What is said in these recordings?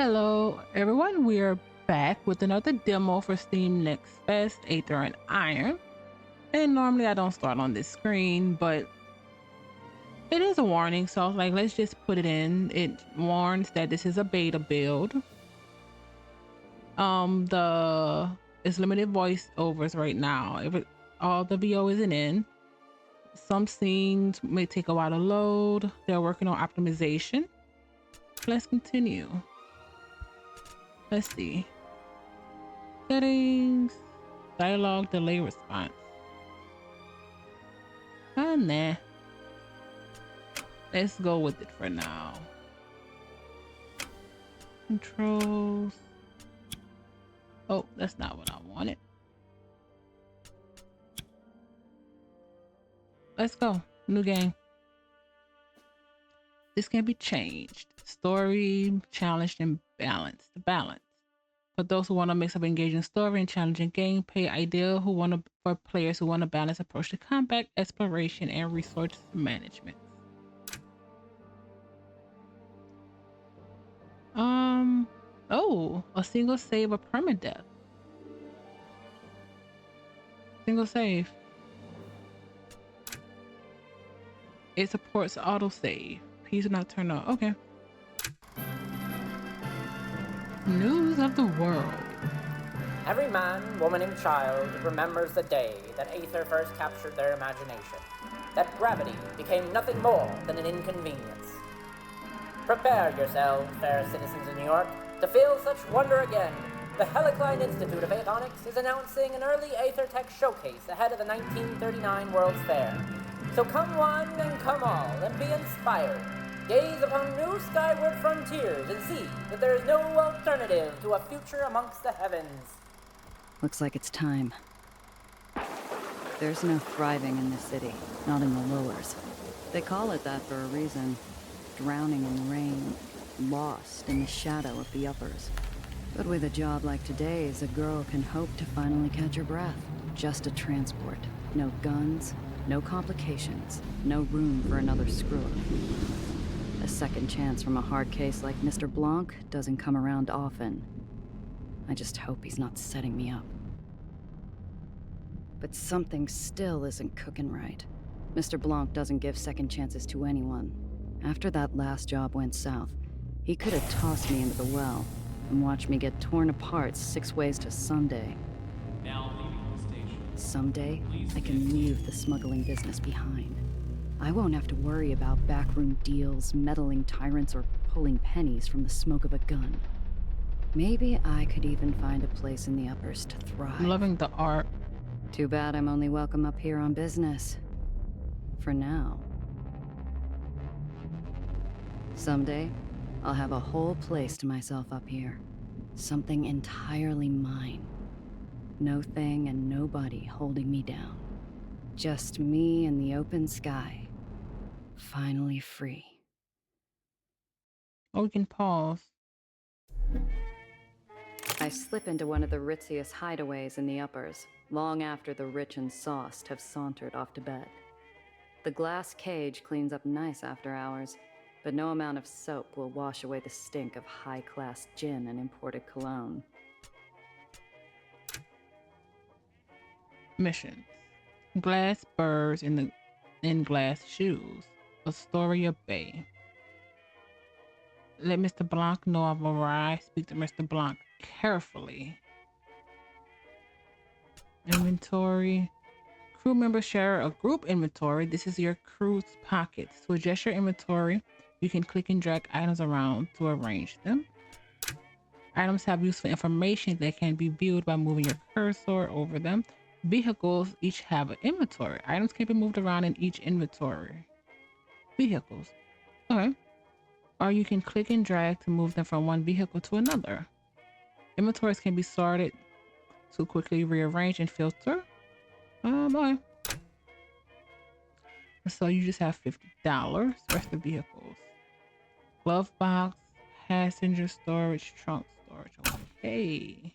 Hello everyone, we are back with another demo for Steam Next Fest, Aether Iron. And normally I don't start on this screen, but it is a warning, so I was like, let's just put it in. It warns that this is a beta build. It's limited voiceovers right now. All the VO isn't in. Some scenes may take a while to load. They're working on optimization. Let's continue. Let's see. Settings, dialogue, delay response. Oh, nah. Let's go with it for now. Controls. Oh, that's not what I wanted. Let's go. New game. This can be changed. Story, challenged, and balanced. Balance. For those who want a mix of engaging story and challenging gameplay, ideal for players who want a balanced approach to combat, exploration, and resource management. Oh, a single save of permadeath. Single save. It supports autosave. Please do not turn on. Okay. News of the world. Every man, woman, and child remembers the day that Aether first captured their imagination, that gravity became nothing more than an inconvenience. Prepare yourselves, fair citizens of New York, to feel such wonder again. The Helicline Institute of Aeonics is announcing an early Aether Tech showcase ahead of the 1939 World's Fair. So come one and come all, and be inspired. Gaze upon new skyward frontiers and see that there is no alternative to a future amongst the heavens. Looks like it's time. There's no thriving in this city, not in the lowers. They call it that for a reason. Drowning in rain, lost in the shadow of the uppers. But with a job like today's, a girl can hope to finally catch her breath. Just a transport. No guns, no complications, no room for another screw-up. A second chance from a hard case like Mr. Blanc doesn't come around often. I just hope he's not setting me up. But something still isn't cooking right. Mr. Blanc doesn't give second chances to anyone. After that last job went south, he could have tossed me into the well and watched me get torn apart 6 ways to Sunday. Now leaving the station. Someday, I can leave the smuggling business behind. I won't have to worry about backroom deals, meddling tyrants, or pulling pennies from the smoke of a gun. Maybe I could even find a place in the uppers to thrive. I'm loving the art. Too bad I'm only welcome up here on business. For now. Someday, I'll have a whole place to myself up here. Something entirely mine. No thing and nobody holding me down. Just me and the open sky. Finally free. Oh, we can pause. I slip into one of the ritziest hideaways in the uppers, long after the rich and sauced have sauntered off to bed. The glass cage cleans up nice after hours, but no amount of soap will wash away the stink of high-class gin and imported cologne. Missions. Glass birds in glass shoes. Astoria Bay. Let Mr. Blanc know I've arrived. Speak to Mr. Blanc carefully. Inventory. Crew members share a group inventory. This is your crew's pockets. To adjust your inventory, you can click and drag items around to arrange them. Items have useful information that can be viewed by moving your cursor over them. Vehicles each have an inventory. Items can be moved around in each inventory. Vehicles. Okay. Or you can click and drag to move them from one vehicle to another. Inventories can be sorted to quickly rearrange and filter. Okay. So you just have $50. Rest of vehicles. Glove box, passenger storage, trunk storage. Okay.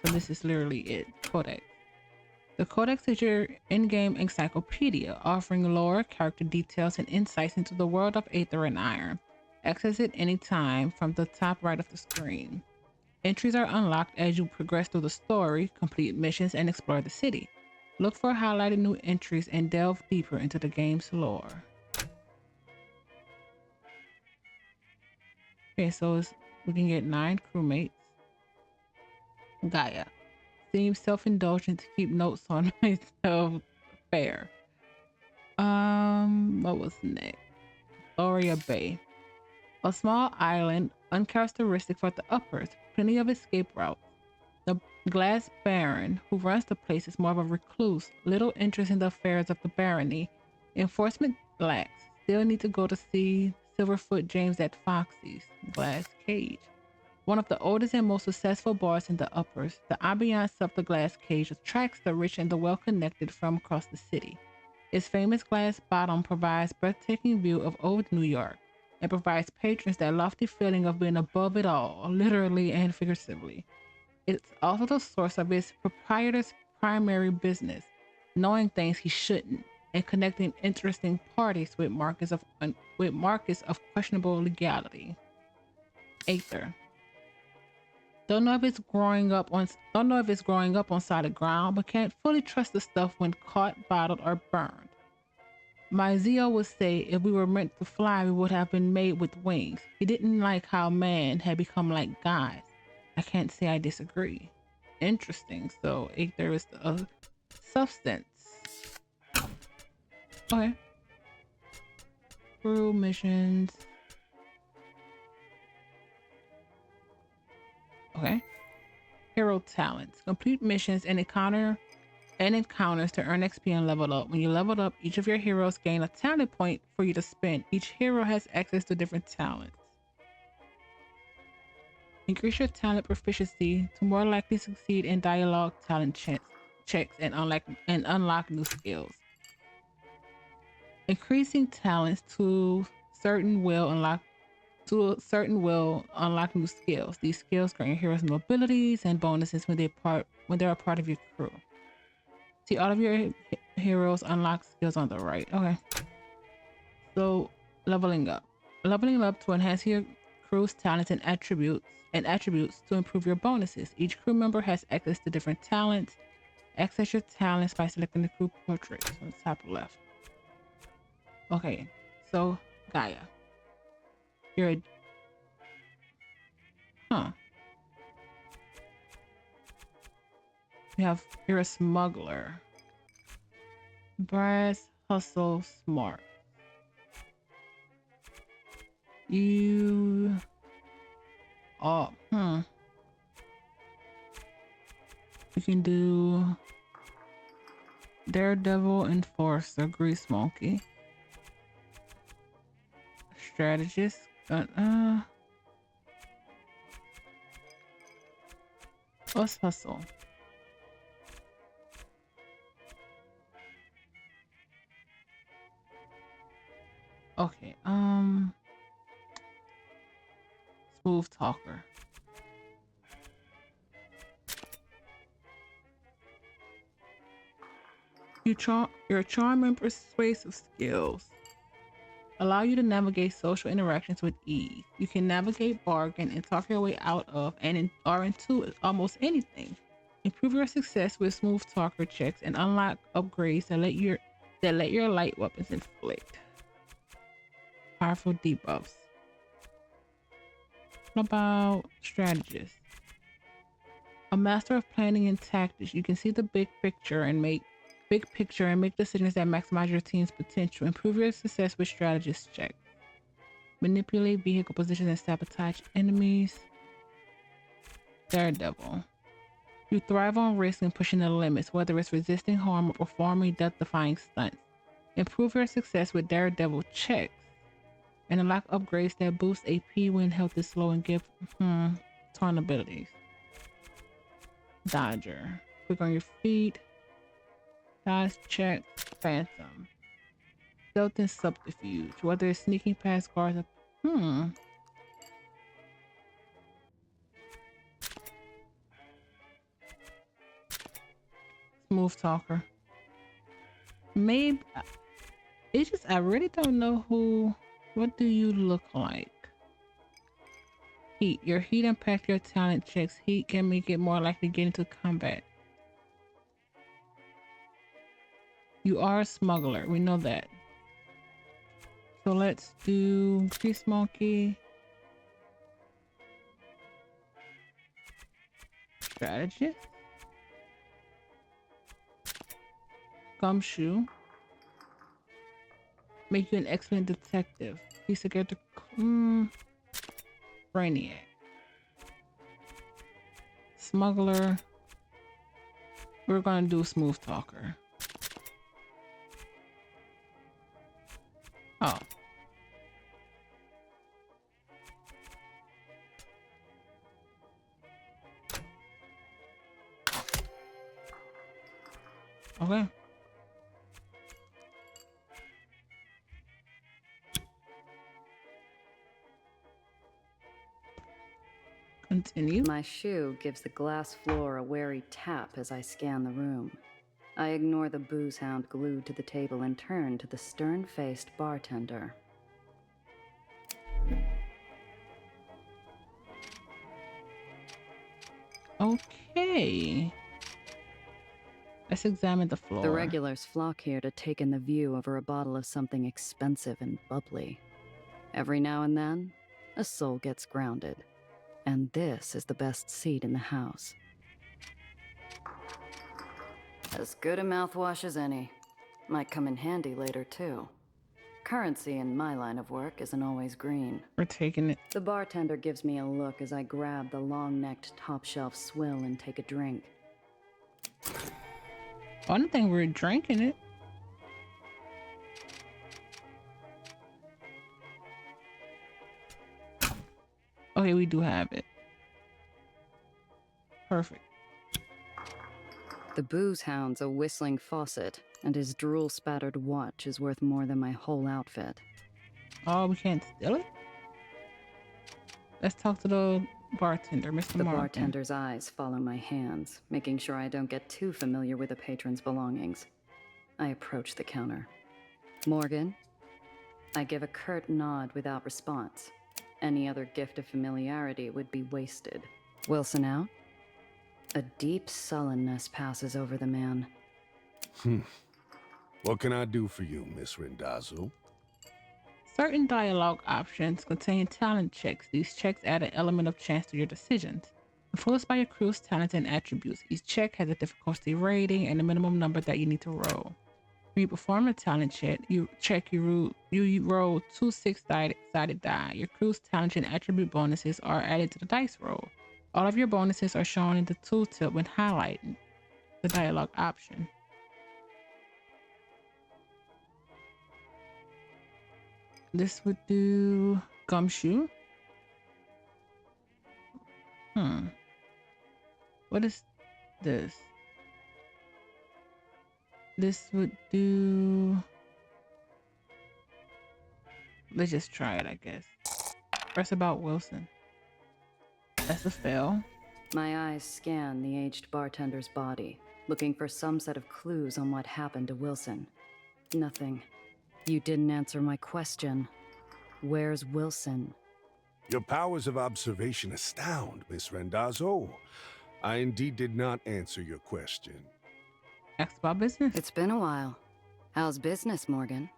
So this is literally it. Codex. The Codex is your in-game encyclopedia, offering lore, character details, and insights into the world of Aether Iron. Access it anytime from the top right of the screen. Entries are unlocked as you progress through the story, complete missions, and explore the city. Look for highlighted new entries and delve deeper into the game's lore. Okay, so we can get 9 crewmates. Gaia. Seems self-indulgent to keep notes on myself. Fair. What was next? Gloria Bay. A small island, uncharacteristic for the uppers. Plenty of escape routes. The Glass Baron, who runs the place, is more of a recluse. Little interest in the affairs of the barony. Enforcement lacks. Still need to go to see Silverfoot James at Foxy's Glass Cage. One of the oldest and most successful bars in the uppers, the ambiance of the Glass Cage attracts the rich and the well-connected from across the city. Its famous glass bottom provides breathtaking view of old New York and provides patrons that lofty feeling of being above it all, literally and figuratively. It's also the source of its proprietor's primary business, knowing things he shouldn't, and connecting interesting parties with markets of questionable legality. Aether. Don't know if it's growing up on solid ground, but can't fully trust the stuff when caught, bottled, or burned. My Zio would say if we were meant to fly, we would have been made with wings. He didn't like how man had become like guys. I can't say I disagree. Interesting. So Aether is a substance. Okay. Crew missions. Okay. Hero talents. Complete missions and encounters to earn XP and level up. When you level up, each of your heroes gain a talent point for you to spend. Each hero has access to different talents. Increase your talent proficiency to more likely succeed in dialogue talent checks and unlock new skills. Increasing talents to a certain will unlock new skills. These skills grant your heroes new abilities and bonuses when they're a part of your crew. See, all of your heroes unlock skills on the right. Okay. So leveling up to enhance your crew's talents and attributes to improve your bonuses. Each crew member has access to different talents. Access your talents by selecting the crew portrait on the top left. Okay, so Gaia. You're a smuggler. Brass, hustle, smart. You can do Daredevil, Enforcer, Grease Monkey, Strategist, let's hustle. Okay, smooth talker. Your charm and persuasive skills allow you to navigate social interactions with ease. You can navigate, bargain, and talk your way out of or into almost anything. Improve your success with smooth talker checks and unlock upgrades that let your light weapons inflict powerful debuffs. What about strategist? A master of planning and tactics, you can see the big picture and make decisions that maximize your team's potential. Improve your success with strategist check. Manipulate vehicle positions and sabotage enemies. Daredevil. You thrive on risk and pushing the limits, whether it's resisting harm or performing death-defying stunts. Improve your success with Daredevil checks. And unlock upgrades that boost AP when health is low and give turn abilities. Dodger. Quick on your feet. Dodge check. Phantom. Stealth and subterfuge. Whether it's sneaking past guards or smooth talker. Maybe it's just I really don't know who. What do you look like? Heat. Your heat impact your talent checks. Heat can make it more likely to get into combat. You are a smuggler. We know that. So let's do Grease Monkey. Strategist. Gumshoe. Make you an excellent detective. Piece of character. Brainiac. Smuggler. We're gonna do smooth talker. Oh. Okay. Continue. My shoe gives the glass floor a wary tap as I scan the room. I ignore the booze hound glued to the table and turn to the stern-faced bartender. Okay. Let's examine the floor. The regulars flock here to take in the view over a bottle of something expensive and bubbly. Every now and then, a soul gets grounded. And this is the best seat in the house. As good a mouthwash as any. Might come in handy later, too. Currency in my line of work isn't always green. We're taking it. The bartender gives me a look as I grab the long-necked top-shelf swill and take a drink. I don't think we're drinking it. Okay, we do have it. Perfect. The booze hound's a whistling faucet, and his drool-spattered watch is worth more than my whole outfit. Oh, we can't steal it? Let's talk to the bartender, Mr. The Martin. bartender's eyes follow my hands, making sure I don't get too familiar with the patron's belongings. I approach the counter. Morgan? I give a curt nod without response. Any other gift of familiarity would be wasted. Wilson out? A deep sullenness passes over the man. What can I do for you, Miss Randazzo? Certain dialogue options contain talent checks. These checks add an element of chance to your decisions. Influenced by your crew's talents and attributes, each check has a difficulty rating and a minimum number that you need to roll. When you perform a talent check, you roll two six-sided die. Your crew's talent and attribute bonuses are added to the dice roll. All of your bonuses are shown in the tooltip when highlighting the dialogue option. This would do Gumshoe. What is this? This would do... Let's just try it, I guess. Press about Wilson. That's a fail. My eyes scan the aged bartender's body, looking for some set of clues on what happened to Wilson. Nothing. You didn't answer my question. Where's Wilson? Your powers of observation astound, Miss Randazzo. I indeed did not answer your question. Ask about business. It's been a while. How's business, Morgan?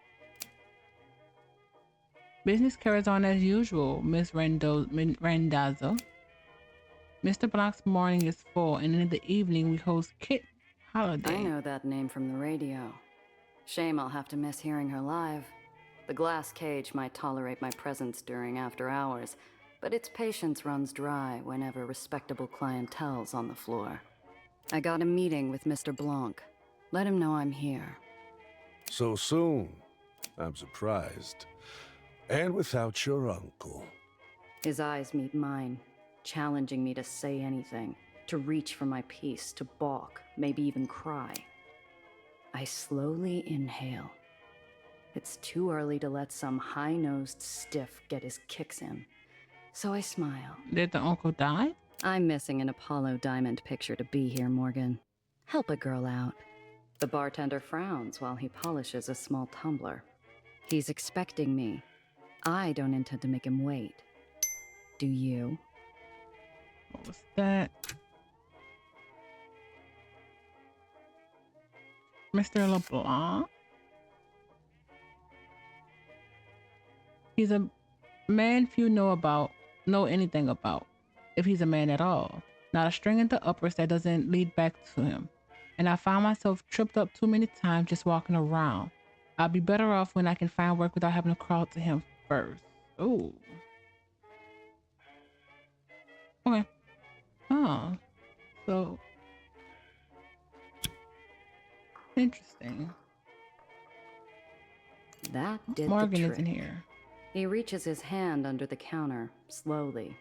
Business carries on as usual, Miss Randazzo. Mr. Block's morning is full, and in the evening we host Kit Holiday. I know that name from the radio. Shame I'll have to miss hearing her live. The glass cage might tolerate my presence during after hours, but its patience runs dry whenever respectable clientele's on the floor. I got a meeting with Mr. Blanc. Let him know I'm here. So soon? I'm surprised. And without your uncle. His eyes meet mine, challenging me to say anything, to reach for my piece, to balk, maybe even cry. I slowly inhale. It's too early to let some high-nosed stiff get his kicks in. So I smile. Did the uncle die? I'm missing an Apollo Diamond picture to be here, Morgan. Help a girl out. The bartender frowns while he polishes a small tumbler. He's expecting me. I don't intend to make him wait. Do you? What was that? Mr. LeBlanc? He's a man few know anything about, if he's a man at all. Not a string in the uppers that doesn't lead back to him. And I found myself tripped up too many times just walking around. I'll be better off when I can find work without having to crawl to him first. Ooh. Okay. Oh. So interesting. That did Morgan the trick. isn't here. He reaches his hand under the counter, slowly.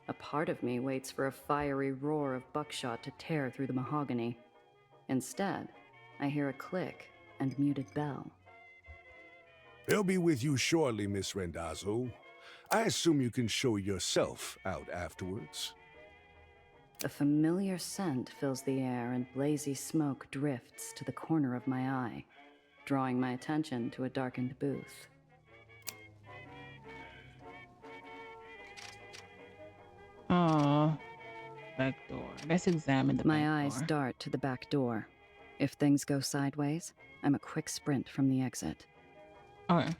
A part of me waits for a fiery roar of buckshot to tear through the mahogany. Instead, I hear a click and muted bell. They'll be with you shortly, Miss Randazzo. I assume you can show yourself out afterwards. A familiar scent fills the air and blazy smoke drifts to the corner of my eye, drawing my attention to a darkened booth. Oh, back door. Let's examine the back door. My eyes dart to the back door. If things go sideways, I'm a quick sprint from the exit. Okay.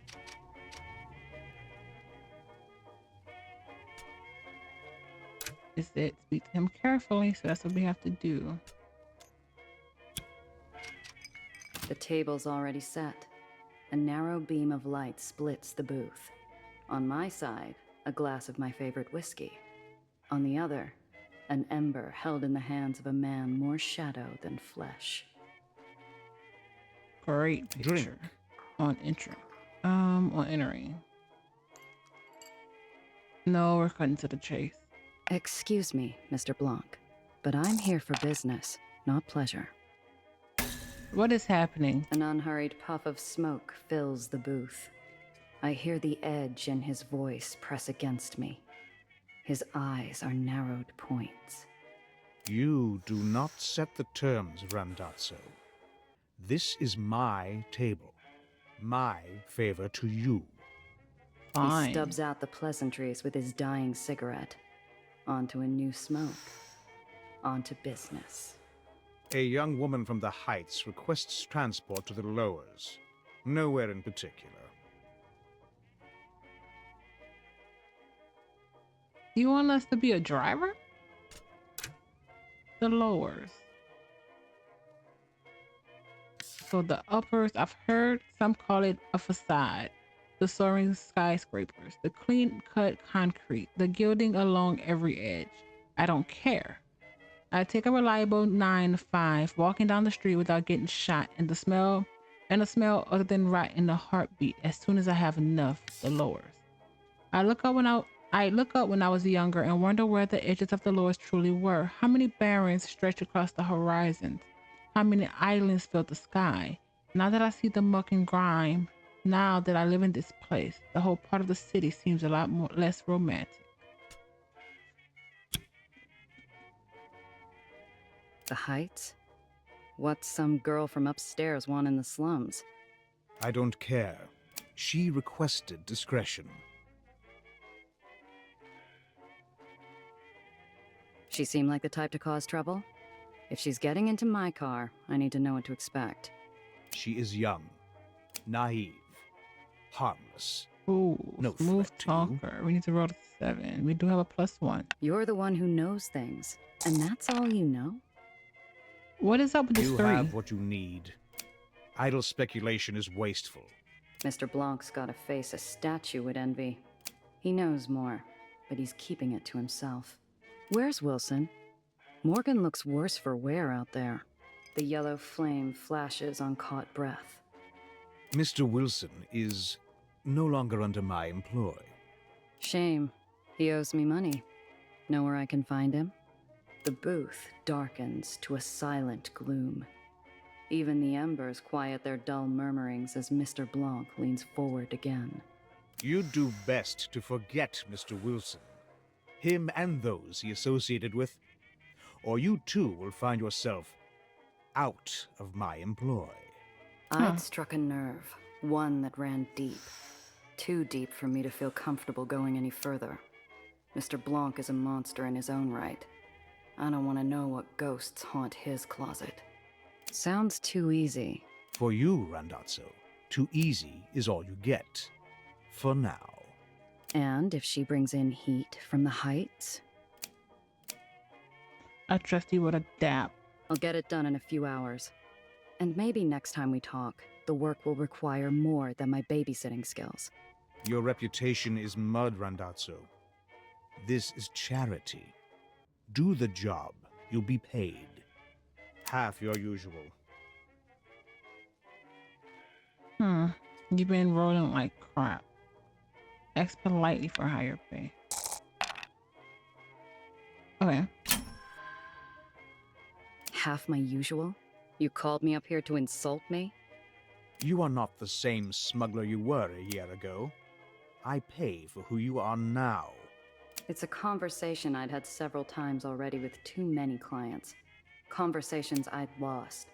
Is it speak to him carefully, so that's what we have to do. The table's already set. A narrow beam of light splits the booth. On my side, a glass of my favorite whiskey. On the other, an ember held in the hands of a man more shadow than flesh. Great picture. Drink. On entering. On entering. No, we're cutting to the chase. Excuse me, Mr. Blanc, but I'm here for business, not pleasure. What is happening? An unhurried puff of smoke fills the booth. I hear the edge in his voice press against me. His eyes are narrowed points. You do not set the terms, Randazzo. This is my table. My favor to you. Fine. He stubs out the pleasantries with his dying cigarette. Onto a new smoke. Onto business. A young woman from the Heights requests transport to the lowers. Nowhere in particular. You want us to be a driver? The lowers. So the uppers, I've heard some call it a facade. The soaring skyscrapers, the clean-cut concrete, the gilding along every edge. I don't care. I take a reliable 9 to 5, walking down the street without getting shot, and a smell other than rot in the heartbeat as soon as I have enough. The lowers. I look up when I was younger and wonder where the edges of the lowers truly were. How many barrens stretch across the horizons? How many islands fill the sky? Now that I see the muck and grime, now that I live in this place, the whole part of the city seems a lot less romantic. The Heights? What's some girl from upstairs want in the slums? I don't care. She requested discretion. She seem like the type to cause trouble? If she's getting into my car, I need to know what to expect. She is young, naive, harmless. Ooh, No smooth threat to you. talker. We need to roll a 7. We do have a +1. You're the one who knows things, and that's all you know? What is up with this You 3? have what you need. Idle speculation is wasteful. Mr. Blanc's got a face a statue would envy. He knows more, but he's keeping it to himself. Where's Wilson? Morgan looks worse for wear out there. The yellow flame flashes on caught breath. Mr. Wilson is no longer under my employ. Shame. He owes me money. Know where I can find him? The booth darkens to a silent gloom. Even the embers quiet their dull murmurings as Mr. Blanc leans forward again. You'd do best to forget Mr. Wilson. Him and those he associated with. Or you too will find yourself out of my employ. I'd struck a nerve, one that ran deep. Too deep for me to feel comfortable going any further. Mr. Blanc is a monster in his own right. I don't want to know what ghosts haunt his closet. Sounds too easy. For you, Randazzo, too easy is all you get. For now. And if she brings in heat from the heights? I trust you would adapt. I'll get it done in a few hours. And maybe next time we talk, the work will require more than my babysitting skills. Your reputation is mud, Randazzo. This is charity. Do the job. You'll be paid. Half your usual. You've been rolling like crap. Ask politely for higher pay. Okay. Half my usual? You called me up here to insult me? You are not the same smuggler you were a year ago. I pay for who you are now. It's a conversation I'd had several times already with too many clients. Conversations I'd lost.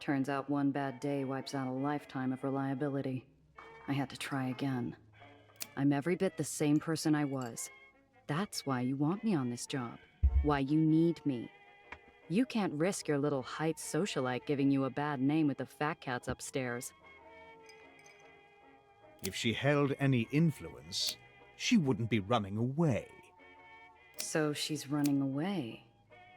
Turns out one bad day wipes out a lifetime of reliability. I had to try again. I'm every bit the same person I was. That's why you want me on this job. Why you need me. You can't risk your little Heights socialite giving you a bad name with the fat cats upstairs. If she held any influence, she wouldn't be running away. So she's running away.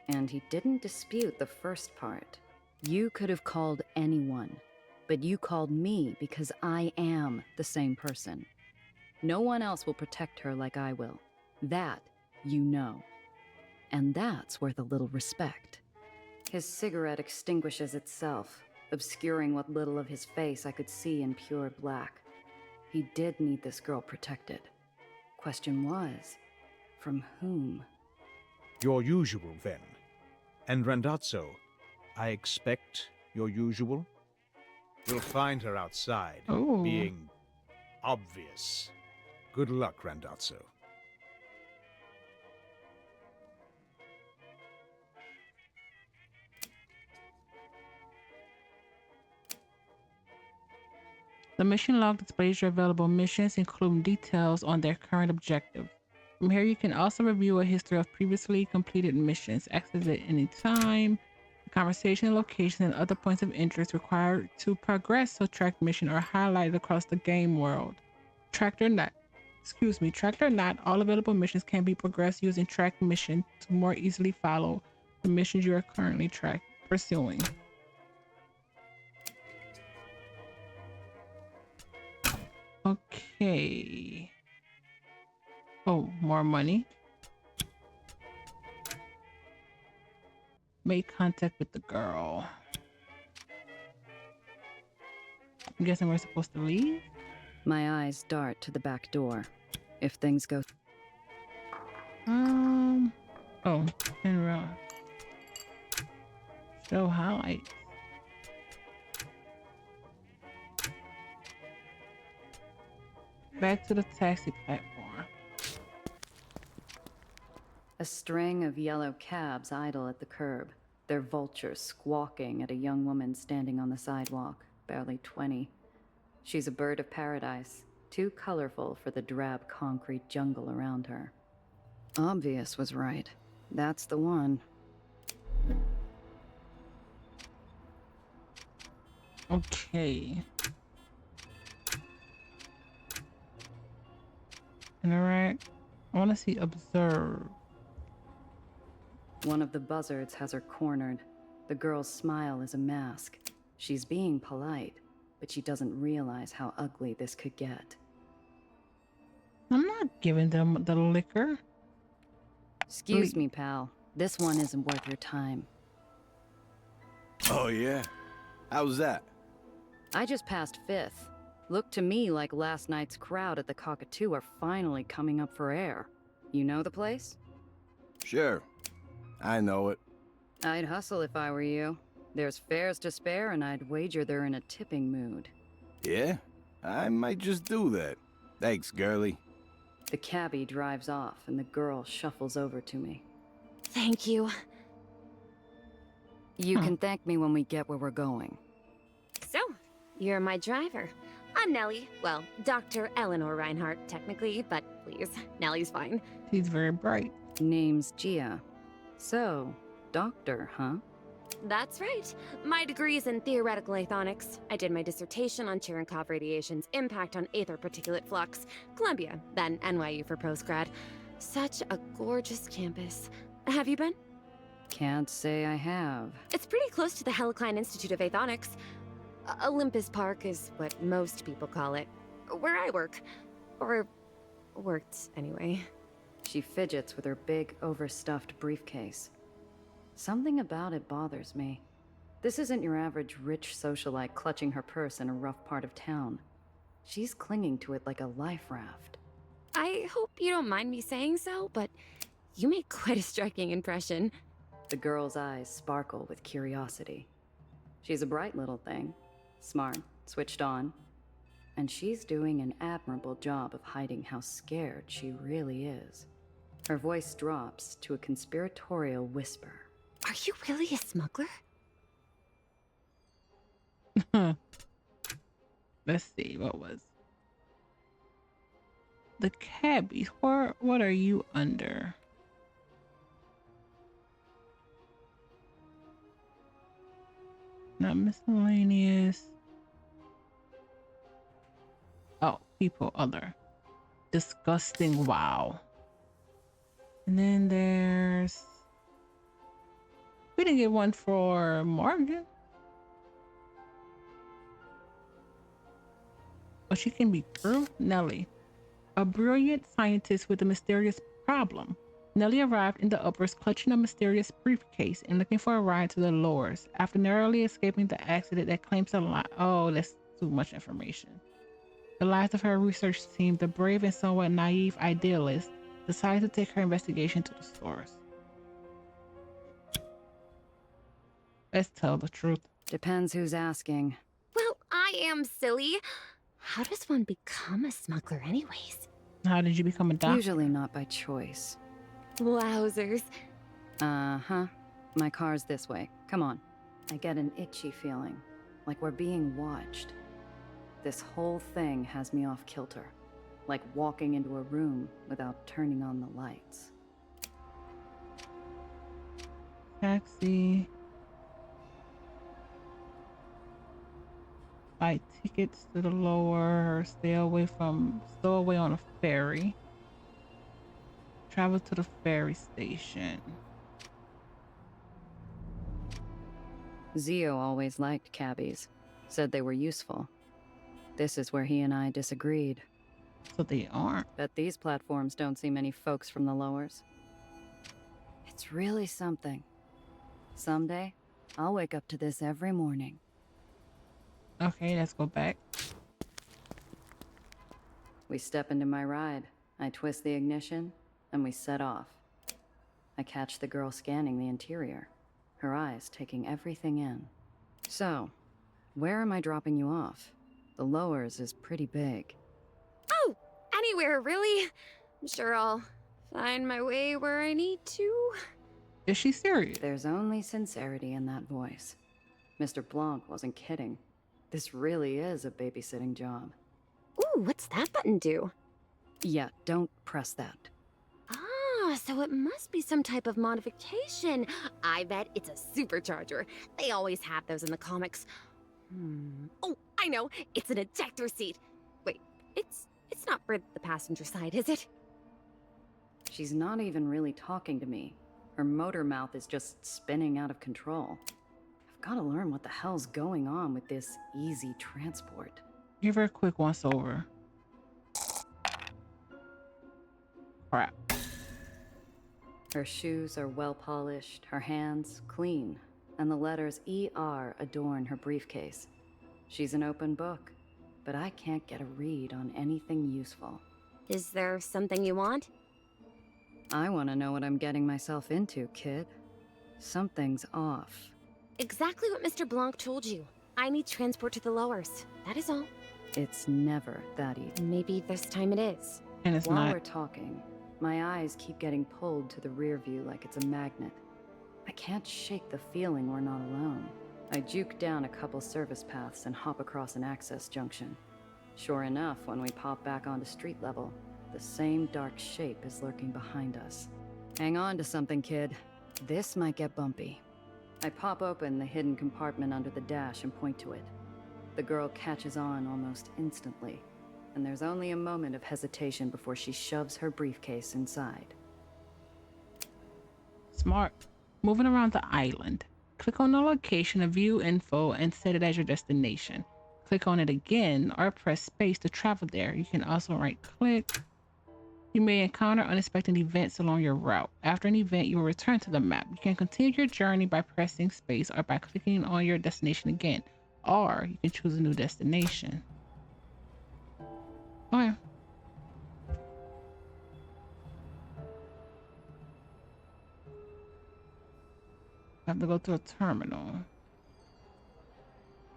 And he didn't dispute the first part. You could have called anyone, but you called me because I am the same person. No one else will protect her like I will. That, you know. And that's worth a little respect. His cigarette extinguishes itself, obscuring what little of his face I could see in pure black. He did need this girl protected. Question was, from whom? Your usual, then. And Randazzo, I expect your usual? You'll find her outside, Ooh. being obvious. Good luck, Randazzo. The mission log displays your available missions, including details on their current objective. From here, you can also review a history of previously completed missions, access at any time, the conversation location, and other points of interest required to progress a tracked mission are highlighted across the game world. Tracked or not, all available missions can be progressed using tracked mission to more easily follow the missions you are currently pursuing. Okay. Oh, more money. Make contact with the girl. I'm guessing we're supposed to leave? My eyes dart to the back door. If things go... Oh, unravel. Show highlights. Back to the taxi platform. A string of yellow cabs idle at the curb, their vultures squawking at a young woman standing on the sidewalk, barely 20. She's a bird of paradise, too colorful for the drab concrete jungle around her. Obvious was right. That's the one. Okay. Interact. I want to see observe. One of the buzzards has her cornered. The girl's smile is a mask. She's being polite, but she doesn't realize how ugly this could get. I'm not giving them the liquor. Excuse me, pal. This one isn't worth your time. Oh, yeah? How's that? I just passed 5th. Looked to me like last night's crowd at the Cockatoo are finally coming up for air. You know the place? Sure. I know it. I'd hustle if I were you. There's fares to spare, and I'd wager they're in a tipping mood. Yeah? I might just do that. Thanks, girlie. The cabbie drives off, and the girl shuffles over to me. Thank you. You can thank me when we get where we're going. So, you're my driver. I'm Nellie. Well, Dr. Eleanor Reinhardt, technically, but please, Nellie's fine. She's very bright. Name's Gia. So, doctor, huh? That's right. My degree's in theoretical aethonics. I did my dissertation on Cherenkov radiation's impact on aether particulate flux. Columbia, then NYU for postgrad. Such a gorgeous campus. Have you been? Can't say I have. It's pretty close to the Helicline Institute of Aethonics. Olympus Park is what most people call it. Where I work. Or worked, anyway. She fidgets with her big, overstuffed briefcase. Something about it bothers me. This isn't your average rich socialite clutching her purse in a rough part of town. She's clinging to it like a life raft. I hope you don't mind me saying so, but you make quite a striking impression. The girl's eyes sparkle with curiosity. She's a bright little thing. Smart, switched on. And she's doing an admirable job of hiding how scared she really is. Her voice drops to a conspiratorial whisper. Are you really a smuggler? Let's see, what was the cabbies? What are you under? Not miscellaneous. Oh, people, other. Disgusting, wow. And then there's... We didn't get one for Morgan. But she can be through. Nellie, a brilliant scientist with a mysterious problem. Nellie arrived in the uppers clutching a mysterious briefcase and looking for a ride to the lowers after narrowly escaping the accident that claims a lot. Oh, that's too much information. The last of her research team, the brave and somewhat naive idealist, decided to take her investigation to the source. Let's tell the truth. Depends who's asking. Well, I am silly. How does one become a smuggler anyways? How did you become a doctor? Usually not by choice. Wowzers. Uh-huh. My car's this way. Come on. I get an itchy feeling, like we're being watched. This whole thing has me off kilter, like walking into a room without turning on the lights. Taxi. Buy tickets to the lower, stay away on a ferry. Travel to the ferry station. Zio always liked cabbies, said they were useful. This is where he and I disagreed. So they aren't. Bet these platforms don't see many folks from the lowers. It's really something. Someday, I'll wake up to this every morning. Okay, let's go back. We step into my ride. I twist the ignition, and we set off. I catch the girl scanning the interior, her eyes taking everything in. So, where am I dropping you off? The lowers is pretty big. Oh, anywhere, really. I'm sure I'll find my way where I need to. Is she serious? There's only sincerity in that voice. Mr. Blanc wasn't kidding. This really is a babysitting job. Ooh, what's that button do? Yeah, don't press that. Ah, so it must be some type of modification. I bet it's a supercharger. They always have those in the comics. Oh, I know. It's an ejector seat. Wait, it's not for the passenger side, is it? She's not even really talking to me. Her motor mouth is just spinning out of control. I've got to learn what the hell's going on with this easy transport. Give her a quick once over. Crap. Her shoes are well polished, her hands clean, and the letters ER adorn her briefcase. She's an open book, but I can't get a read on anything useful. Is there something you want? I want to know what I'm getting myself into, kid. Something's off. Exactly what Mr. Blanc told you. I need transport to the lowers. That is all. It's never that easy. Maybe this time it is. And it's While not. we're talking, my eyes keep getting pulled to the rear view like it's a magnet. I can't shake the feeling we're not alone. I juke down a couple service paths and hop across an access junction. Sure enough, when we pop back onto street level, the same dark shape is lurking behind us. Hang on to something, kid. This might get bumpy. I pop open the hidden compartment under the dash and point to it. The girl catches on almost instantly, and there's only a moment of hesitation before she shoves her briefcase inside. Smart. Moving around the island. Click on the location of view info and set it as your destination. Click on it again or press space to travel there. You can also right click. You may encounter unexpected events along your route. After an event, you will return to the map. You can continue your journey by pressing space or by clicking on your destination again. Or you can choose a new destination. Okay. I have to go to a terminal.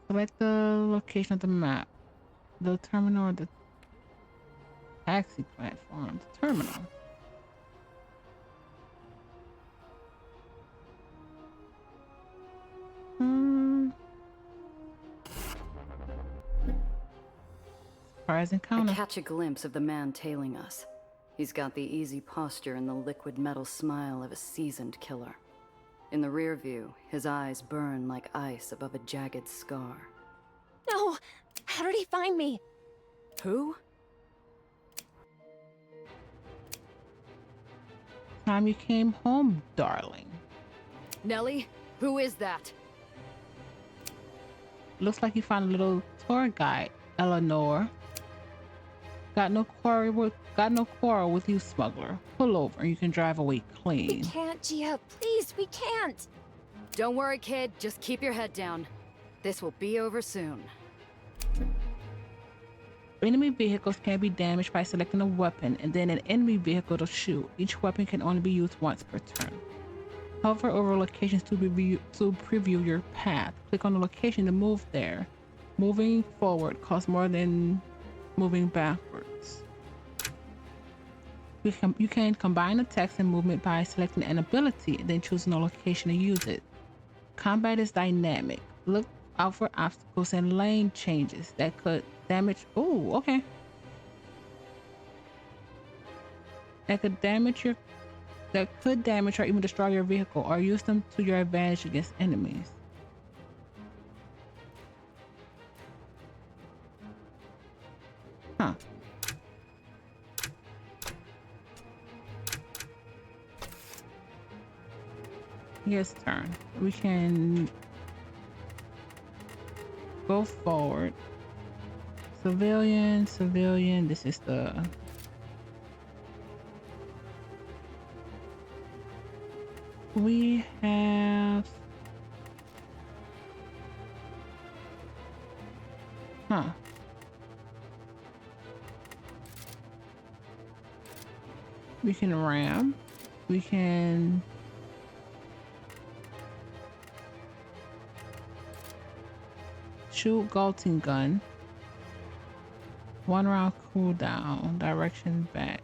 Select the location of the map. The terminal or the taxi platform. The terminal. Surprise encounter. I catch a glimpse of the man tailing us. He's got the easy posture and the liquid metal smile of a seasoned killer. In the rear view, his eyes burn like ice above a jagged scar. No! How did he find me? Who? Time you came home, darling. Nellie? Who is that? Looks like you found a little tour guide, Eleanor. Got no quarrel with you, smuggler. Pull over and you can drive away We clean. can't, Gia. Please, we can't. Don't worry, kid. Just keep your head down. This will be over soon. Enemy vehicles can be damaged by selecting a weapon and then an enemy vehicle to shoot. Each weapon can only be used once per turn. Hover over locations to preview your path. Click on the location to move there. Moving forward costs more than moving backwards. You can combine the text and movement by selecting an ability and then choosing a location to use it. Combat is dynamic. Look out for obstacles and lane changes that could damage. Oh, okay. That could damage or even destroy your vehicle, or use them to your advantage against enemies. Huh. Yes, turn. We can go forward. Civilian. This is the we have. Huh. We can ram. We can shoot Galting gun. 1 round cooldown. Direction back.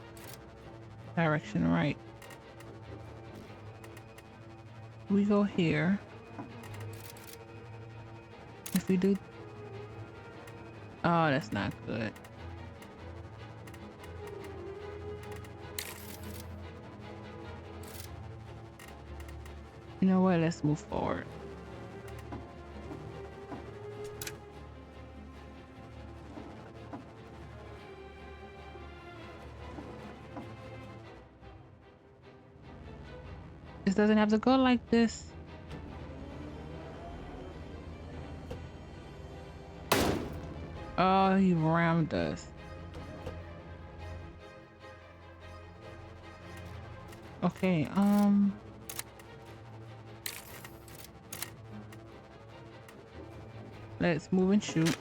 Direction right. We go here. If we do. Oh, that's not good. You know what? Let's move forward. This doesn't have to go like this. Oh, he rammed us. Okay, let's move and shoot.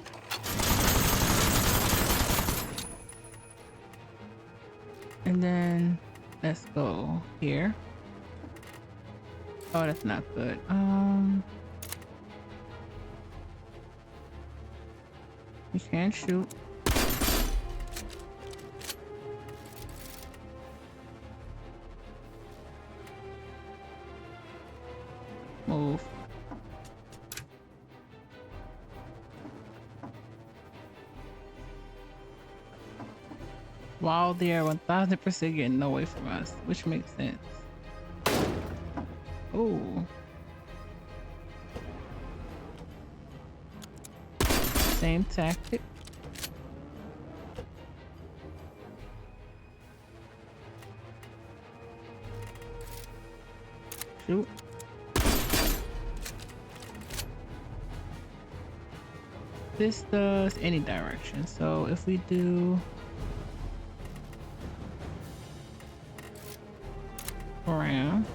And then let's go here. Oh, that's not good. We can shoot. move. While they're 1000% getting away from us, which makes sense. Oh. Same tactic. Shoot. This does any direction, so if we do around,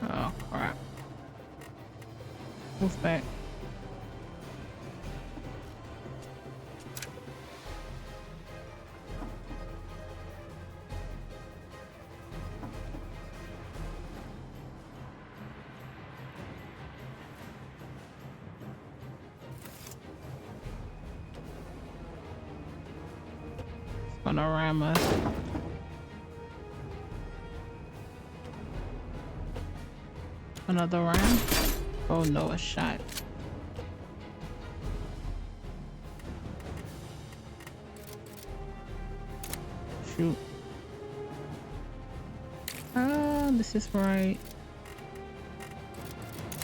oh crap, move back. Panoramas. Another round. Oh no, a shot. Shoot. This is right.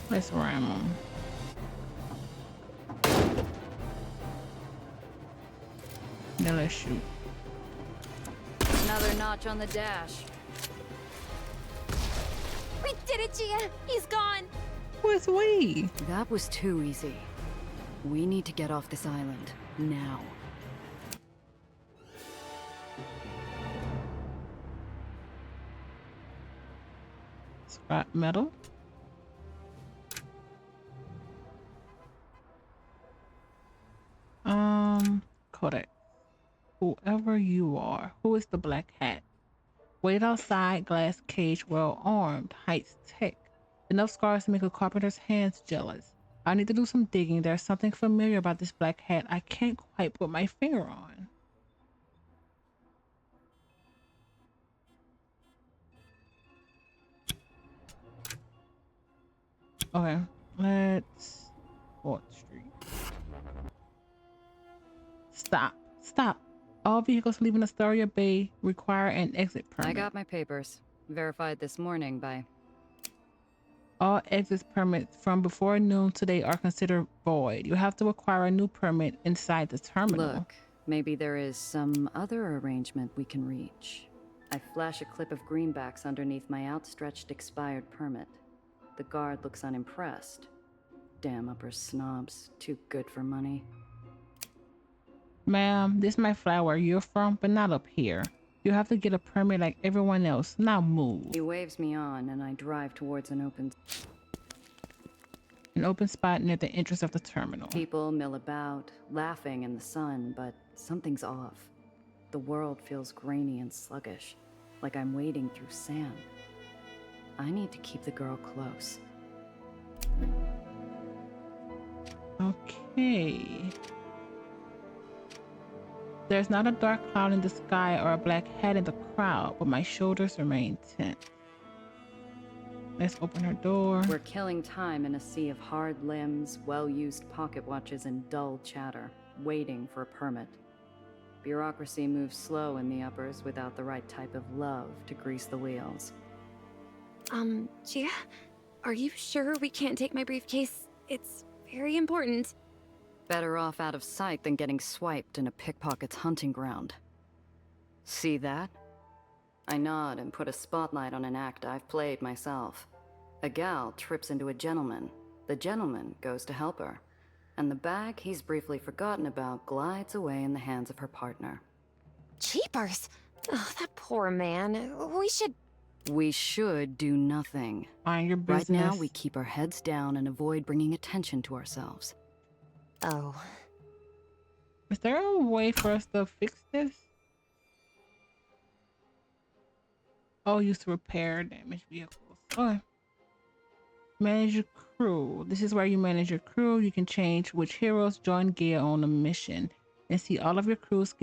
Let's ram him. Now let's shoot. Another notch on the dash. We did it, Gia! He's gone! Who's we? That was too easy. We need to get off this island, now. Scrap metal. Codex. Whoever you are, who is the black hat? Wait outside, glass cage, well armed, heights tech. Enough scars to make a carpenter's hands jealous. I need to do some digging. There's something familiar about this black hat I can't quite put my finger on. Okay, let's 4th Street. Stop. All vehicles leaving Astoria Bay require an exit permit. I got my papers. Verified this morning by... All exit permits from before noon today are considered void. You have to acquire a new permit inside the terminal. Look, maybe there is some other arrangement we can reach. I flash a clip of greenbacks underneath my outstretched expired permit. The guard looks unimpressed. Damn upper snobs, too good for money. Ma'am, this might fly where you're from, but not up here. You have to get a permit like everyone else. Now move. He waves me on, and I drive towards an open spot near the entrance of the terminal. People mill about, laughing in the sun, but something's off. The world feels grainy and sluggish, like I'm wading through sand. I need to keep the girl close. Okay. There's not a dark cloud in the sky or a black hat in the crowd, but my shoulders remain tense. Let's open her door. We're killing time in a sea of hard limbs, well-used pocket watches, and dull chatter, waiting for a permit. Bureaucracy moves slow in the uppers without the right type of love to grease the wheels. Gia? Are you sure we can't take my briefcase? It's very important. Better off out of sight than getting swiped in a pickpocket's hunting ground. See that? I nod and put a spotlight on an act I've played myself. A gal trips into a gentleman. The gentleman goes to help her. And the bag he's briefly forgotten about glides away in the hands of her partner. Jeepers! Oh, that poor man. We should do nothing. Mind your business. Right now, we keep our heads down and avoid bringing attention to ourselves. Oh. Is there a way for us to fix this? Oh, used to repair damaged vehicles. Okay. Manage your crew. This is where you manage your crew. You can change which heroes join gear on a mission. and see all of your crew's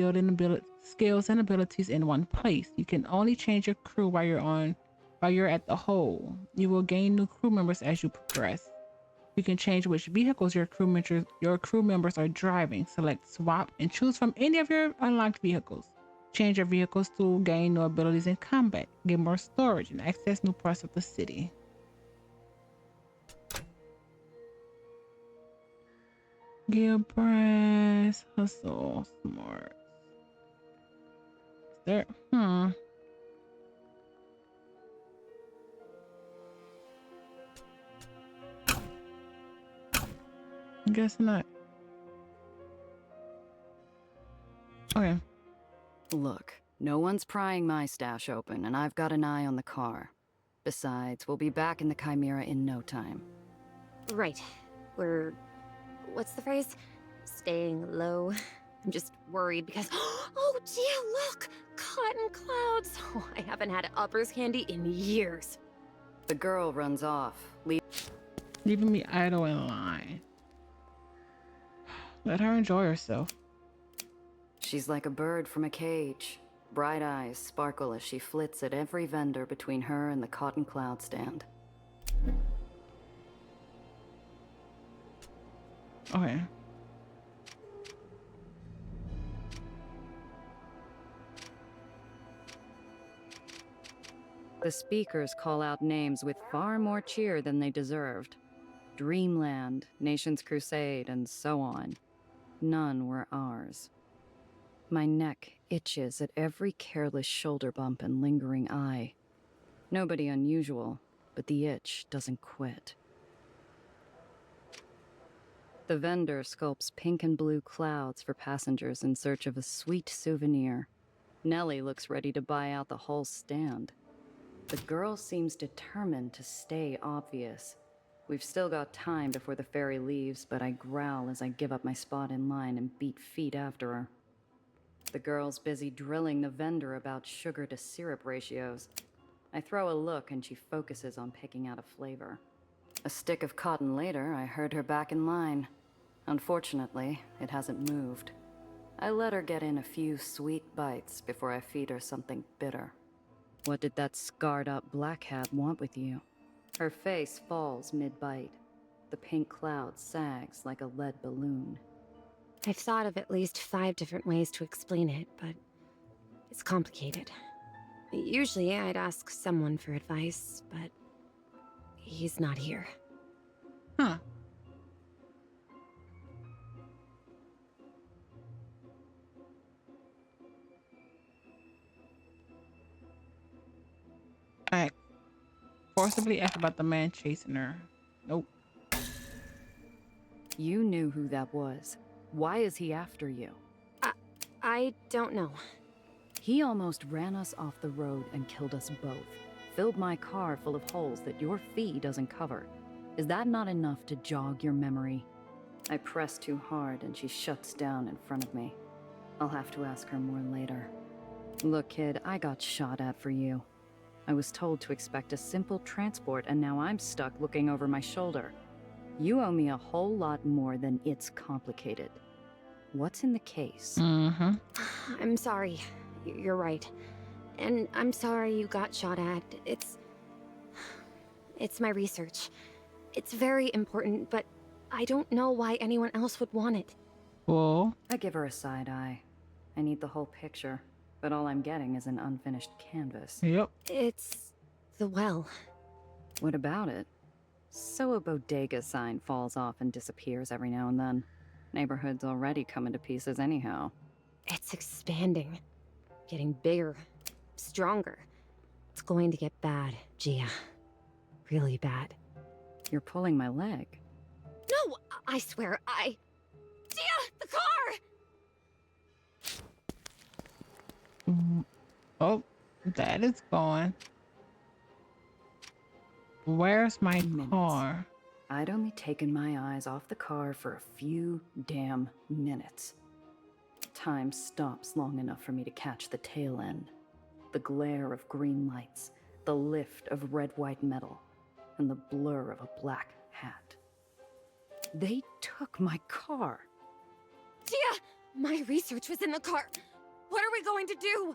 skills and abilities in one place. You can only change your crew while you're at the hole. You will gain new crew members as you progress. You can change which vehicles your crew members are driving. Select swap and choose from any of your unlocked vehicles. Change your vehicles to gain new abilities in combat, get more storage, and access new parts of the city. Gear brass, hustle, smart. Is there? I guess not. Okay. Look, no one's prying my stash open, and I've got an eye on the car. Besides, we'll be back in the Chimera in no time. Right. We're... what's the phrase? Staying low. I'm just worried because... oh, dear, look! Cotton clouds! Oh, I haven't had uppers candy in years. The girl runs off, Leaving me idle in line. Let her enjoy herself. She's like a bird from a cage. Bright eyes sparkle as she flits at every vendor between her and the cotton cloud stand. Okay. The speakers call out names with far more cheer than they deserved. Dreamland, Nation's Crusade, and so on. None were ours. My neck itches at every careless shoulder bump and lingering eye. Nobody unusual, but the itch doesn't quit. The vendor sculpts pink and blue clouds for passengers in search of a sweet souvenir. Nellie looks ready to buy out the whole stand. The girl seems determined to stay obvious. We've still got time before the ferry leaves, but I growl as I give up my spot in line and beat feet after her. The girl's busy drilling the vendor about sugar to syrup ratios. I throw a look and she focuses on picking out a flavor. A stick of cotton later, I heard her back in line. Unfortunately, it hasn't moved. I let her get in a few sweet bites before I feed her something bitter. What did that scarred-up black hat want with you? Her face falls mid-bite. The pink cloud sags like a lead balloon. I've thought of at least 5 different ways to explain it, but it's complicated. Usually I'd ask someone for advice, but he's not here. Huh. Alright. Forcibly ask about the man chasing her. Nope. You knew who that was. Why is he after you? I don't know. He almost ran us off the road and killed us both. Filled my car full of holes that your fee doesn't cover. Is that not enough to jog your memory? I press too hard and she shuts down in front of me. I'll have to ask her more later. Look, kid, I got shot at for you. I was told to expect a simple transport and now I'm stuck looking over my shoulder. You owe me a whole lot more than it's complicated. What's in the case? Mm-hmm. I'm sorry. You're right. And I'm sorry you got shot at. It's my research. It's very important, but I don't know why anyone else would want it. Cool. I give her a side eye. I need the whole picture, but all I'm getting is an unfinished canvas. Yep. It's the well. What about it? So a bodega sign falls off and disappears every now and then. Neighborhood's already coming to pieces anyhow. It's expanding. Getting bigger. Stronger. It's going to get bad, Gia. Really bad. You're pulling my leg. No! I swear, Gia! The car! Oh, that is gone. Where's my car? I'd only taken my eyes off the car for a few damn minutes. Time stops long enough for me to catch the tail end. The glare of green lights, the lift of red-white metal, and the blur of a black hat. They took my car. Gia! My research was in the car. What are we going to do?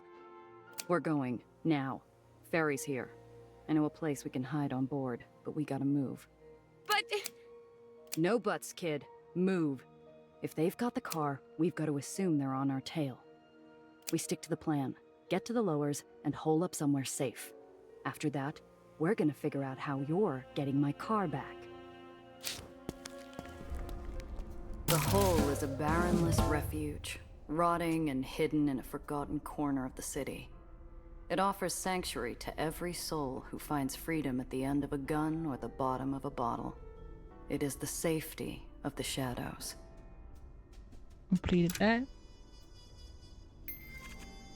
We're going, now. Ferry's here. I know a place we can hide on board, but we gotta move. But... No buts, kid. Move. If they've got the car, we've got to assume they're on our tail. We stick to the plan. Get to the lowers and hole up somewhere safe. After that, we're gonna figure out how you're getting my car back. The hole is a barrenless refuge, rotting and hidden in a forgotten corner of the city. It offers sanctuary to every soul who finds freedom at the end of a gun or the bottom of a bottle. It is the safety of the shadows. Completed that.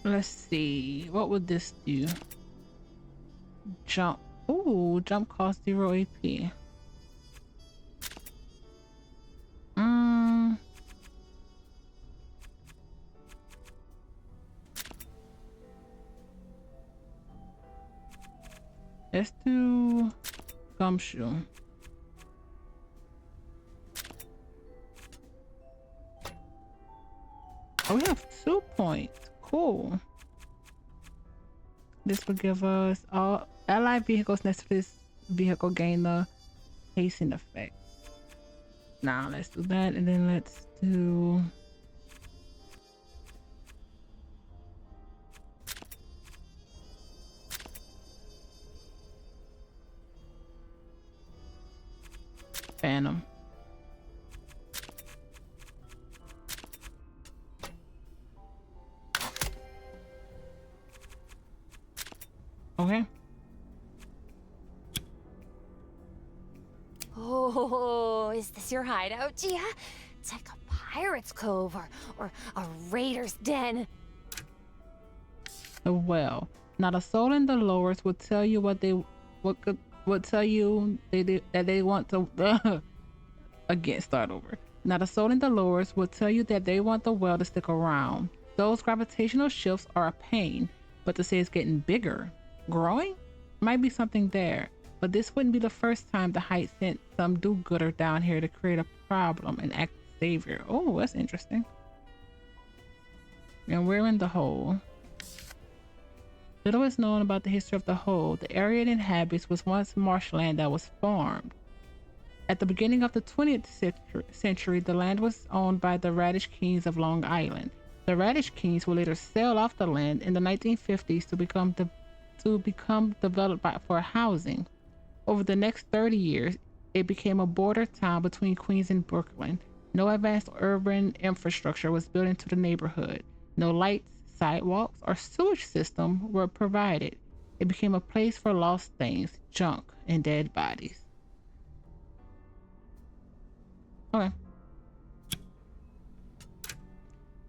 Let's see. What would this do? Jump. Ooh, jump cost 0 AP. Let's do gumshoe. Oh, we have 2 points. Cool. This will give us all allied vehicles next to this vehicle gain the hasten effect. Now let's do that, and then let's do Phantom. Okay. Oh, is this your hideout, Gia? It's like a pirate's cove or a raider's den. Well, not a soul in the lowers will tell you that they want to again start over. Not a soul in the lowers will tell you that they want the well to stick around. Those gravitational shifts are a pain, but to say it's getting bigger, growing, might be something there. But this wouldn't be the first time the Height sent some do-gooder down here to create a problem and act savior. Oh, that's interesting. And we're in the hole. Little is known about the history of the hole. The area it inhabits was once marshland that was farmed. At the beginning of the 20th century, the land was owned by the Radish Kings of Long Island. The Radish Kings would later sell off the land in the 1950s to become developed for housing. Over the next 30 years, it became a border town between Queens and Brooklyn. No advanced urban infrastructure was built into the neighborhood. No lights, sidewalks, or sewage system were provided. It became a place for lost things, junk, and dead bodies. Okay.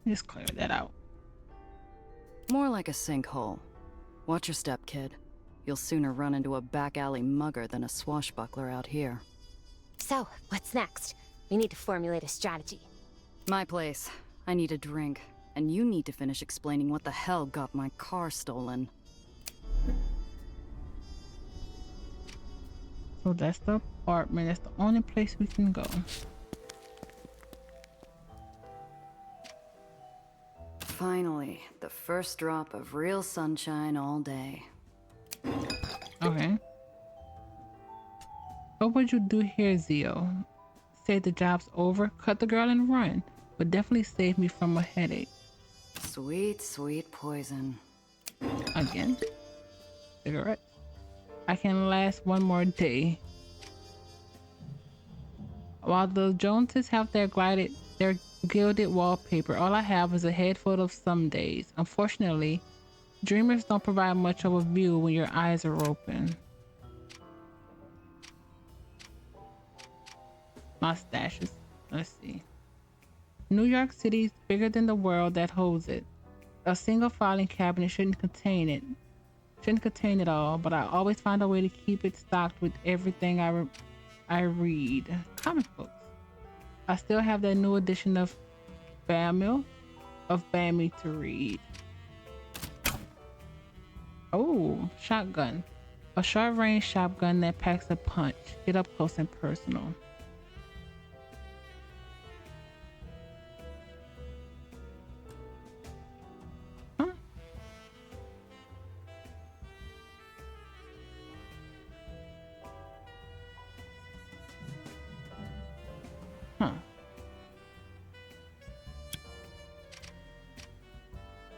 Just clear that out. More like a sinkhole. Watch your step, kid. You'll sooner run into a back alley mugger than a swashbuckler out here. So, what's next? We need to formulate a strategy. My place. I need a drink. And you need to finish explaining what the hell got my car stolen. So that's the apartment. That's the only place we can go. Finally, the first drop of real sunshine all day. Okay. What would you do here, Zio? Say the job's over, cut the girl and run. But definitely save me from a headache. Sweet, sweet poison. Again? Cigarette? I can last one more day. While the Joneses have their gilded wallpaper, all I have is a head full of some days. Unfortunately, dreamers don't provide much of a view when your eyes are open. Mustaches. Let's see. New York City is bigger than the world that holds it. A single filing cabinet shouldn't contain it all, but I always find a way to keep it stocked with everything I read. Comic books. I still have that new edition of Bammy to read. Oh, shotgun. A short-range shotgun that packs a punch. Get up close and personal.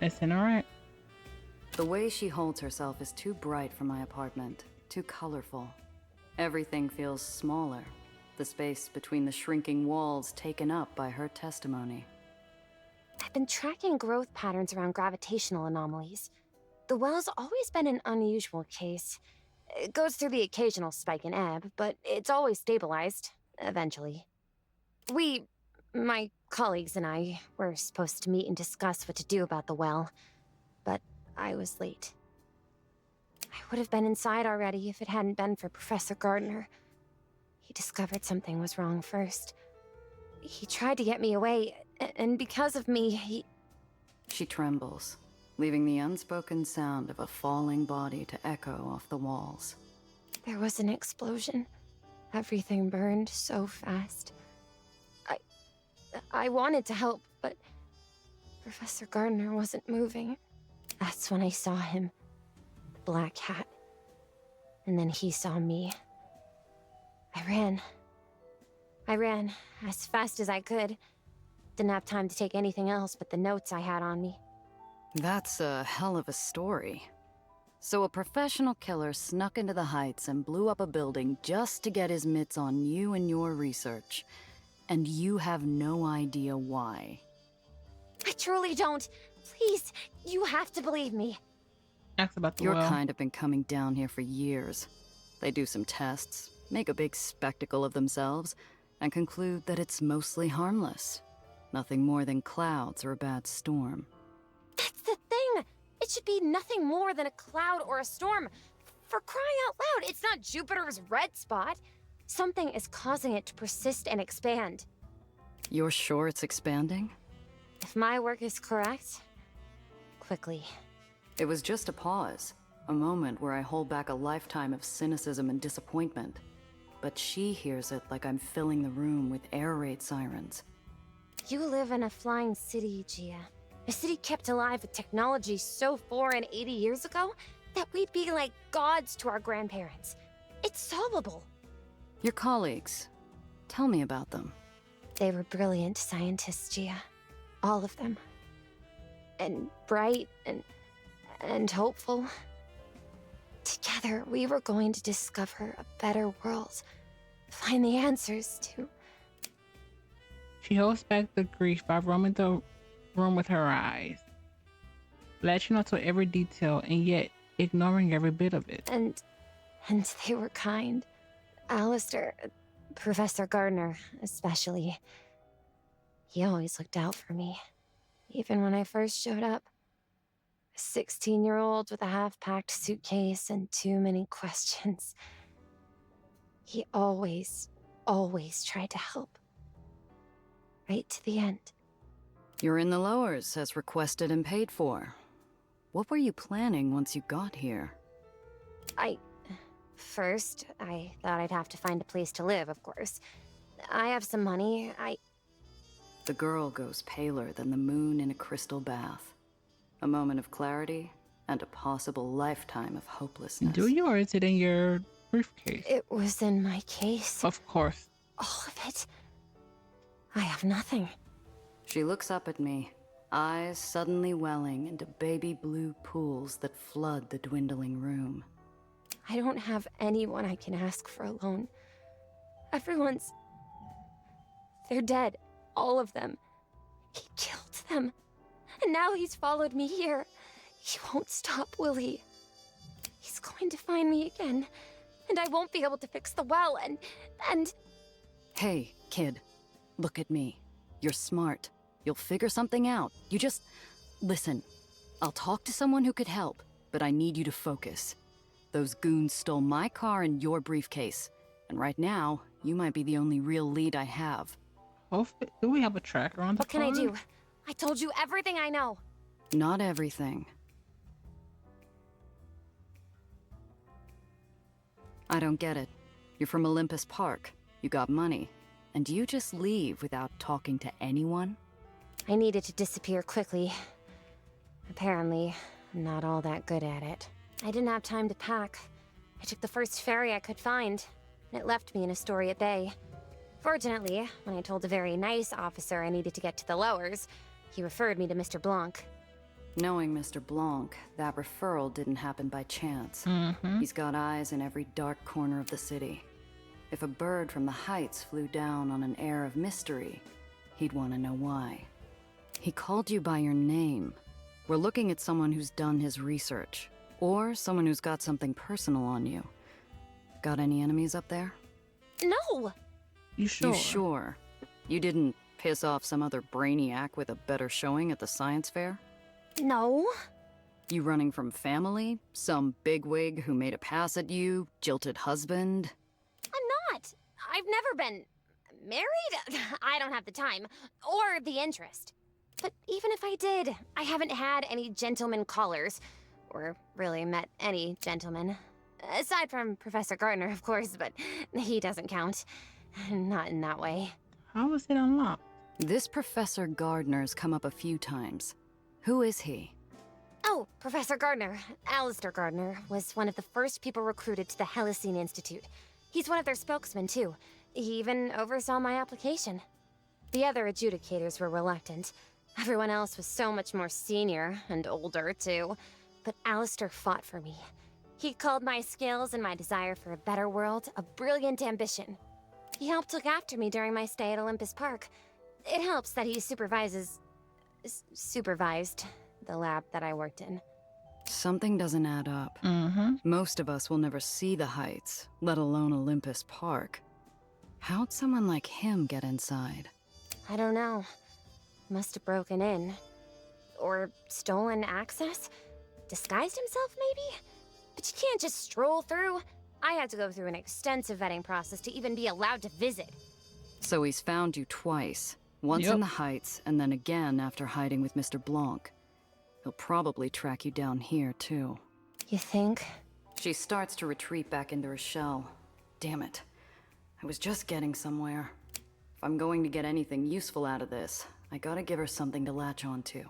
Listen, alright. The way she holds herself is too bright for my apartment, too colorful. Everything feels smaller, the space between the shrinking walls taken up by her testimony. I've been tracking growth patterns around gravitational anomalies. The well's always been an unusual case. It goes through the occasional spike and ebb, but it's always stabilized, eventually. My colleagues and I, were supposed to meet and discuss what to do about the well, but I was late. I would have been inside already if it hadn't been for Professor Gardner. He discovered something was wrong first. He tried to get me away, and because of me, She trembles, leaving the unspoken sound of a falling body to echo off the walls. There was an explosion. Everything burned so fast. I wanted to help, but Professor Gardner wasn't moving. That's when I saw him. The black hat. And then he saw me. I ran as fast as I could. Didn't have time to take anything else but the notes I had on me. That's a hell of a story. So a professional killer snuck into the Heights and blew up a building just to get his mitts on you and your research. And you have no idea why. I truly don't. Please, you have to believe me. Ask about the Your well. kind have been coming down here for years. They do some tests, make a big spectacle of themselves, and conclude that it's mostly harmless. Nothing more than clouds or a bad storm. That's the thing. It should be nothing more than a cloud or a storm. For crying out loud, it's not Jupiter's red spot. Something is causing it to persist and expand. You're sure it's expanding? If my work is correct, quickly. It was just a pause, a moment where I hold back a lifetime of cynicism and disappointment. But she hears it like I'm filling the room with air raid sirens. You live in a flying city, Gia. A city kept alive with technology so foreign 80 years ago that we'd be like gods to our grandparents. It's solvable. Your colleagues, tell me about them. They were brilliant scientists, Gia. All of them. And bright and hopeful. Together, we were going to discover a better world. Find the answers to... She holds back the grief by roaming the room with her eyes, latching onto every detail and yet ignoring every bit of it. And they were kind. Alistair, Professor Gardner, especially. He always looked out for me, even when I first showed up. A 16-year-old with a half-packed suitcase and too many questions. He always tried to help. Right to the end. You're in the lowers, as requested and paid for. What were you planning once you got here? First, I thought I'd have to find a place to live, of course. I have some money, The girl goes paler than the moon in a crystal bath. A moment of clarity and a possible lifetime of hopelessness. Do you, or is it in your briefcase? It was in my case. Of course. All of it. I have nothing. She looks up at me, eyes suddenly welling into baby blue pools that flood the dwindling room. I don't have anyone I can ask for a loan. Everyone's... They're dead. All of them. He killed them. And now he's followed me here. He won't stop, will he? He's going to find me again. And I won't be able to fix the well, and... Hey, kid. Look at me. You're smart. You'll figure something out. You just... Listen. I'll talk to someone who could help, but I need you to focus. Those goons stole my car and your briefcase. And right now, you might be the only real lead I have. Do we have a tracker on the What can I phone? do? I told you everything I know. Not everything. I don't get it. You're from Olympus Park. You got money. And you just leave without talking to anyone? I needed to disappear quickly. Apparently, I'm not all that good at it. I didn't have time to pack. I took the first ferry I could find, and it left me in Astoria Bay. Fortunately, when I told a very nice officer I needed to get to the lowers, he referred me to Mr. Blanc. Knowing Mr. Blanc, that referral didn't happen by chance. Mm-hmm. He's got eyes in every dark corner of the city. If a bird from the heights flew down on an air of mystery, he'd want to know why. He called you by your name. We're looking at someone who's done his research, or someone who's got something personal on you. Got any enemies up there? No! You sure? You sure? You didn't piss off some other brainiac with a better showing at the science fair? No. You running from family? Some bigwig who made a pass at you? Jilted husband? I'm not. I've never been married. I don't have the time or the interest. But even if I did, I haven't had any gentleman callers, or really met any gentlemen. Aside from Professor Gardner, of course, but he doesn't count. Not in that way. How is it unlocked? This Professor Gardner's come up a few times. Who is he? Oh, Professor Gardner, Alistair Gardner, was one of the first people recruited to the Helicene Institute. He's one of their spokesmen, too. He even oversaw my application. The other adjudicators were reluctant. Everyone else was so much more senior and older, too. But Alistair fought for me. He called my skills and my desire for a better world a brilliant ambition. He helped look after me during my stay at Olympus Park. It helps that he supervised the lab that I worked in. Something doesn't add up. Mm-hmm. Most of us will never see the heights, let alone Olympus Park. How'd someone like him get inside? I don't know. Must have broken in. Or stolen access? Disguised himself, maybe? But you can't just stroll through. I had to go through an extensive vetting process to even be allowed to visit. So he's found you twice. Once Yep. in the heights, and then again after hiding with Mr. Blanc. He'll probably track you down here, too. You think? She starts to retreat back into her shell. Damn it. I was just getting somewhere. If I'm going to get anything useful out of this, I gotta give her something to latch onto.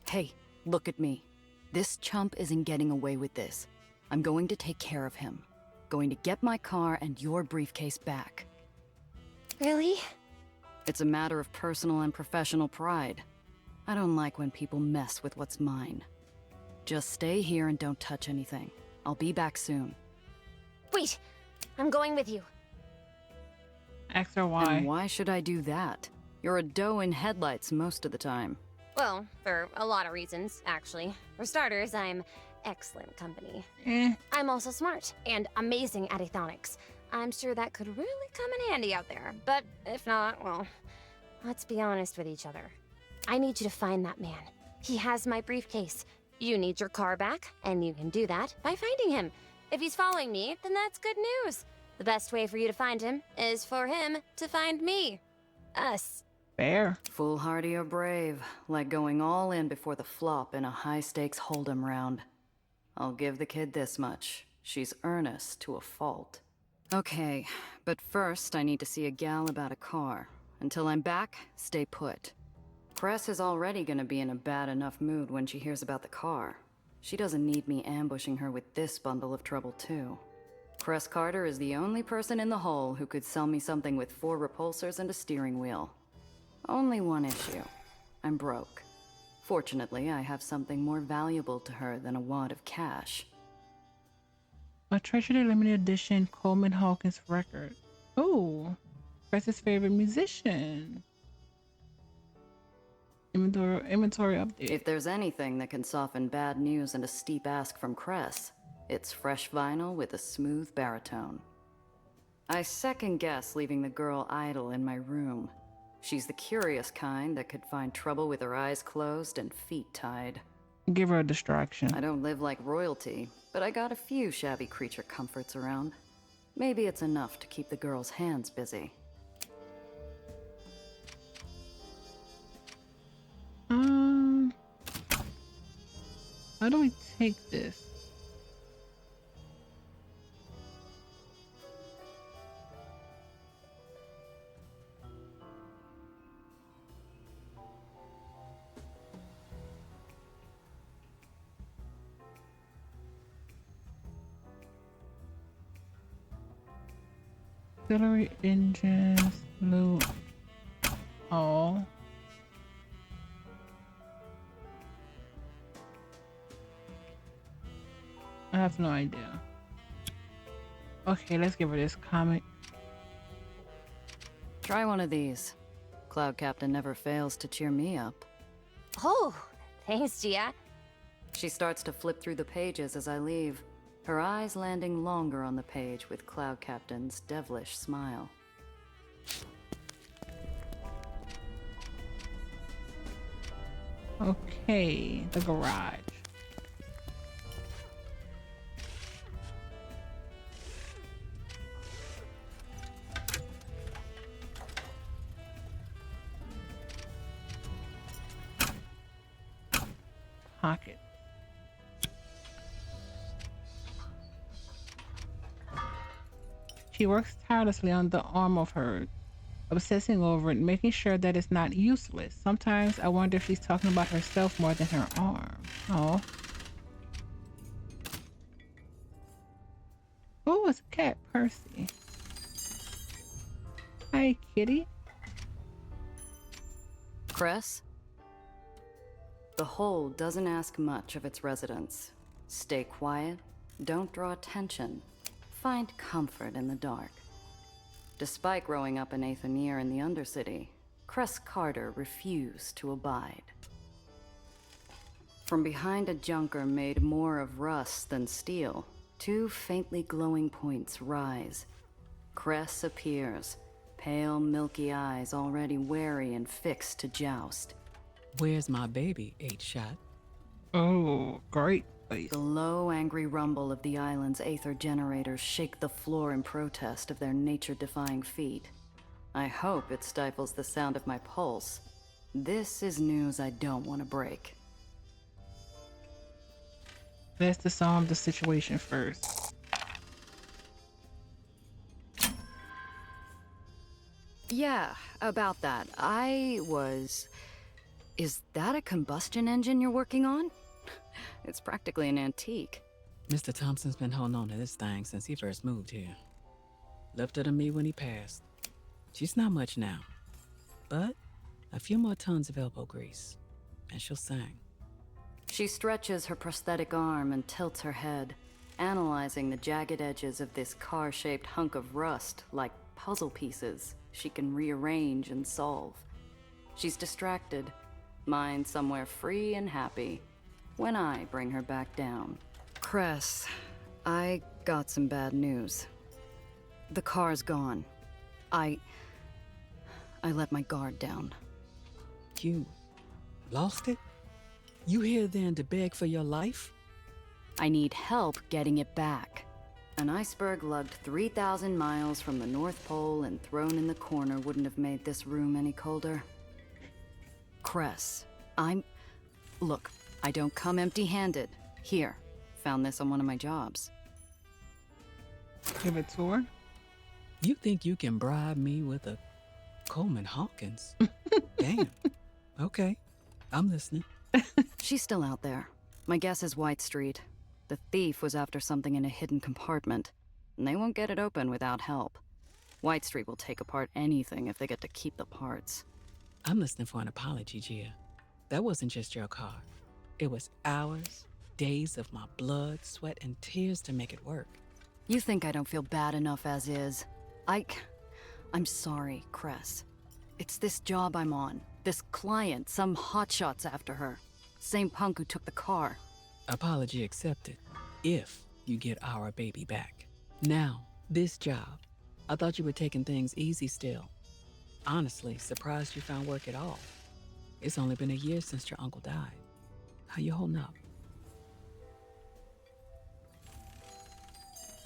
Hey, look at me. This chump isn't getting away with this. I'm going to take care of him. Going to get my car and your briefcase back. Really? It's a matter of personal and professional pride. I don't like when people mess with what's mine. Just stay here and don't touch anything. I'll be back soon. Wait! I'm going with you. Ask her why. And why should I do that? You're a doe in headlights most of the time. Well, for a lot of reasons, actually. For starters, I'm excellent company. I'm also smart and amazing at aethonics. I'm sure that could really come in handy out there. But if not, well, let's be honest with each other. I need you to find that man. He has my briefcase. You need your car back, and you can do that by finding him. If he's following me, then that's good news. The best way for you to find him is for him to find me. Us. Fair. Foolhardy or brave, like going all in before the flop in a high-stakes hold'em round. I'll give the kid this much. She's earnest to a fault. Okay, but first I need to see a gal about a car. Until I'm back, stay put. Cress is already gonna be in a bad enough mood when she hears about the car. She doesn't need me ambushing her with this bundle of trouble, too. Cress Carter is the only person in the hole who could sell me something with 4 repulsors and a steering wheel. Only one issue. I'm broke. Fortunately, I have something more valuable to her than a wad of cash. A treasured limited edition Coleman Hawkins record. Oh, Cress's favorite musician. Inventory update. If there's anything that can soften bad news and a steep ask from Cress, it's fresh vinyl with a smooth baritone. I second guess leaving the girl idle in my room. She's the curious kind that could find trouble with her eyes closed and feet tied. Give her a distraction. I don't live like royalty, but I got a few shabby creature comforts around. Maybe it's enough to keep the girl's hands busy. How do we take this? Auxiliary engines, loot all. I have no idea. Okay, let's give her this comic. Try one of these. Cloud Captain never fails to cheer me up. Oh, thanks, Gia. She starts to flip through the pages as I leave, her eyes landing longer on the page with Cloud Captain's devilish smile. Okay, the garage. Pocket. She works tirelessly on the arm of hers, obsessing over it, making sure that it's not useless. Sometimes I wonder if she's talking about herself more than her arm. Oh. Who was Cat Percy? Hi, kitty. Cress? The hole doesn't ask much of its residents. Stay quiet, don't draw attention, find comfort in the dark. Despite growing up in Aether in the Undercity, Cress Carter refused to abide. From behind a junker made more of rust than steel, two faintly glowing points rise. Cress appears, pale milky eyes already wary and fixed to joust. Where's my baby, 8-Shot? Oh, great face. The low, angry rumble of the island's Aether generators shake the floor in protest of their nature-defying feat. I hope it stifles the sound of my pulse. This is news I don't want to break. Let's disarm the situation first. Yeah, about that. Is that a combustion engine you're working on? It's practically an antique. Mr. Thompson's been holding on to this thing since he first moved here. Left her to me when he passed. She's not much now, but a few more tons of elbow grease, and she'll sing. She stretches her prosthetic arm and tilts her head, analyzing the jagged edges of this car-shaped hunk of rust like puzzle pieces she can rearrange and solve. She's distracted, mind somewhere free and happy, when I bring her back down. Cress, I got some bad news. The car's gone. I let my guard down. You lost it? You here then to beg for your life? I need help getting it back. An iceberg lugged 3,000 miles from the North Pole and thrown in the corner wouldn't have made this room any colder. Cress, Look, I don't come empty-handed. Here, found this on one of my jobs. Give it to her. You think you can bribe me with a Coleman Hawkins? Damn. Okay, I'm listening. She's still out there. My guess is White Street. The thief was after something in a hidden compartment, and they won't get it open without help. White Street will take apart anything if they get to keep the parts. I'm listening for an apology, Gia. That wasn't just your car. It was hours, days of my blood, sweat, and tears to make it work. You think I don't feel bad enough as is? I'm sorry, Cress. It's this job I'm on. This client, some hotshot's after her. Same punk who took the car. Apology accepted, if you get our baby back. Now, this job. I thought you were taking things easy still. Honestly, surprised you found work at all. It's only been a year since your uncle died. How you holding up?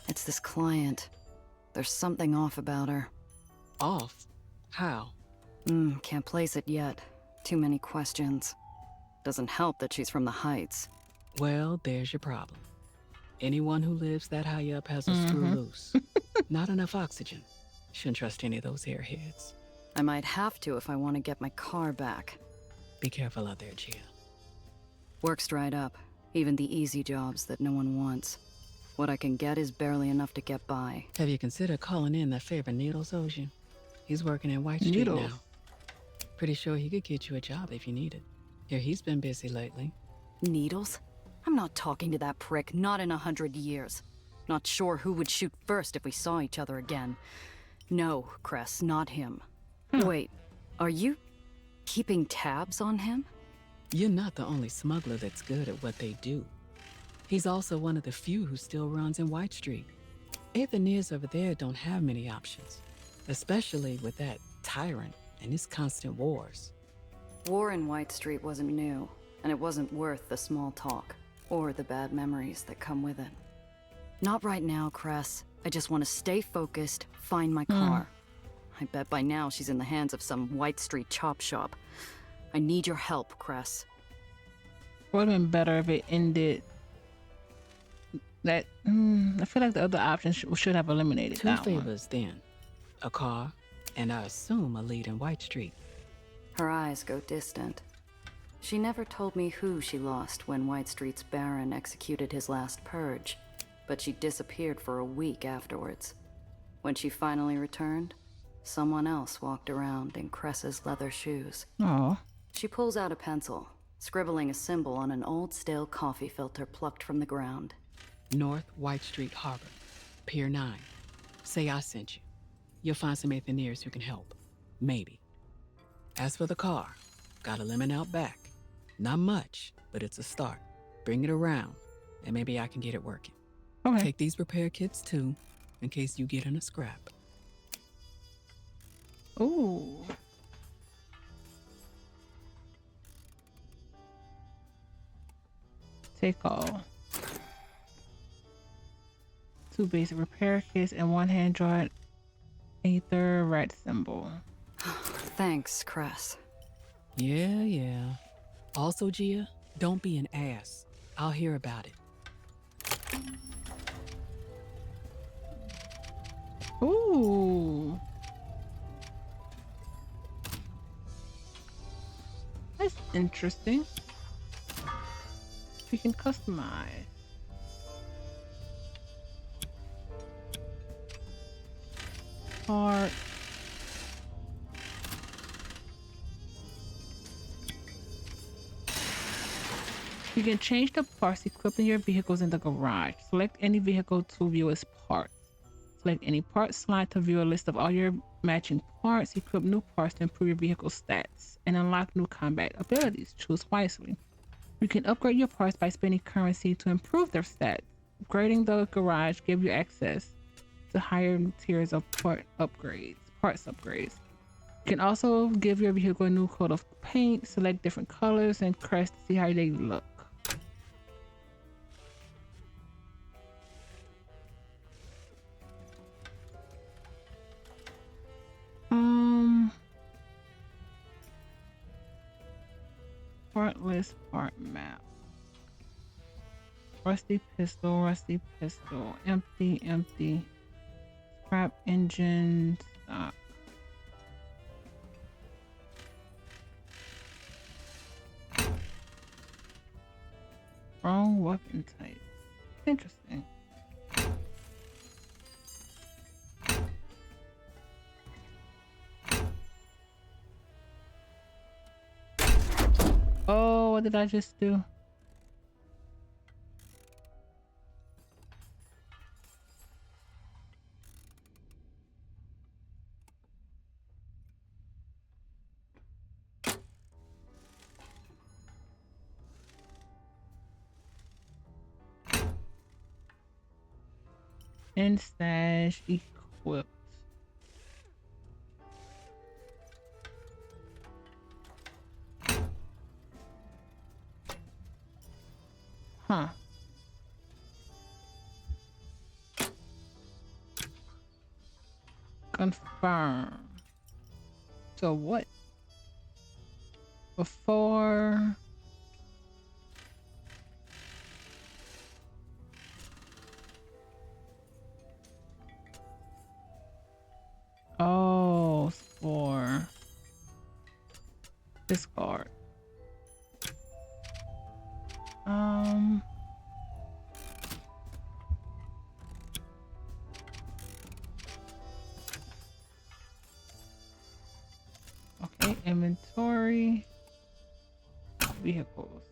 It's this client. There's something off about her. Off? How? Can't place it yet. Too many questions. Doesn't help that she's from the Heights. Well, there's your problem. Anyone who lives that high up has a screw loose. Not enough oxygen. Shouldn't trust any of those airheads. I might have to if I want to get my car back. Be careful out there, Gia. Work's dried up. Even the easy jobs that no one wants. What I can get is barely enough to get by. Have you considered calling in that favor Needles owes you? He's working in White Street Needles. now. Pretty sure he could get you a job if you need it. Here, he's been busy lately. Needles? I'm not talking to that prick, not in 100 years. Not sure who would shoot first if we saw each other again. No, Cress, not him. Wait, are you keeping tabs on him? You're not the only smuggler that's good at what they do. He's also one of the few who still runs in White Street. Aetherneers over there don't have many options, especially with that tyrant and his constant wars. War in White Street wasn't new, and it wasn't worth the small talk, or the bad memories that come with it. Not right now, Cress. I just want to stay focused, find my car. I bet by now she's in the hands of some White Street chop shop. I need your help, Cress. Would have been better if it ended. That I feel like the other options should have eliminated Two that one. favors then. A car, and I assume a lead in White Street. Her eyes go distant. She never told me who she lost when White Street's Baron executed his last purge, but she disappeared for a week afterwards. When she finally returned, someone else walked around in Cress's leather shoes. Oh. She pulls out a pencil, scribbling a symbol on an old stale coffee filter plucked from the ground. North White Street Harbor, Pier 9. Say I sent you. You'll find some Aetherneers who can help. Maybe. As for the car, got a lemon out back. Not much, but it's a start. Bring it around, and maybe I can get it working. Okay. Take these repair kits too, in case you get in a scrap. Ooh. Take all. 2 basic repair kits and 1 hand-drawn Aether rat symbol. Thanks, Cress. Yeah. Also, Gia, don't be an ass. I'll hear about it. Ooh. That's interesting. We can customize. Part. You can change the parts equipped in your vehicles in the garage. Select any vehicle to view its parts. Select any part slot to view a list of all your matching parts. Equip new parts to improve your vehicle stats and unlock new combat abilities. Choose wisely. You can upgrade your parts by spending currency to improve their stats. Upgrading the garage gives you access to higher tiers of parts upgrades. You can also give your vehicle a new coat of paint, select different colors and crests to see how they look. Part list, part map. Rusty pistol, empty. Scrap engine, stock. Wrong weapon type. Interesting. Oh, what did I just do? In stash equipped. Huh. Confirm. So what? Before. Oh, for discard. Okay, inventory, vehicles.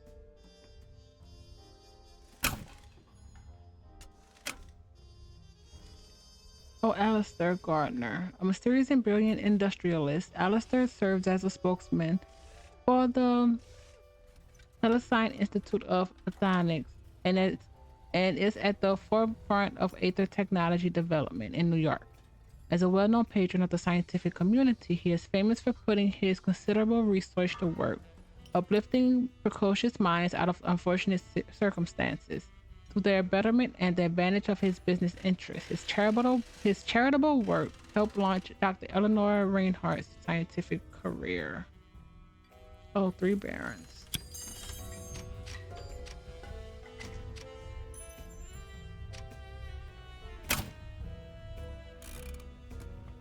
Oh, Alistair Gardner. A mysterious and brilliant industrialist, Alistair serves as a spokesman for the Helsinki Institute of Photonics and is at the forefront of Aether technology development in New York. As a well-known patron of the scientific community, he is famous for putting his considerable research to work, uplifting precocious minds out of unfortunate circumstances to their betterment and the advantage of his business interests. His charitable work helped launch Dr. Eleanor Reinhardt's scientific career. Oh, 3 barons.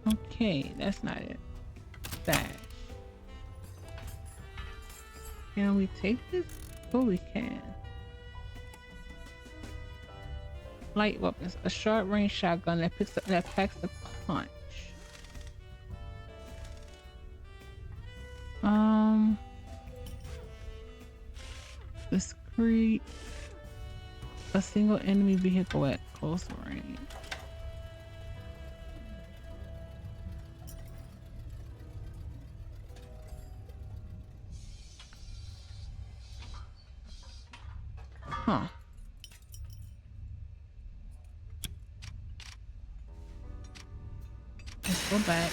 Okay, that's not it. That. Can we take this? Oh, we can. Light weapons. A short-range shotgun that packs the punch. Discreet. A single enemy vehicle at close range. Huh. Let's go back.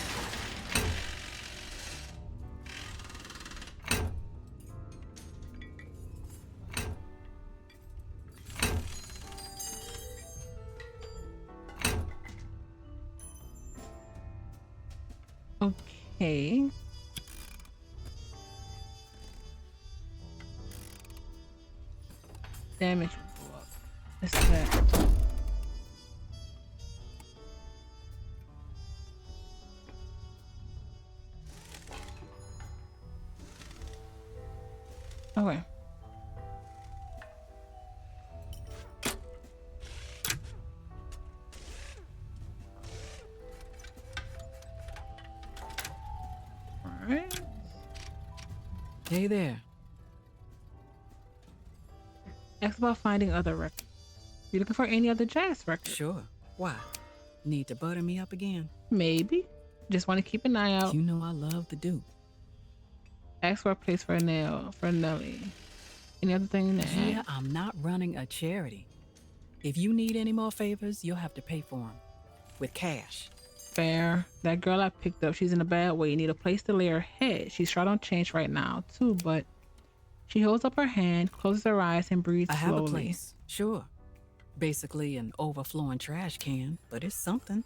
Okay. Damage will go up. Let's do that. Okay. Alright. Hey there. Ask about finding other records. You looking for any other jazz records? Sure. Why? Need to butter me up again? Maybe. Just want to keep an eye out. You know I love the Duke. Ask for a place for Nelly. Any other thing to add? Yeah, I'm not running a charity. If you need any more favors, you'll have to pay for them. With cash. Fair. That girl I picked up, she's in a bad way. You need a place to lay her head. She's short on change right now, too, but she holds up her hand, closes her eyes, and breathes slowly. I have a place, sure. Basically an overflowing trash can, but it's something.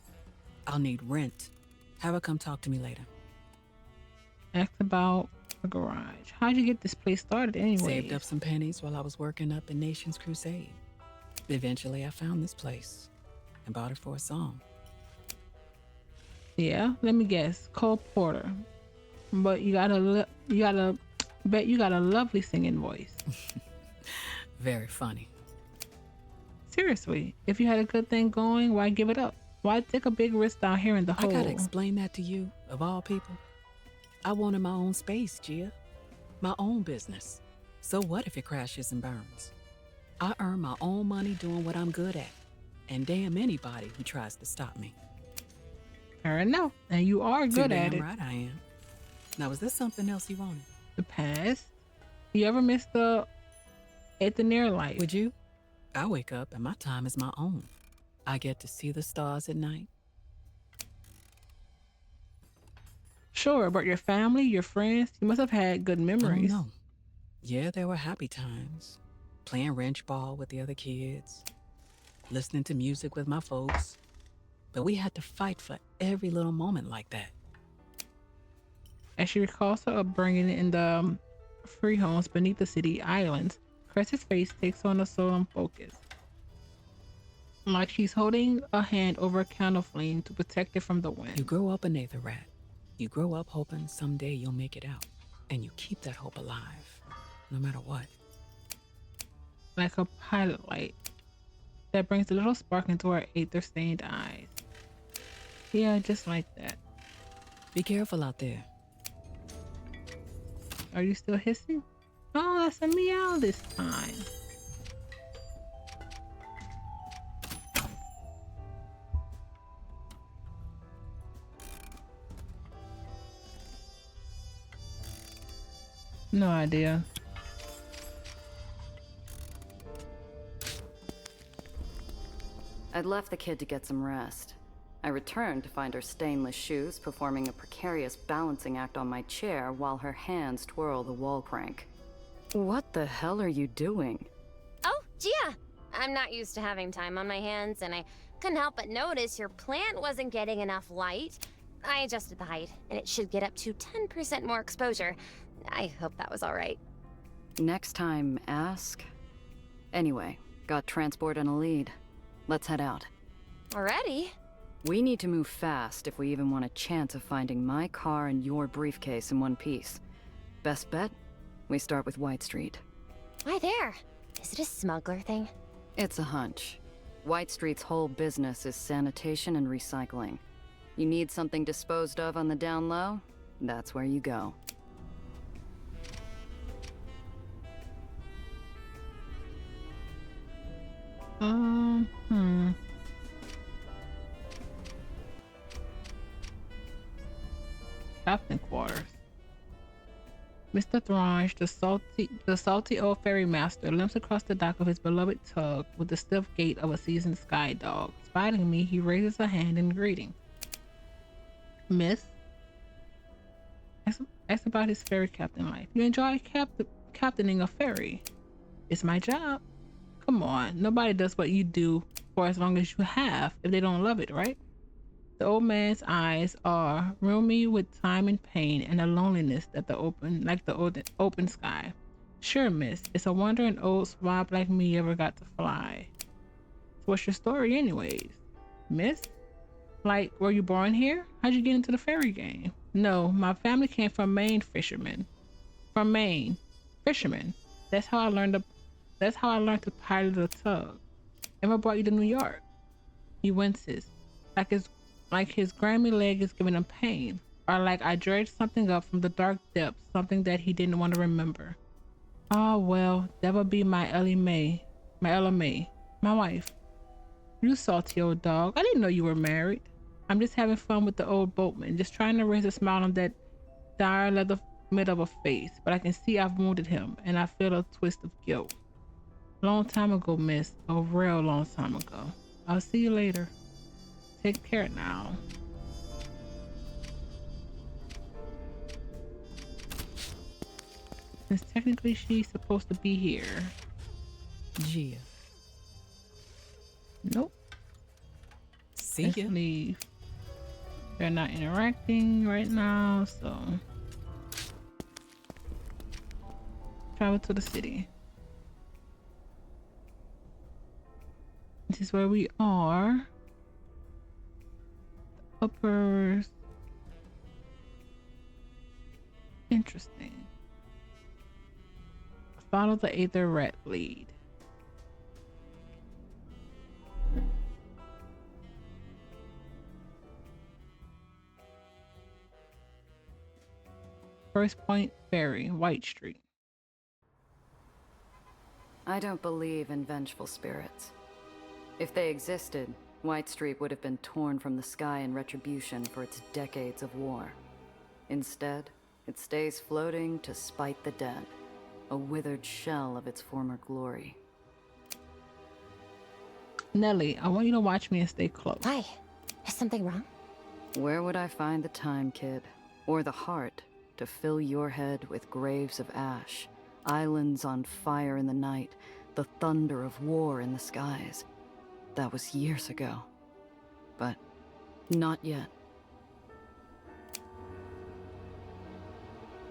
I'll need rent. Have her come talk to me later. Ask about a garage. How'd you get this place started anyway? Saved up some pennies while I was working up in Nation's Crusade. Eventually I found this place and bought it for a song. Yeah, let me guess. Cole Porter. But you got a lovely singing voice. Very funny. Seriously, if you had a good thing going, why give it up? Why take a big risk down here in the hole? I gotta explain that to you, of all people. I wanted my own space, Gia. My own business. So what if it crashes and burns? I earn my own money doing what I'm good at. And damn anybody who tries to stop me. Fair enough. And you are good at it. Right I am. Now, is there something else you wanted? The past? You ever miss the at the near light? Would you? I wake up and my time is my own. I get to see the stars at night. Sure, but your family, your friends, you must have had good memories. Oh, no. Yeah, there were happy times. Playing wrench ball with the other kids. Listening to music with my folks. But we had to fight for every little moment like that. As she recalls her upbringing in the free homes beneath the city islands, Cress's face takes on a solemn focus. Like she's holding a hand over a candle flame to protect it from the wind. You grow up an Aether rat. You grow up hoping someday you'll make it out. And you keep that hope alive, no matter what. Like a pilot light that brings a little spark into her Aether-stained eyes. Yeah, just like that. Be careful out there. Are you still hissing? Oh, that's a meow this time. No idea. I'd left the kid to get some rest. I returned to find her stainless shoes performing a precarious balancing act on my chair while her hands twirl the wall crank. What the hell are you doing? Oh, Gia! I'm not used to having time on my hands, and I couldn't help but notice your plant wasn't getting enough light. I adjusted the height, and it should get up to 10% more exposure. I hope that was alright. Next time, ask. Anyway, got transport and a lead. Let's head out. Already? We need to move fast if we even want a chance of finding my car and your briefcase in one piece. Best bet? We start with White Street. Why there? Is it a smuggler thing? It's a hunch. White Street's whole business is sanitation and recycling. You need something disposed of on the down low? That's where you go. Captain quarters. Mr. Thrange, the salty old ferry master, limps across the dock of his beloved tug with the stiff gait of a seasoned sky dog. Spotting me, he raises a hand in greeting. Miss? Ask about his ferry captain life. You enjoy captaining a ferry? It's my job. Come on, nobody does what you do for as long as you have if they don't love it, right? The old man's eyes are roomy with time and pain and a loneliness that the open sky. Sure, miss, it's a wonder an old swab like me ever got to fly. So what's your story anyways? Miss? Like, were you born here? How'd you get into the ferry game? No, my family came from Maine fishermen. From Maine. Fishermen. That's how I learned to pilot a tug. Emma brought you to New York. He winces. Like his Grammy leg is giving him pain. Or like I dredged something up from the dark depths, something that he didn't want to remember. Oh well, that would be my Ella May, my wife. You salty old dog. I didn't know you were married. I'm just having fun with the old boatman, just trying to raise a smile on that dire leather mid of a face, but I can see I've wounded him, and I feel a twist of guilt. Long time ago, miss. A real long time ago. I'll see you later. Take care now. Since technically she's supposed to be here. Gia. Nope. See Let's ya. leave. They're not interacting right now, so travel to the city. This is where we are. The uppers. Interesting. Follow the Aether rat lead. First Point Ferry, White Street. I don't believe in vengeful spirits. If they existed, White Street would have been torn from the sky in retribution for its decades of war. Instead, it stays floating to spite the dead, a withered shell of its former glory. Nelly, I want you to watch me and stay close. Why? Is something wrong? Where would I find the time, kid? Or the heart to fill your head with graves of ash, islands on fire in the night, the thunder of war in the skies? That was years ago. But not yet.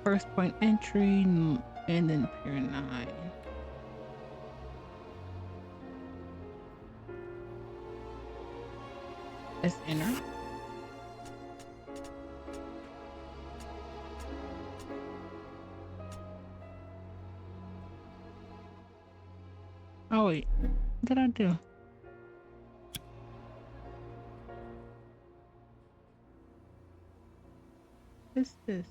First Point entry, and then Pier 9. Let's enter. Oh wait, what did I do? What's this?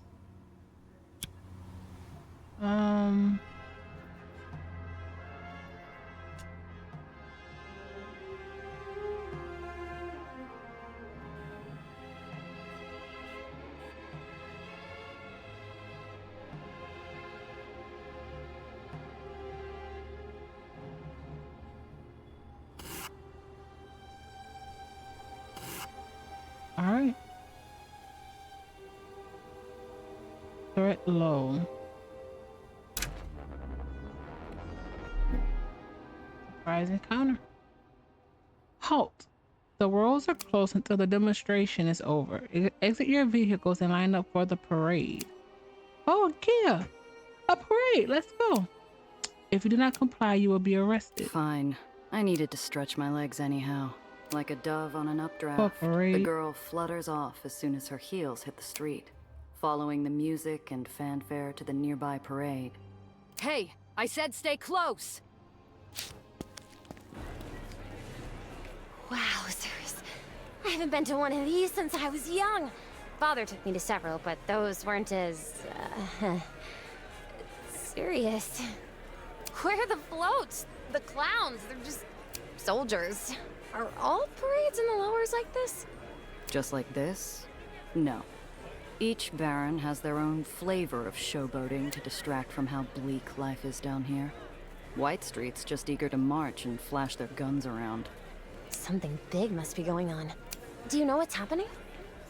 Threat low. Surprise encounter. Halt. The roads are closed until the demonstration is over. Exit your vehicles and line up for the parade. Oh, Kia! A parade! Let's go! If you do not comply, you will be arrested. Fine. I needed to stretch my legs anyhow. Like a dove on an updraft, Oh, parade. the girl flutters off as soon as her heels hit the street, following the music and fanfare to the nearby parade. Hey, I said stay close! Wowzers. I haven't been to one of these since I was young. Father took me to several, but those weren't as, serious. Where are the floats? The clowns? They're just soldiers. Are all parades in the lowers like this? Just like this? No. Each Baron has their own flavor of showboating to distract from how bleak life is down here. Whitestreet's just eager to march and flash their guns around. Something big must be going on. Do you know what's happening?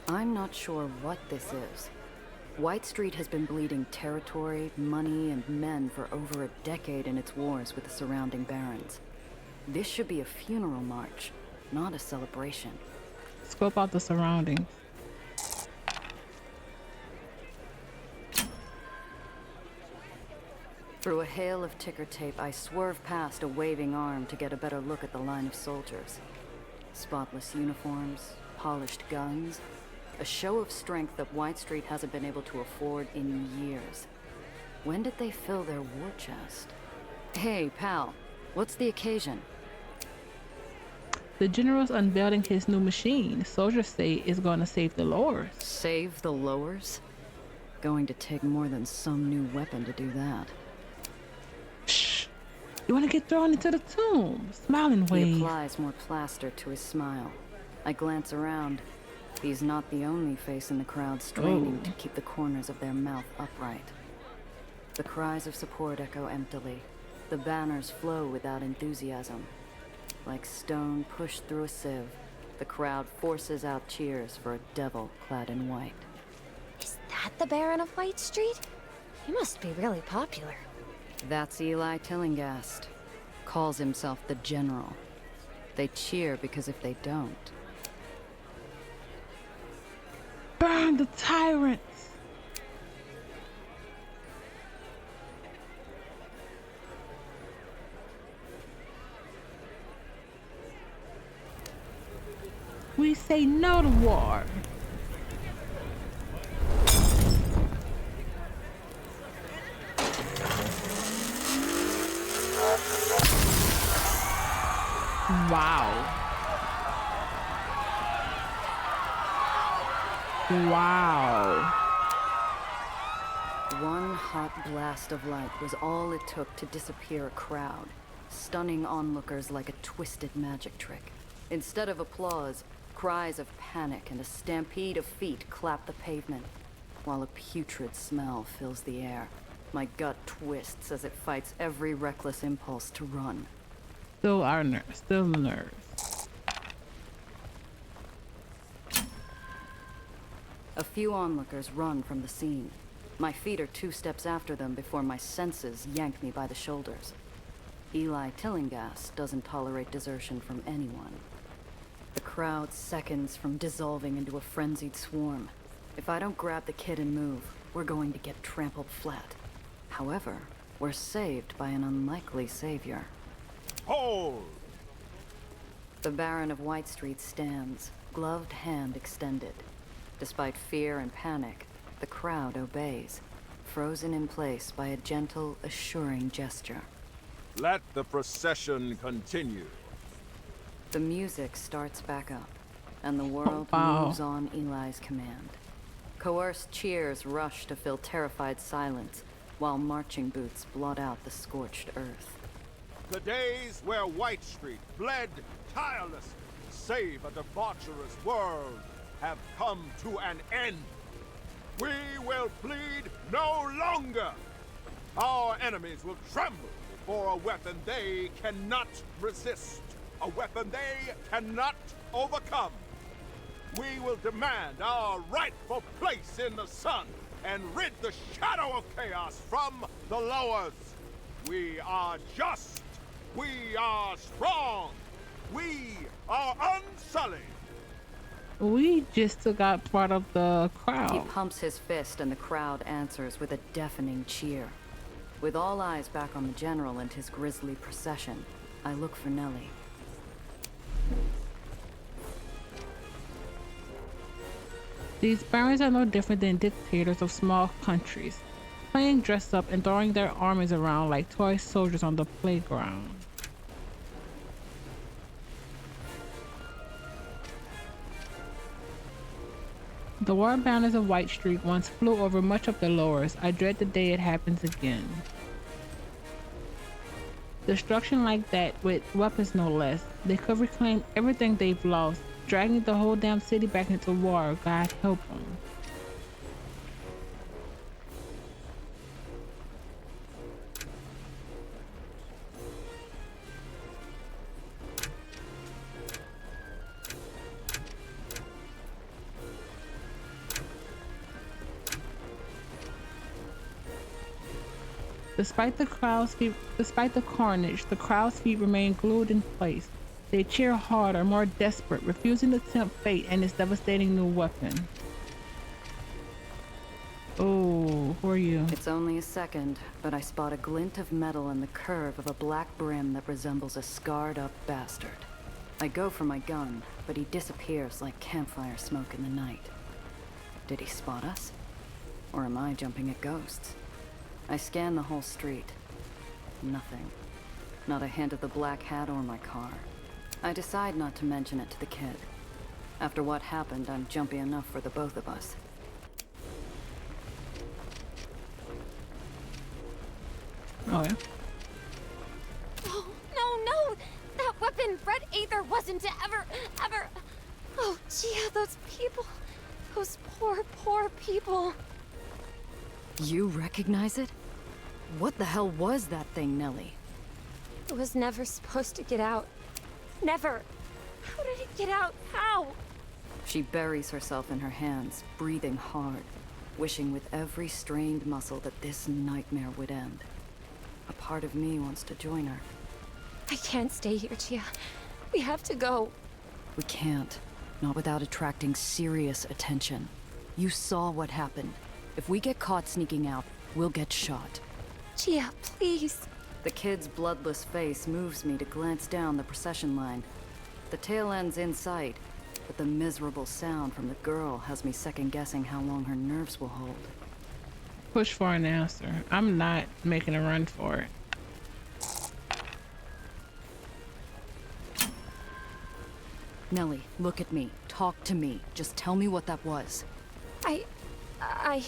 I'm not sure what this is. Whitestreet has been bleeding territory, money, and men for over a decade in its wars with the surrounding barons. This should be a funeral march, not a celebration. Scope out the surroundings. Through a hail of ticker tape, I swerve past a waving arm to get a better look at the line of soldiers. Spotless uniforms, polished guns, a show of strength that Whitestreet hasn't been able to afford in years. When did they fill their war chest? Hey, pal, what's the occasion? The general's unveiling his new machine. Soldiers say it's going to save the lowers. Save the lowers? Going to take more than some new weapon to do that. Shh! You want to get thrown into the tomb? Smiling He wave. applies more plaster to his smile. I glance around. He's not the only face in the crowd straining to keep the corners of their mouth upright. The cries of support echo emptily. The banners flow without enthusiasm. Like stone pushed through a sieve, the crowd forces out cheers for a devil clad in white. Is that the Baron of Whitestreet? He must be really popular. That's Eli Tillinghast. Calls himself the General. They cheer because if they don't... Burn the tyrants! We say no to war. Wow. Wow. One hot blast of light was all it took to disappear a crowd, stunning onlookers like a twisted magic trick. Instead of applause, cries of panic and a stampede of feet clap the pavement, while a putrid smell fills the air. My gut twists as it fights every reckless impulse to run. Still our nerves. Still the nerves. A few onlookers run from the scene. My feet are 2 steps after them before my senses yank me by the shoulders. Eli Tillinghast doesn't tolerate desertion from anyone. The crowd seconds from dissolving into a frenzied swarm. If I don't grab the kid and move, we're going to get trampled flat. However, we're saved by an unlikely savior. Hold! The Baron of Whitestreet stands, gloved hand extended. Despite fear and panic, the crowd obeys, frozen in place by a gentle, assuring gesture. Let the procession continue. The music starts back up, and the world wow. moves on Eli's command. Coerced cheers rush to fill terrified silence, while marching boots blot out the scorched earth. The days where Whitestreet bled tirelessly to save a debaucherous world have come to an end. We will bleed no longer. Our enemies will tremble before a weapon they cannot resist, a weapon they cannot overcome. We will demand our rightful place in the sun. and rid the shadow of chaos from the lowers. We are just. We are strong. We are unsullied. We just took out part of the He crowd. pumps his fist and the crowd answers with a deafening cheer. With all eyes back on the general and his grisly procession, I look for Nellie. These barons are no different than dictators of small countries, playing dress up and throwing their armies around like toy soldiers on the playground. The war banners of White Street once flew over much of the lowers. I dread the day it happens again. Destruction like that, with weapons no less. They could reclaim everything they've lost, dragging the whole damn city back into war. God help them. Despite the carnage, the crowd's feet remain glued in place. They cheer harder, more desperate, refusing to tempt fate and its devastating new weapon. Oh, who are you? It's only a second, but I spot a glint of metal in the curve of a black brim that resembles a scarred-up bastard. I go for my gun, but he disappears like campfire smoke in the night. Did he spot us? Or am I jumping at ghosts? I scan the whole street. Nothing. Not a hint of the black hat or my car. I decide not to mention it to the kid. After what happened, I'm jumpy enough for the both of us. Oh yeah. Oh, no! That weapon, Red Aether, wasn't to ever... Oh, Gia, those people. Those poor people. You recognize it? What the hell was that thing, Nellie? It was never supposed to get out. Never. How did it get out? How? She buries herself in her hands, breathing hard, wishing with every strained muscle that this nightmare would end. A part of me wants to join her. I can't stay here, Gia. We have to go. We can't. Not without attracting serious attention. You saw what happened. If we get caught sneaking out, we'll get shot. Gia, please. The kid's bloodless face moves me to glance down the procession line. The tail end's in sight, but the miserable sound from the girl has me second-guessing how long her nerves will hold. Push for an answer. I'm not making a run for it. Nellie, look at me. Talk to me. Just tell me what that was. That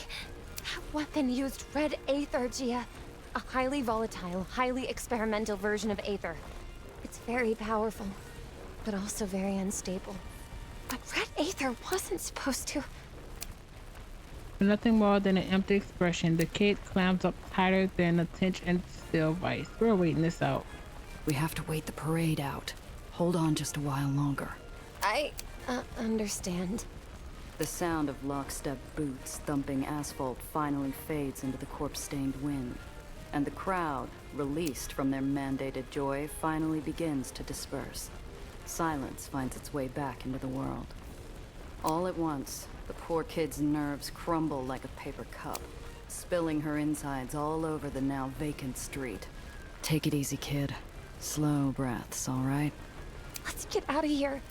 weapon used Red Aether, Gia. A highly volatile, highly experimental version of Aether. It's very powerful, but also very unstable. But Red Aether wasn't supposed to... For nothing more than an empty expression, the kid clams up tighter than a tension steel vice. We're waiting this out. We have to wait the parade out. Hold on just a while longer. I understand. The sound of lockstep boots thumping asphalt finally fades into the corpse-stained wind, and the crowd, released from their mandated joy, finally begins to disperse. Silence finds its way back into the world. All at once, the poor kid's nerves crumble like a paper cup, spilling her insides all over the now vacant street. Take it easy, kid. Slow breaths, all right? Let's get out of here.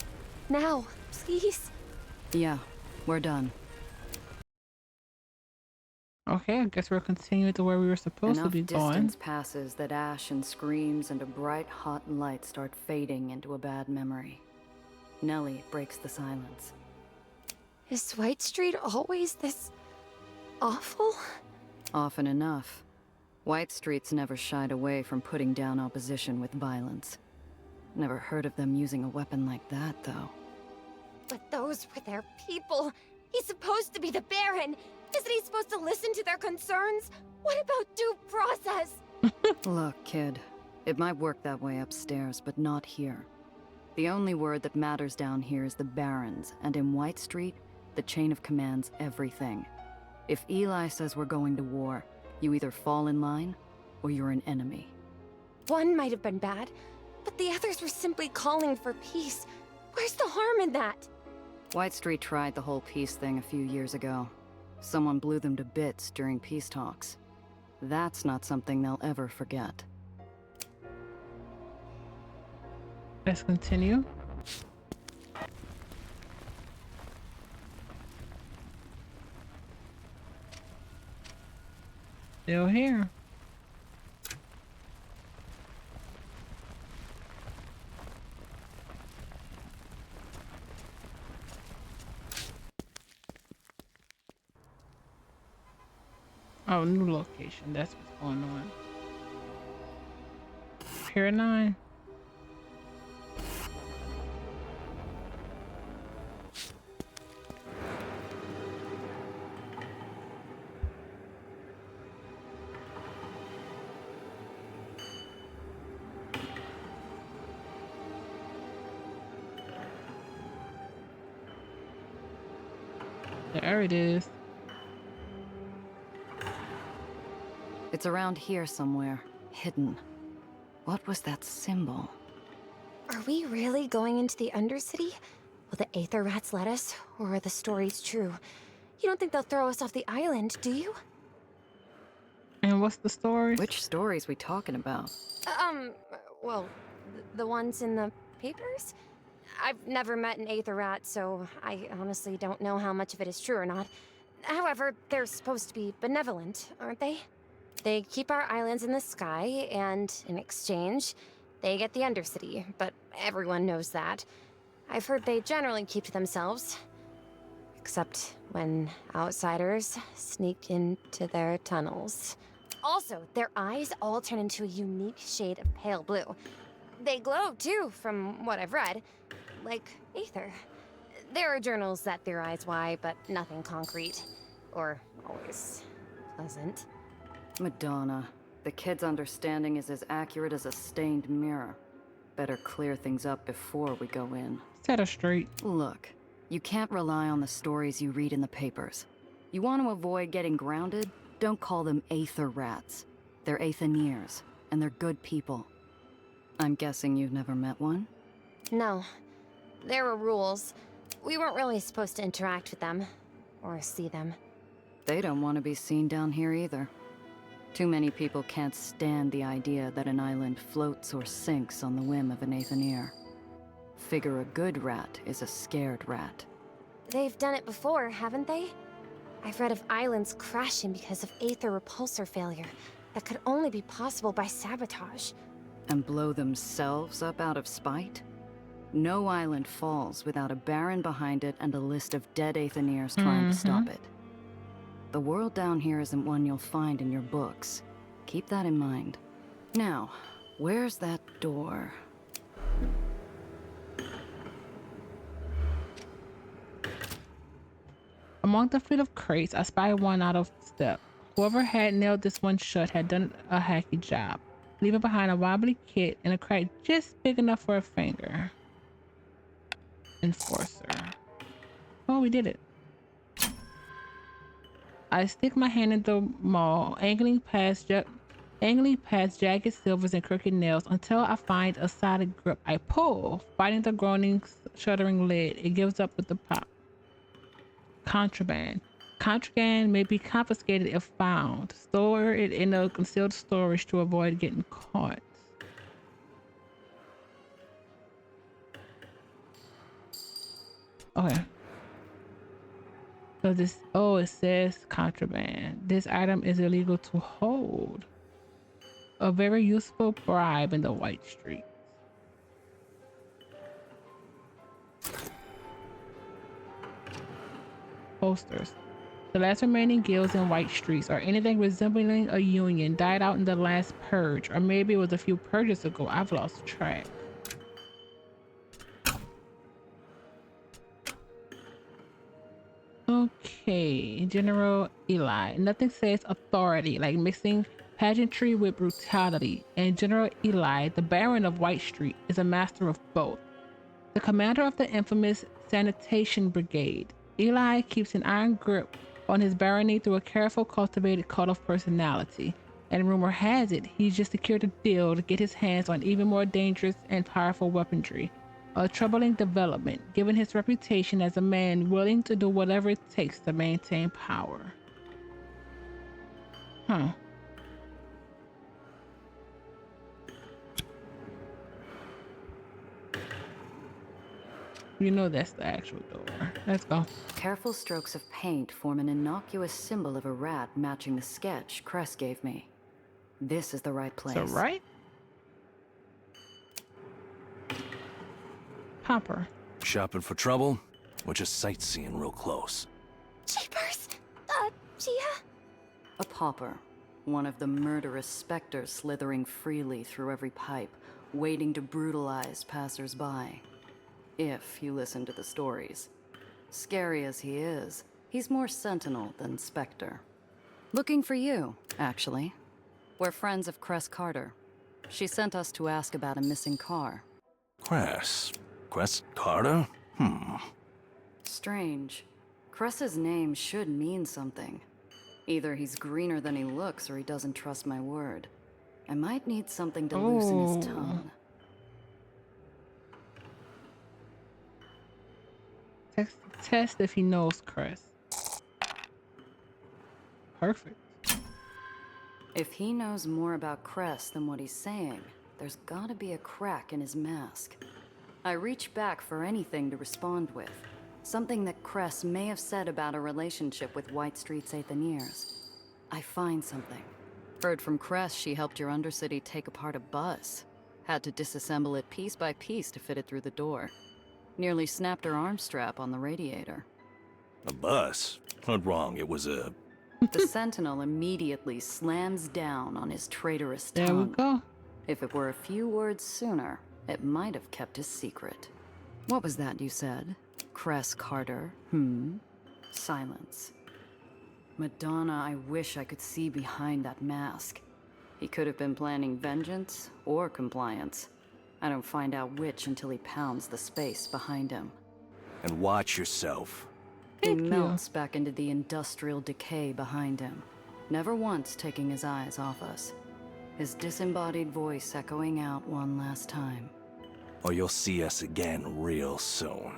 Now, please. Yeah, we're done. Okay, I guess we're continuing to where we were supposed to be going. Distance passes that ash and screams and a bright hot light start fading into a bad memory. Nellie breaks the silence. Is White Street always this... awful? Often enough. White Street's never shied away from putting down opposition with violence. Never heard of them using a weapon like that, though. But those were their people. He's supposed to be the Baron. Isn't he supposed to listen to their concerns? What about due process? Look, kid. It might work that way upstairs, but not here. The only word that matters down here is the Barons, and in White Street, the chain of command's everything. If Eli says we're going to war, you either fall in line, or you're an enemy. One might have been bad, but the others were simply calling for peace. Where's the harm in that? White Street tried the whole peace thing a few years ago. Someone blew them to bits during peace talks. That's not something they'll ever forget. Let's continue. Still here. Oh, new location. That's what's going on. Pier 9. There it is. It's around here somewhere, hidden. What was that symbol? Are we really going into the Undercity? Will the Aether Rats let us, or are the stories true? You don't think they'll throw us off the island, do you? And what's the story? Which stories we talking about? Well, the ones in the papers? I've never met an Aether Rat, so I honestly don't know how much of it is true or not. However, they're supposed to be benevolent, aren't they? They keep our islands in the sky, and in exchange, they get the Undercity, but everyone knows that. I've heard they generally keep to themselves. Except when outsiders sneak into their tunnels. Also, their eyes all turn into a unique shade of pale blue. They glow, too, from what I've read. Like Aether. There are journals that theorize why, but nothing concrete. Or always pleasant. Madonna. The kid's understanding is as accurate as a stained mirror. Better clear things up before we go in. Set her straight. Look, you can't rely on the stories you read in the papers. You want to avoid getting grounded? Don't call them Aether Rats. They're Aetheniers, and they're good people. I'm guessing you've never met one? No. There were rules. We weren't really supposed to interact with them. Or see them. They don't want to be seen down here either. Too many people can't stand the idea that an island floats or sinks on the whim of an Aethenier. Figure a good rat is a scared rat. They've done it before, haven't they? I've read of islands crashing because of Aether repulsor failure. That could only be possible by sabotage. And blow themselves up out of spite? No island falls without a baron behind it and a list of dead Aetheniers trying to stop it. The world down here isn't one you'll find in your books. Keep that in mind. Now, where's that door? Among the fleet of crates, I spied one out of step. Whoever had nailed this one shut had done a hacky job, leaving behind a wobbly kit and a crack just big enough for a finger. Enforcer. Oh, we did it. I stick my hand in the maw, angling past jagged silvers and crooked nails until I find a solid grip. I pull, fighting the groaning, shuddering lid. It gives up with the pop. Contraband. Contraband may be confiscated if found. Store it in a concealed storage to avoid getting caught. Okay. So this, oh, it says contraband. This item is illegal to hold. A very useful bribe in the White Street. Posters. The last remaining guilds in White Streets, or anything resembling a union, died out in the last purge, or maybe it was a few purges ago. I've lost track. Okay, General Eli. Nothing says authority like mixing pageantry with brutality, and General Eli, the Baron of White Street, is a master of both. The commander of the infamous Sanitation Brigade. Eli keeps an iron grip on his barony through a careful, cultivated cult of personality. And rumor has it, he's just secured a deal to get his hands on even more dangerous and powerful weaponry. A troubling development, given his reputation as a man willing to do whatever it takes to maintain power. Huh. You know that's the actual door. Let's go. Careful strokes of paint form an innocuous symbol of a rat matching the sketch Cress gave me. This is the right place. So right? Hopper. Shopping for trouble? Or just sightseeing real close? Jeepers! Gia? A pauper. One of the murderous specters slithering freely through every pipe, waiting to brutalize passers-by. If you listen to the stories. Scary as he is, he's more sentinel than specter. Looking for you, actually. We're friends of Cress Carter. She sent us to ask about a missing car. Cress Carter? Strange. Cress's name should mean something. Either he's greener than he looks or he doesn't trust my word. I might need something to loosen his tongue. Test if he knows Cress. Perfect. If he knows more about Cress than what he's saying, there's gotta be a crack in his mask. I reach back for anything to respond with. Something that Cress may have said about a relationship with White Street's Aetheniers. I find something. Heard from Cress she helped your Undercity take apart a bus. Had to disassemble it piece by piece to fit it through the door. Nearly snapped her arm strap on the radiator. A bus? Not wrong, it was a... The Sentinel immediately slams down on his traitorous tongue. There we go. If it were a few words sooner, it might have kept his secret. What was that you said? Cress Carter? Silence. Madonna, I wish I could see behind that mask. He could have been planning vengeance or compliance. I don't find out which until he pounds the space behind him. And watch yourself. He melts back into the industrial decay behind him, never once taking his eyes off us. His disembodied voice echoing out one last time. Or you'll see us again real soon.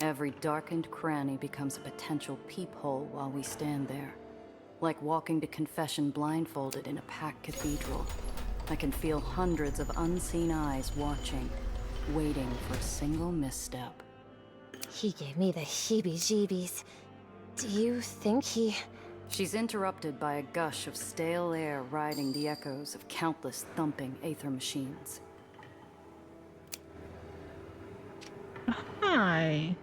Every darkened cranny becomes a potential peephole while we stand there. Like walking to confession blindfolded in a packed cathedral. I can feel hundreds of unseen eyes watching, waiting for a single misstep. He gave me the heebie-jeebies. Do you think he... She's interrupted by a gush of stale air riding the echoes of countless thumping Aether machines. Hi.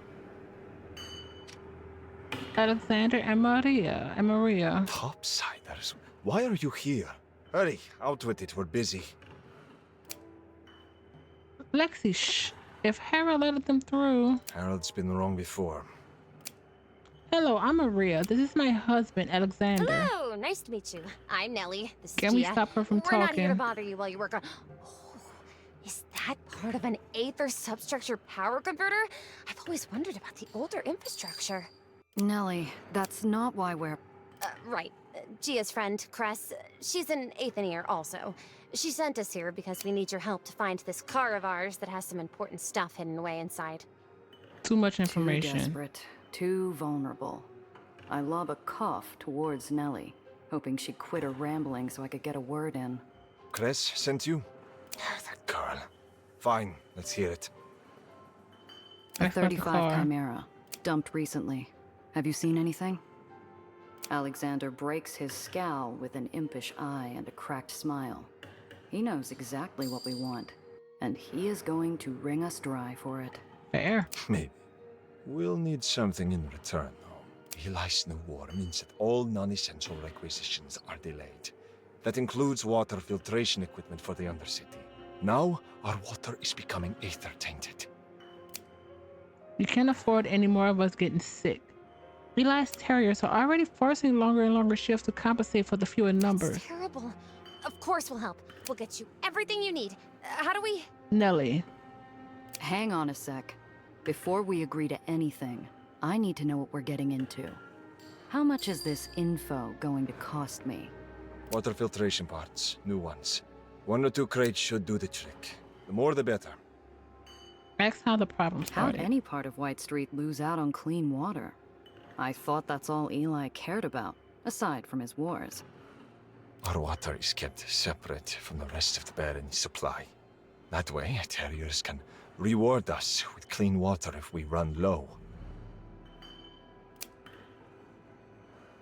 Alexander and Maria. Topsiders, why are you here? Hurry, out with it, we're busy. Lexi, shh. If Harold let them through. Harold's been wrong before. Hello, I'm Maria. This is my husband, Alexander. Hello, nice to meet you. I'm Nellie. This is Can we Gia. stop her from We're not talking? here to bother you while you work on... Oh, is that part of an Aether substructure power converter? I've always wondered about the older infrastructure. Nellie, that's not why we're... Right. Gia's friend, Cress, she's an Aethenier also. She sent us here because we need your help to find this car of ours that has some important stuff hidden away inside. Too much Too information. desperate, too vulnerable. I lob a cough towards Nellie, hoping she'd quit her rambling so I could get a word in. Cress sent you? That girl. Fine, let's hear it. A I found the 35 car. Chimera, dumped recently. Have you seen anything? Alexander breaks his scowl with an impish eye and a cracked smile. He knows exactly what we want, and he is going to wring us dry for it. Fair. Maybe. We'll need something in return, though. Eli's new war means that all non-essential requisitions are delayed. That includes water filtration equipment for the Undercity. Now, our water is becoming Aether-tainted. You can't afford any more of us getting sick. Eli's terriers are already forcing longer and longer shifts to compensate for the fewer numbers. It's terrible. Of course we'll help. We'll get you everything you need. How do we... Nellie. Hang on a sec. Before we agree to anything, I need to know what we're getting into. How much is this info going to cost me? Water filtration parts, new ones. 1 or 2 crates should do the trick. The more the better. That's how the problem How'd started. any part of White Street lose out on clean water? I thought that's all Eli cared about, aside from his wars. Our water is kept separate from the rest of the Baron's supply. That way, terriers can reward us with clean water if we run low.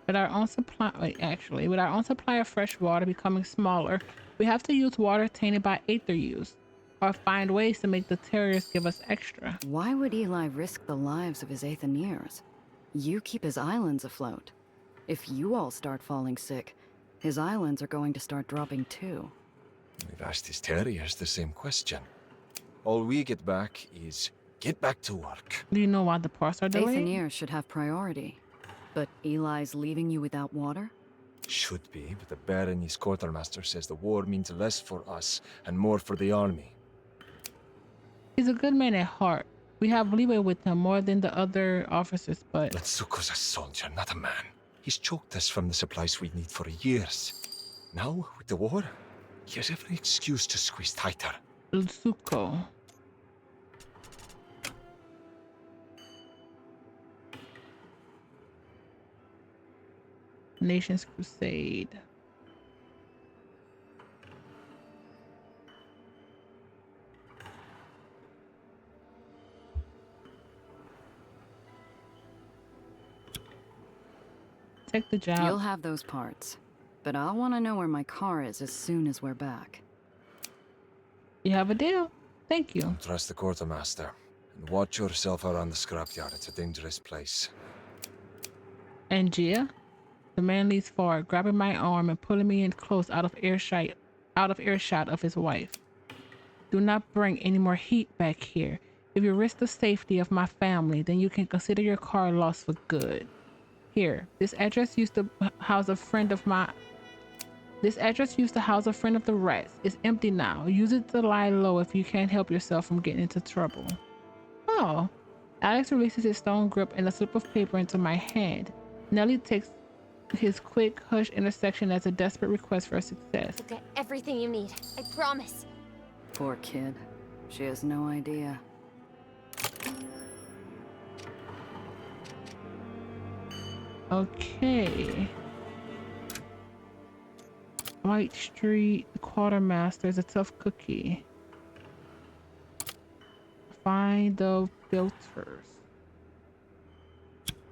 With our own supply, with our own supply of fresh water becoming smaller, we have to use water tainted by Aether use, or find ways to make the terriers give us extra. Why would Eli risk the lives of his Aethaniers? You keep his islands afloat. If you all start falling sick, his islands are going to start dropping too. We've asked his terriers the same question. All we get back is, get back to work. Do you know why the parts are delayed? Aethaniers should have priority. But Eli's leaving you without water? Should be, but the Baron's quartermaster says the war means less for us and more for the army. He's a good man at heart. We have leeway with him more than the other officers, but... Letsuko's a soldier, not a man. He's choked us from the supplies we need for years. Now, with the war, he has every excuse to squeeze tighter. Letsuko. Nation's Crusade. Take the job. You'll have those parts. But I'll want to know where my car is as soon as we're back. You have a deal. Thank you. Trust the quartermaster. And watch yourself around the scrapyard. It's a dangerous place. And Gia? The man leans forward, grabbing my arm and pulling me in close out of earshot of his wife. Do not bring any more heat back here. If you risk the safety of my family, then you can consider your car lost for good. Here, this address used to house a friend of the rats. It's empty now. Use it to lie low if you can't help yourself from getting into trouble. Oh. Alex releases his stone grip and a slip of paper into my hand. Nellie takes his quick, hush intersection as a desperate request for success. You'll get everything you need. I promise. Poor kid. She has no idea. Okay. White Street, the quartermaster is a tough cookie. Find the filters.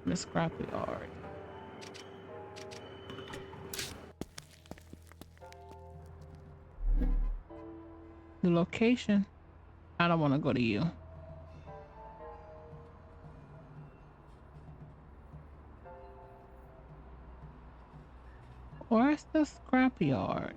The scrapyard. The location. I don't want to go to you. Where's the scrapyard?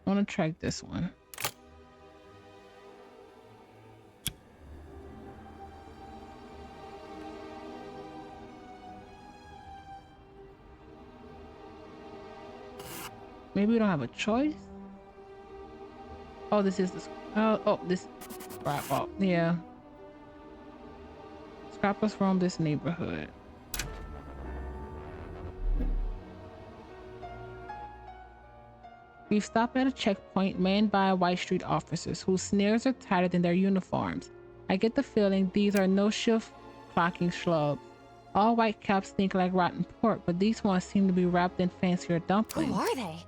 I want to track this one. Maybe we don't have a choice. Oh, this is the this scrap. Oh, yeah. Scrappers from this neighborhood. We've stopped at a checkpoint manned by White Street officers whose sneers are tighter than their uniforms. I get the feeling these are no shift clocking schlubs. All white caps stink like rotten pork, but these ones seem to be wrapped in fancier dumplings. Who are they?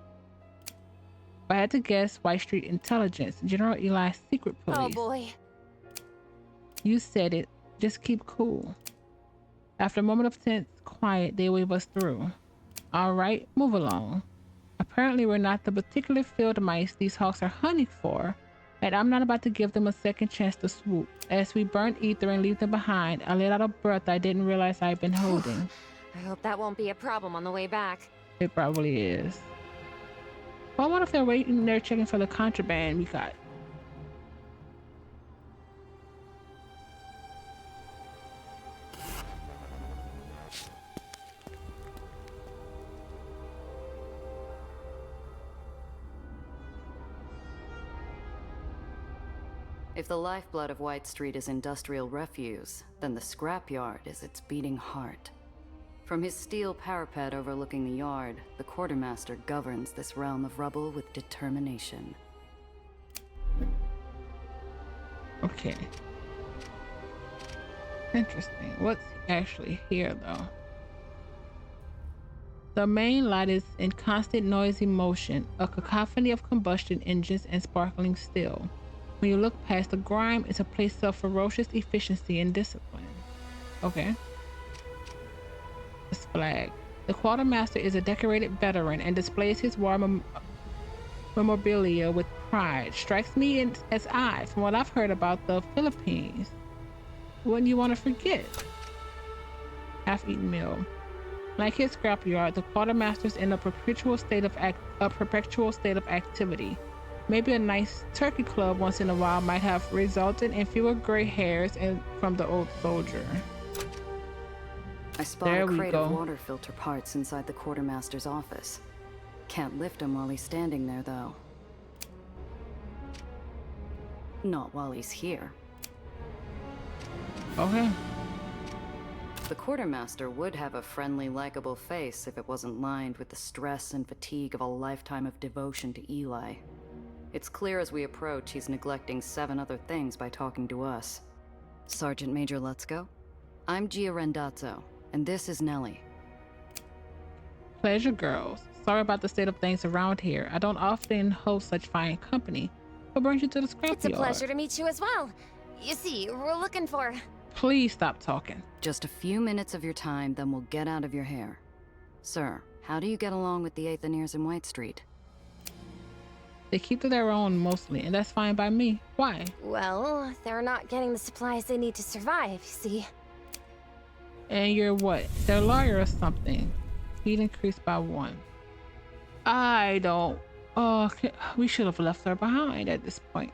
If I had to guess, White Street Intelligence, General Eli's secret police. Oh boy. You said it. Just keep cool. After a moment of tense quiet, they wave us through. All right, move along. Apparently, we're not the particular field mice these hawks are hunting for, and I'm not about to give them a second chance to swoop. As we burn ether and leave them behind, I let out a breath I didn't realize I'd been holding. I hope that won't be a problem on the way back. It probably is. Well, what if they're waiting there checking for the contraband we got? If the lifeblood of White Street is industrial refuse, then the scrapyard is its beating heart. From his steel parapet overlooking the yard, the quartermaster governs this realm of rubble with determination. Okay. Interesting. What's actually here, though? The main light is in constant noisy motion, a cacophony of combustion engines and sparkling steel. When you look past the grime, it's a place of ferocious efficiency and discipline. Okay. This flag. The quartermaster is a decorated veteran and displays his war memorabilia with pride. Strikes me as odd from what I've heard about the Philippines. Wouldn't you want to forget? Half-eaten meal. Like his scrapyard, the quartermaster's in a perpetual state of activity. Maybe a nice turkey club once in a while might have resulted in fewer gray hairs from the old soldier. I spot a crate of water filter parts inside the quartermaster's office. Can't lift him while he's standing there, though. Not while he's here. Okay. The quartermaster would have a friendly, likable face if it wasn't lined with the stress and fatigue of a lifetime of devotion to Eli. It's clear as we approach he's neglecting 7 other things by talking to us. Sergeant Major Lutzko, I'm Gia Rendazzo, and this is Nellie. Pleasure, girls. Sorry about the state of things around here. I don't often host such fine company. What brings you to the scrapyard? It's a pleasure to meet you as well. You see, we're looking for... Please stop talking. Just a few minutes of your time, then we'll get out of your hair. Sir, how do you get along with the Aetherians in White Street? They keep to their own mostly, and that's fine by me. Why? Well, they're not getting the supplies they need to survive, you see. And you're what? Their lawyer or something? Heat increased by 1. I don't... Oh, we should have left her behind at this point.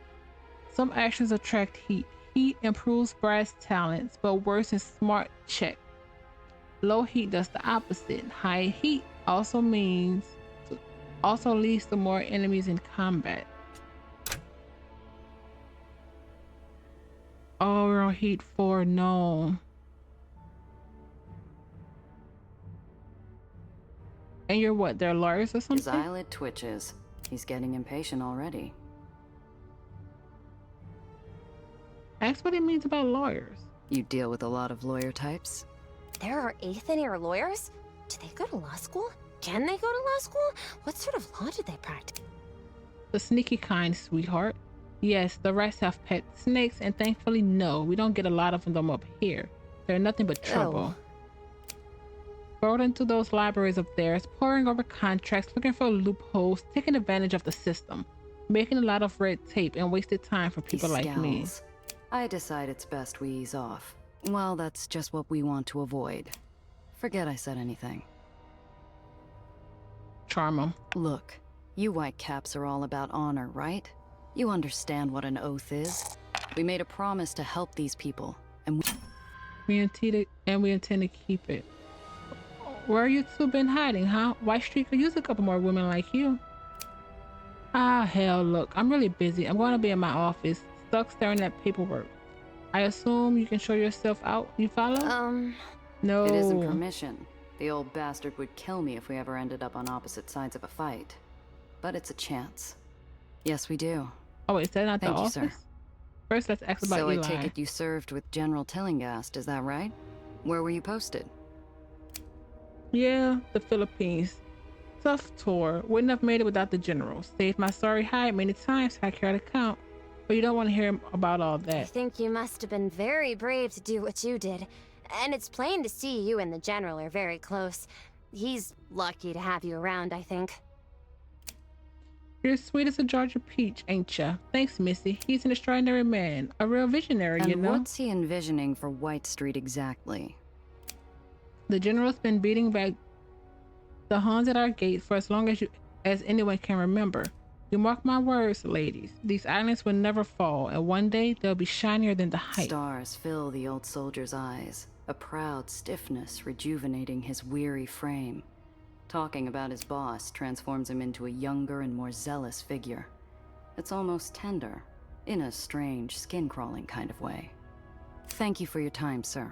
Some actions attract heat. Heat improves brass talents, but worsens smart check. Low heat does the opposite. High heat also leads to more enemies in combat. Oh, we're on heat 4. No. And you're what? They're lawyers or something? His eyelid twitches. He's getting impatient already. Ask what it means about lawyers. You deal with a lot of lawyer types? There are Aetherian lawyers? Do they go to law school? Can they go to law school? What sort of law do they practice? The sneaky kind, sweetheart. Yes, the rest have pet snakes, and thankfully, no, we don't get a lot of them up here. They're nothing but trouble. Burrowed into those libraries of theirs, poring over contracts, looking for loopholes, taking advantage of the system, making a lot of red tape and wasted time for people like me. I decide it's best we ease off. Well, that's just what we want to avoid. Forget I said anything. Charm 'em. Look, you whitecaps are all about honor, right? You understand what an oath is. We made a promise to help these people, and we intend to keep it. Where you two been hiding, huh? White Street could use a couple more women like you. Ah, hell, look, I'm really busy. I'm going to be in my office, stuck staring at paperwork. I assume you can show yourself out. You follow? No. It isn't permission. The old bastard would kill me if we ever ended up on opposite sides of a fight. But it's a chance. Yes, we do. Oh, is that not the office? Thank you, sir. First, let's ask about Eli. So I take it you served with General Tillinghast, is that right? Where were you posted? Yeah, the Philippines. Tough tour. Wouldn't have made it without the general. Saved my sorry hide many times, I care to count. But you don't want to hear about all that. I think you must have been very brave to do what you did. And it's plain to see you and the general are very close. He's lucky to have you around, I think. You're sweet as a Georgia peach, ain't ya? Thanks, Missy. He's an extraordinary man. A real visionary, you know? And what's he envisioning for White Street exactly? The general's been beating back the Huns at our gate for as long as anyone can remember. You mark my words, ladies. These islands will never fall, and one day they'll be shinier than the height. Stars fill the old soldier's eyes, a proud stiffness rejuvenating his weary frame. Talking about his boss transforms him into a younger and more zealous figure. It's almost tender. in a strange, skin-crawling kind of way. Thank you for your time, sir.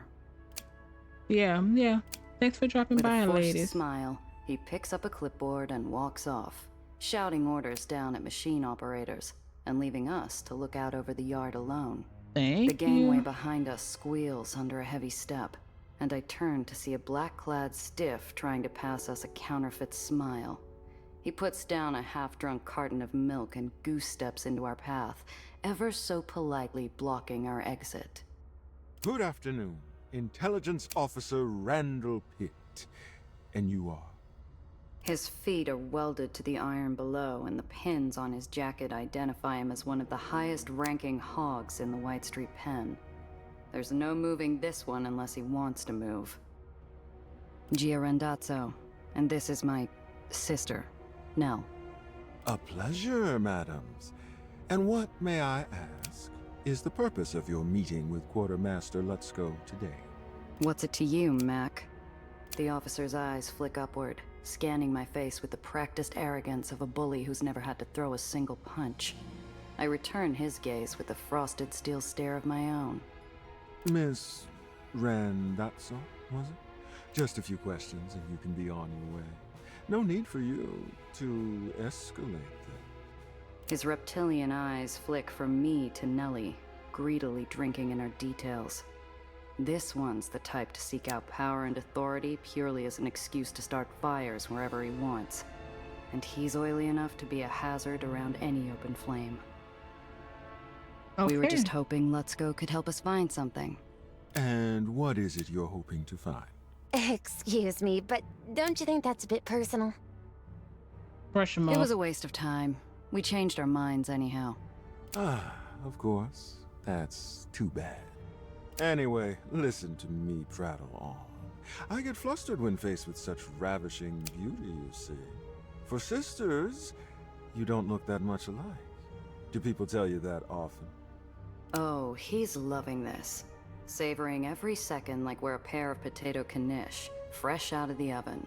Yeah. Thanks for dropping With by, a forced ladies. smile, he picks up a clipboard and walks off, shouting orders down at machine operators and leaving us to look out over the yard alone. Thank The gangway you. behind us squeals under a heavy step, and I turn to see a black-clad stiff trying to pass us a counterfeit smile. He puts down a half-drunk carton of milk and goose steps into our path, ever so politely blocking our exit. Good afternoon. Intelligence Officer Randall Pitt. And you are? His feet are welded to the iron below, and the pins on his jacket identify him as one of the highest-ranking hogs in the White Street Pen. There's no moving this one unless he wants to move. Gia Randazzo, and this is my sister, Nell. A pleasure, madams. And what, may I ask, is the purpose of your meeting with Quartermaster Lutzko today? What's it to you, Mac? The officer's eyes flick upward, scanning my face with the practiced arrogance of a bully who's never had to throw a single punch. I return his gaze with a frosted steel stare of my own. Miss Randazzo, was it? Just a few questions and you can be on your way. No need for you to escalate them. His reptilian eyes flick from me to Nellie, greedily drinking in our details. This one's the type to seek out power and authority purely as an excuse to start fires wherever he wants. And he's oily enough to be a hazard around any open flame. Okay. We were just hoping Lutzko could help us find something. And what is it you're hoping to find? Excuse me, but don't you think that's a bit personal? Brush him off. It was a waste of time. We changed our minds anyhow. Ah, of course. That's too bad. Anyway, listen to me prattle on. I get flustered when faced with such ravishing beauty, you see. For sisters, you don't look that much alike. Do people tell you that often? Oh, he's loving this. Savoring every second like we're a pair of potato knish, fresh out of the oven.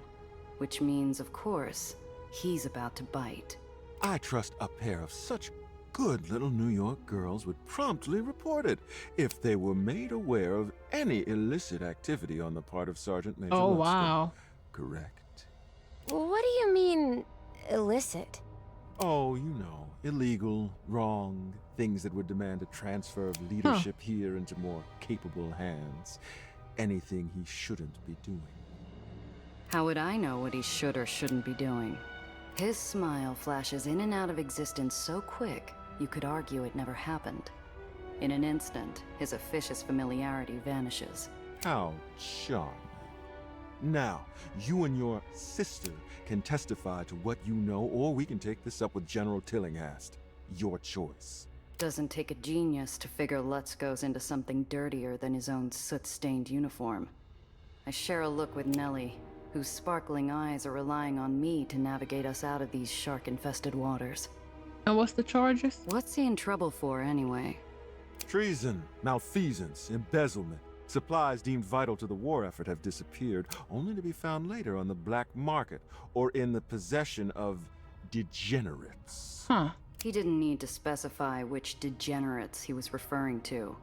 Which means, of course, he's about to bite. I trust a pair of such good little New York girls would promptly report it if they were made aware of any illicit activity on the part of Sergeant Major Oh, Lutzko. wow. Correct? What do you mean, illicit? Oh, you know, illegal, wrong, things that would demand a transfer of leadership here into more capable hands. Anything he shouldn't be doing. How would I know what he should or shouldn't be doing? His smile flashes in and out of existence so quick, you could argue it never happened. In an instant, his officious familiarity vanishes. How charming. Now, you and your sister can testify to what you know, or we can take this up with General Tillinghast. Your choice. Doesn't take a genius to figure Lutzko's into something dirtier than his own soot-stained uniform. I share a look with Nellie, whose sparkling eyes are relying on me to navigate us out of these shark-infested waters. And what's the charges? What's he in trouble for, anyway? Treason, malfeasance, embezzlement. Supplies deemed vital to the war effort have disappeared, only to be found later on the black market or in the possession of degenerates. Huh. He didn't need to specify which degenerates he was referring to.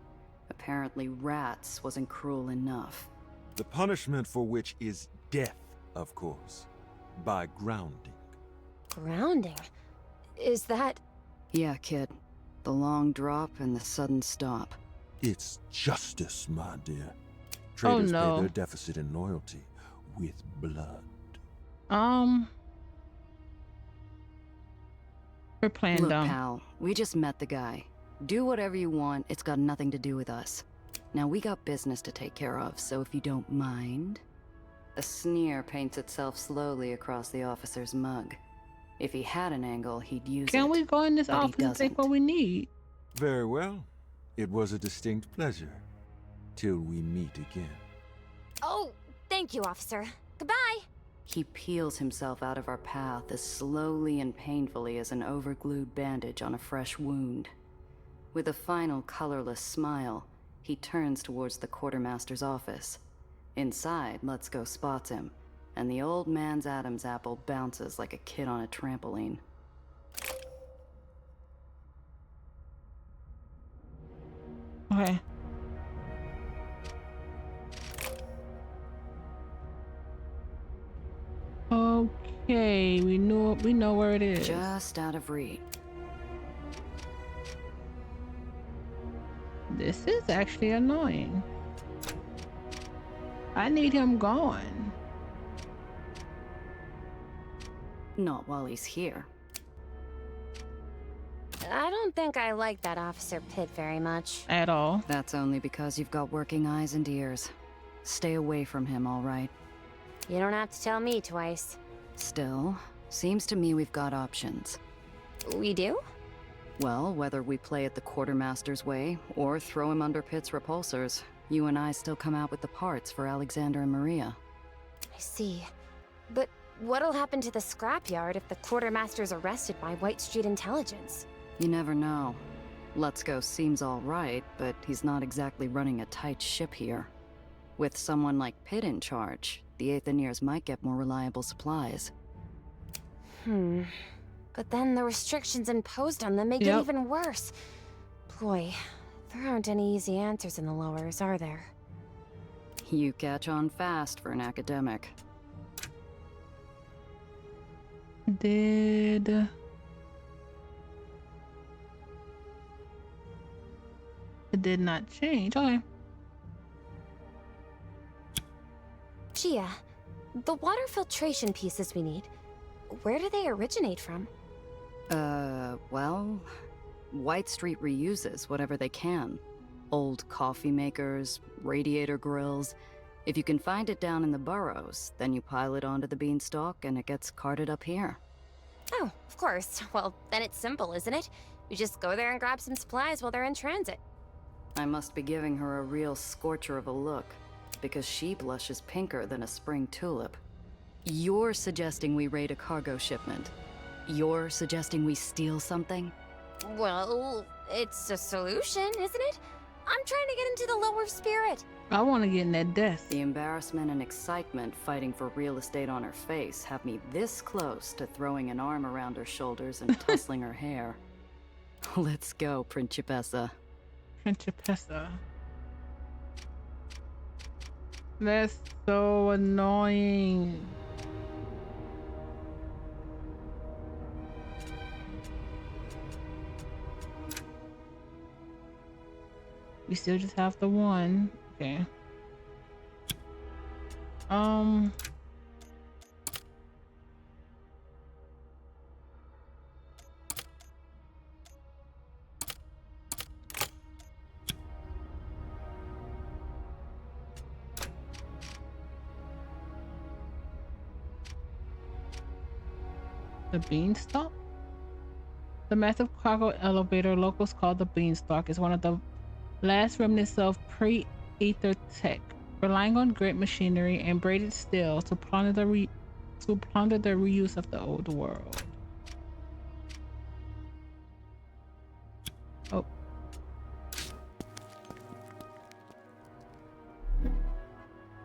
Apparently rats wasn't cruel enough. The punishment for which is death, of course, by grounding. Grounding? Is that... Yeah, kid. The long drop and the sudden stop. It's justice, my dear. Traders no. pay their deficit in loyalty with blood. We're playing Look, dumb. pal, we just met the guy. Do whatever you want, it's got nothing to do with us. Now we got business to take care of, so if you don't mind... A sneer paints itself slowly across the officer's mug. If he had an angle, he'd use it. Can we go in this but he office and take doesn't. what we need? Very well. It was a distinct pleasure. Till we meet again. Oh, thank you, officer. Goodbye. He peels himself out of our path as slowly and painfully as an overglued bandage on a fresh wound. With a final colorless smile, he turns towards the quartermaster's office. Inside, Lutzko spots him, and the old man's Adam's apple bounces like a kid on a trampoline. Okay. Okay, we know where it is. Just out of reach. This is actually annoying. I need him gone. Not while he's here. I don't think I like that Officer Pitt very much. At all. That's only because you've got working eyes and ears. Stay away from him, all right? You don't have to tell me twice. Still, seems to me we've got options. We do? Well, whether we play it the Quartermaster's way, or throw him under Pitt's repulsors, you and I still come out with the parts for Alexander and Maria. I see. But what'll happen to the scrapyard if the Quartermaster's arrested by White Street Intelligence? You never know. Let's Go seems all right, but he's not exactly running a tight ship here. With someone like Pitt in charge, the Aetherians might get more reliable supplies. But then the restrictions imposed on them make it even worse. Boy, there aren't any easy answers in the lowers, are there? You catch on fast for an academic. It did not change. Okay. Gia, the water filtration pieces we need, where do they originate from? Well, White Street reuses whatever they can. Old coffee makers, radiator grills. If you can find it down in the burrows, then you pile it onto the beanstalk and it gets carted up here. Oh, of course. Well, then it's simple, isn't it? We just go there and grab some supplies while they're in transit. I must be giving her a real scorcher of a look, because she blushes pinker than a spring tulip. You're suggesting we raid a cargo shipment. You're suggesting we steal something? Well, it's a solution, isn't it? I'm trying to get into the lower spirit. I want to get in that desk. The embarrassment and excitement fighting for real estate on her face have me this close to throwing an arm around her shoulders and tussling her hair. Let's go, Principessa. Principessa. That's so annoying. We still just have the one. Okay. The beanstalk? The massive cargo elevator locals call the beanstalk is one of the last remnants of pre-Aether tech, relying on grid machinery and braided steel to plunder the reuse of the old world. Oh.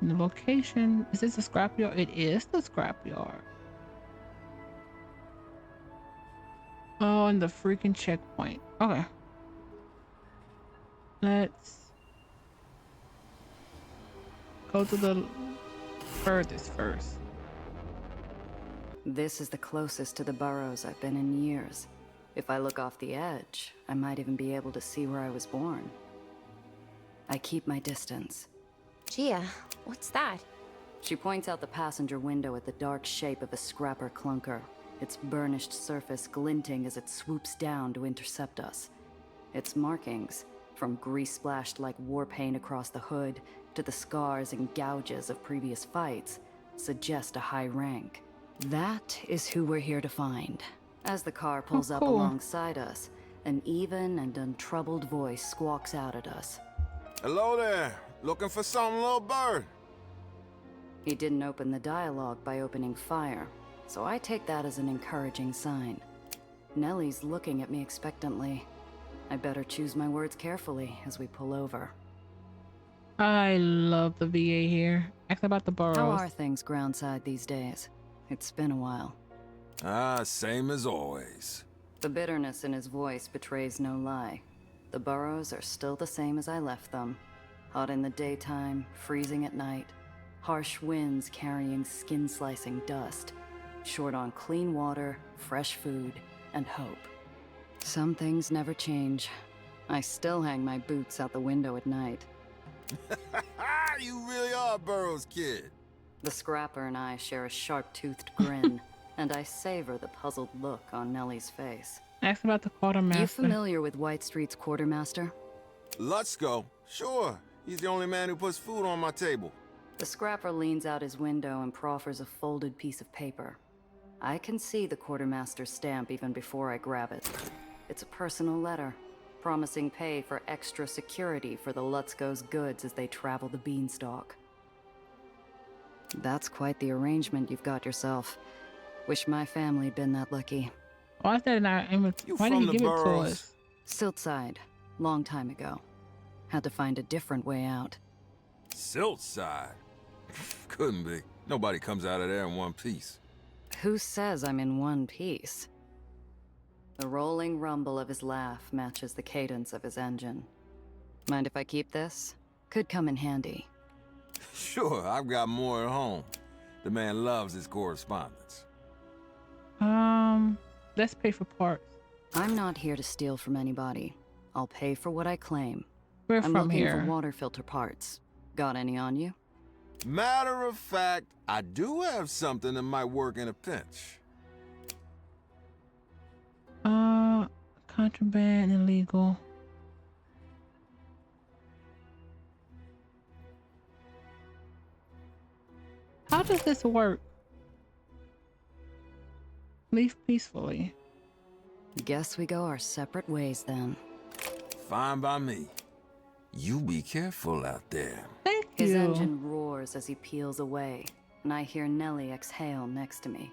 The location, is this a scrapyard? It is the scrapyard. Oh, and the freaking checkpoint. Okay. Let's go to the furthest first. This is the closest to the burrows I've been in years. If I look off the edge, I might even be able to see where I was born. I keep my distance. Gia, what's that? She points out the passenger window at the dark shape of a scrapper clunker, its burnished surface glinting as it swoops down to intercept us. Its markings, from grease-splashed like war paint across the hood to the scars and gouges of previous fights, suggest a high rank. That is who we're here to find. As the car pulls up alongside us, an even and untroubled voice squawks out at us. Hello there. Looking for something, little bird? He didn't open the dialogue by opening fire, so I take that as an encouraging sign. Nellie's looking at me expectantly. I better choose my words carefully as we pull over. I love the VA here. Ask about the burrows. How are things groundside these days? It's been a while. Same as always. The bitterness in his voice betrays no lie. The burrows are still the same as I left them. Hot in the daytime, freezing at night. Harsh winds carrying skin-slicing dust. Short on clean water, fresh food, and hope. Some things never change. I still hang my boots out the window at night. You really are Burroughs' kid. The scrapper and I share a sharp-toothed grin, and I savor the puzzled look on Nellie's face. Ask about the quartermaster. You familiar with White Street's quartermaster? Let's go. Sure. He's the only man who puts food on my table. The scrapper leans out his window and proffers a folded piece of paper. I can see the quartermaster's stamp even before I grab it. It's a personal letter, promising pay for extra security for the Lutzko's goods as they travel the beanstalk. That's quite the arrangement you've got yourself. Wish my family'd been that lucky. Why is that in our inventory? Why did he give it to us? Siltside, long time ago. Had to find a different way out. Siltside? Couldn't be. Nobody comes out of there in one piece. Who says I'm in one piece? The rolling rumble of his laugh matches the cadence of his engine. Mind if I keep this? Could come in handy. Sure, I've got more at home. The man loves his correspondence. Let's pay for parts. I'm not here to steal from anybody. I'll pay for what I claim. We're I'm from looking here. for water filter parts. Got any on you? Matter of fact, I do have something that might work in a pinch. Contraband, illegal. How does this work? Leave peacefully. Guess we go our separate ways then. Fine by me. You be careful out there. Thank His you. engine roars as he peels away, and I hear Nellie exhale next to me.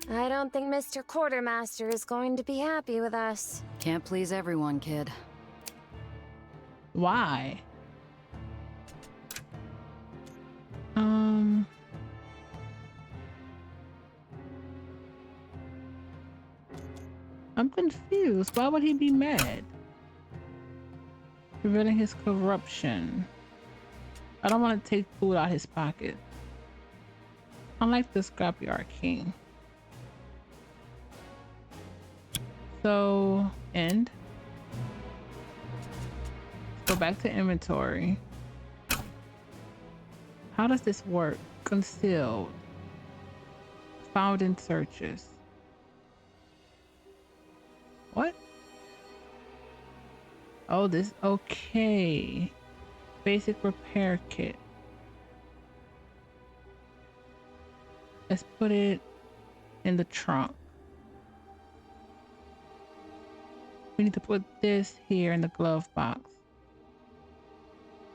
I don't think Mr. Quartermaster is going to be happy with us. Can't please everyone, kid. Why? I'm confused. Why would he be mad? Revealing his corruption. I don't want to take food out his pocket. Unlike the Scrapyard King. So, end. Go back to inventory. How does this work? Concealed. Found in searches. What? Oh, this, okay. Basic repair kit. Let's put it in the trunk. We need to put this here in the glove box.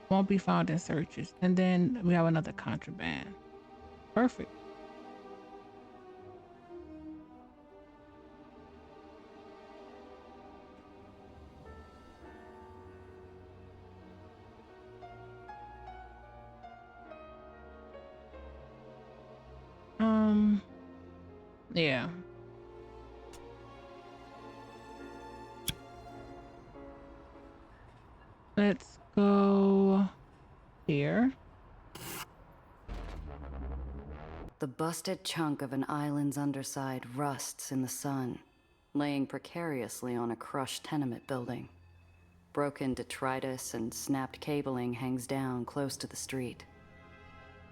Won't be found in searches. And then we have another contraband. Perfect. Yeah. Let's go here. The busted chunk of an island's underside rusts in the sun, laying precariously on a crushed tenement building. Broken detritus and snapped cabling hangs down close to the street.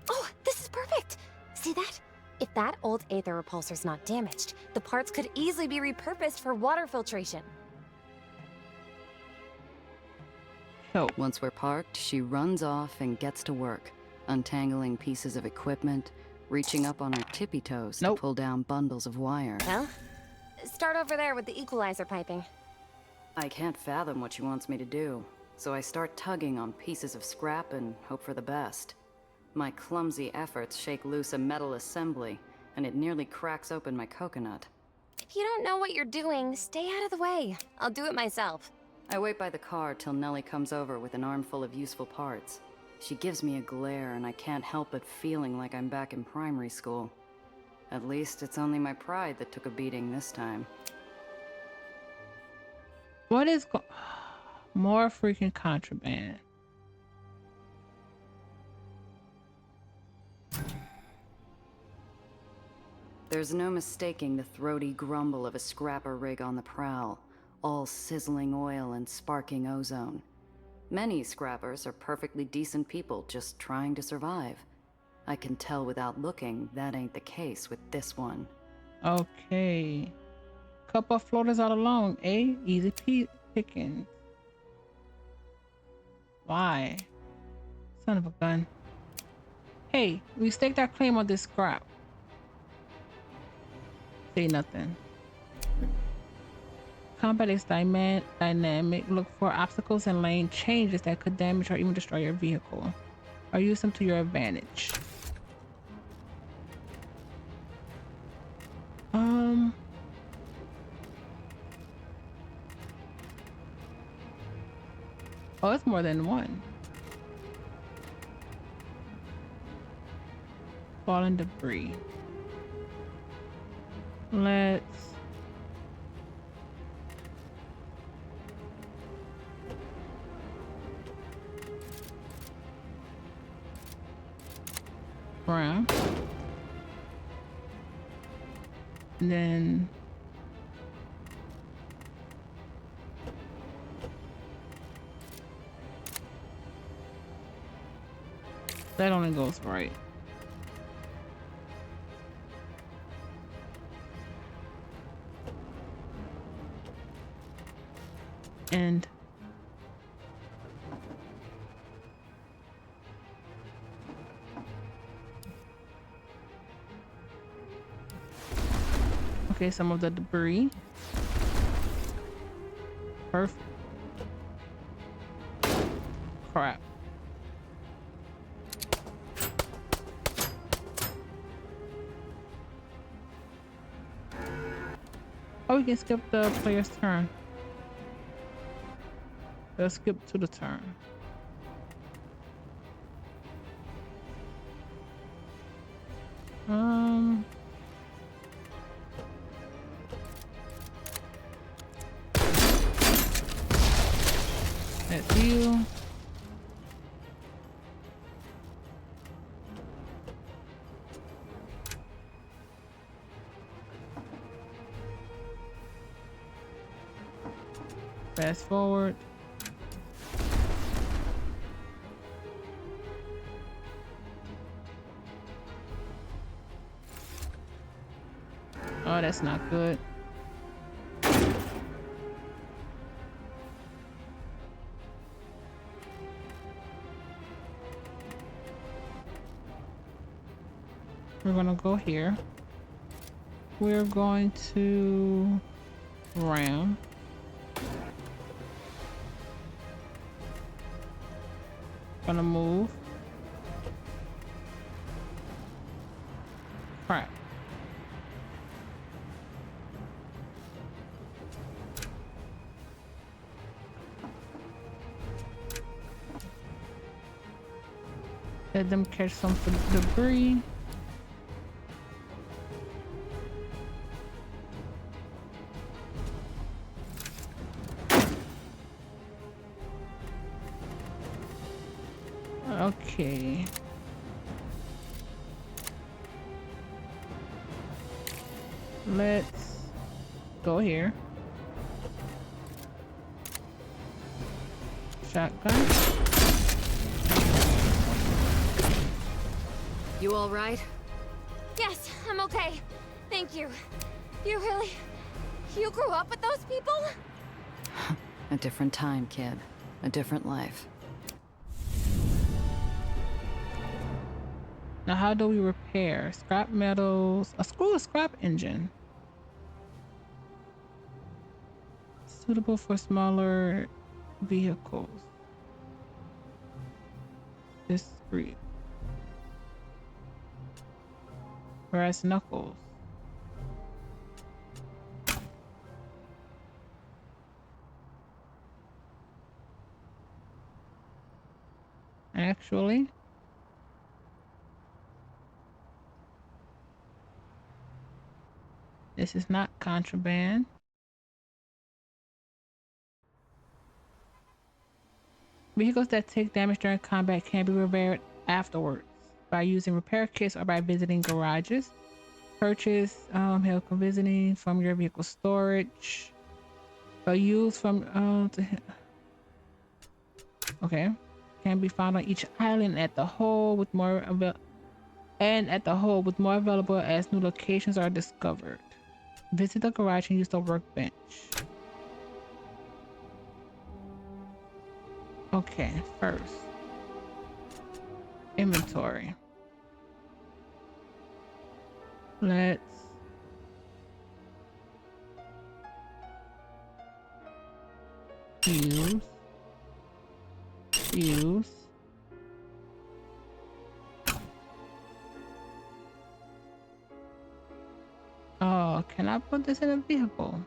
Oh, this is perfect! See that? If that old Aether repulsor's not damaged, the parts could easily be repurposed for water filtration. Once we're parked, she runs off and gets to work, untangling pieces of equipment, reaching up on her tippy toes to pull down bundles of wire. Well, start over there with the equalizer piping. I can't fathom what she wants me to do, so I start tugging on pieces of scrap and hope for the best. My clumsy efforts shake loose a metal assembly, and it nearly cracks open my coconut. If you don't know what you're doing, stay out of the way. I'll do it myself. I wait by the car till Nellie comes over with an armful of useful parts. She gives me a glare, and I can't help but feeling like I'm back in primary school. At least it's only my pride that took a beating this time. What is More freaking contraband. There's no mistaking the throaty grumble of a scrapper rig on the prowl, all sizzling oil and sparking ozone. Many scrappers are perfectly decent people just trying to survive. I can tell without looking that ain't the case with this one. Okay. Couple of floaters all along, eh? Easy picking. Why? Son of a gun. Hey, we staked our claim on this scrap. Say nothing. Combat is dynamic. Look for obstacles and lane changes that could damage or even destroy your vehicle, or use them to your advantage. Oh, it's more than one. Fallen debris. Let's brown. And then that only goes right. And okay, some of the debris. Perfect. Crap. Oh, we can skip the player's turn. Let's skip to the turn. That's you. Fast forward. Oh, that's not good. We're gonna go here. We're going to ram. Gonna move. Crap. Let them catch some debris. Okay. Let's go here. Shotgun. You all right? Yes, I'm okay. Thank you. You grew up with those people? A different time, kid. A different life. Now, how do we repair scrap metals? A scrap engine. Suitable for smaller vehicles. Discreet. Whereas knuckles. Actually, this is not contraband. Vehicles that take damage during combat can be repaired afterwards by using repair kits or by visiting garages. Purchase vehicle visiting from your vehicle storage. Used from okay. Can be found on each island at the hole with more available as new locations are discovered. Visit the garage and use the workbench. Okay, first inventory. Let's use. Oh, can I put this in a vehicle?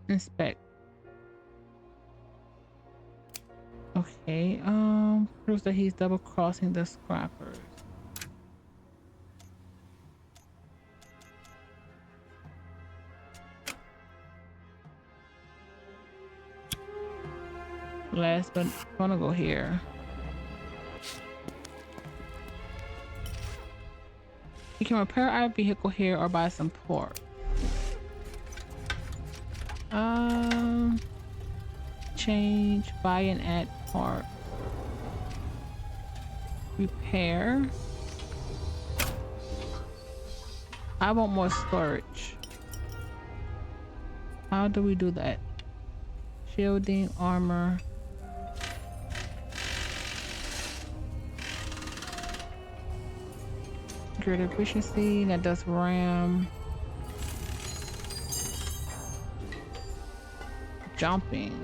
Inspect. Okay, proves that he's double crossing the scrappers. Last but wanna go here. You can repair our vehicle here or buy some pork. Change, buy and add part. Repair. I want more storage. How do we do that? Shielding, armor. Greater efficiency, that does RAM. Jumping.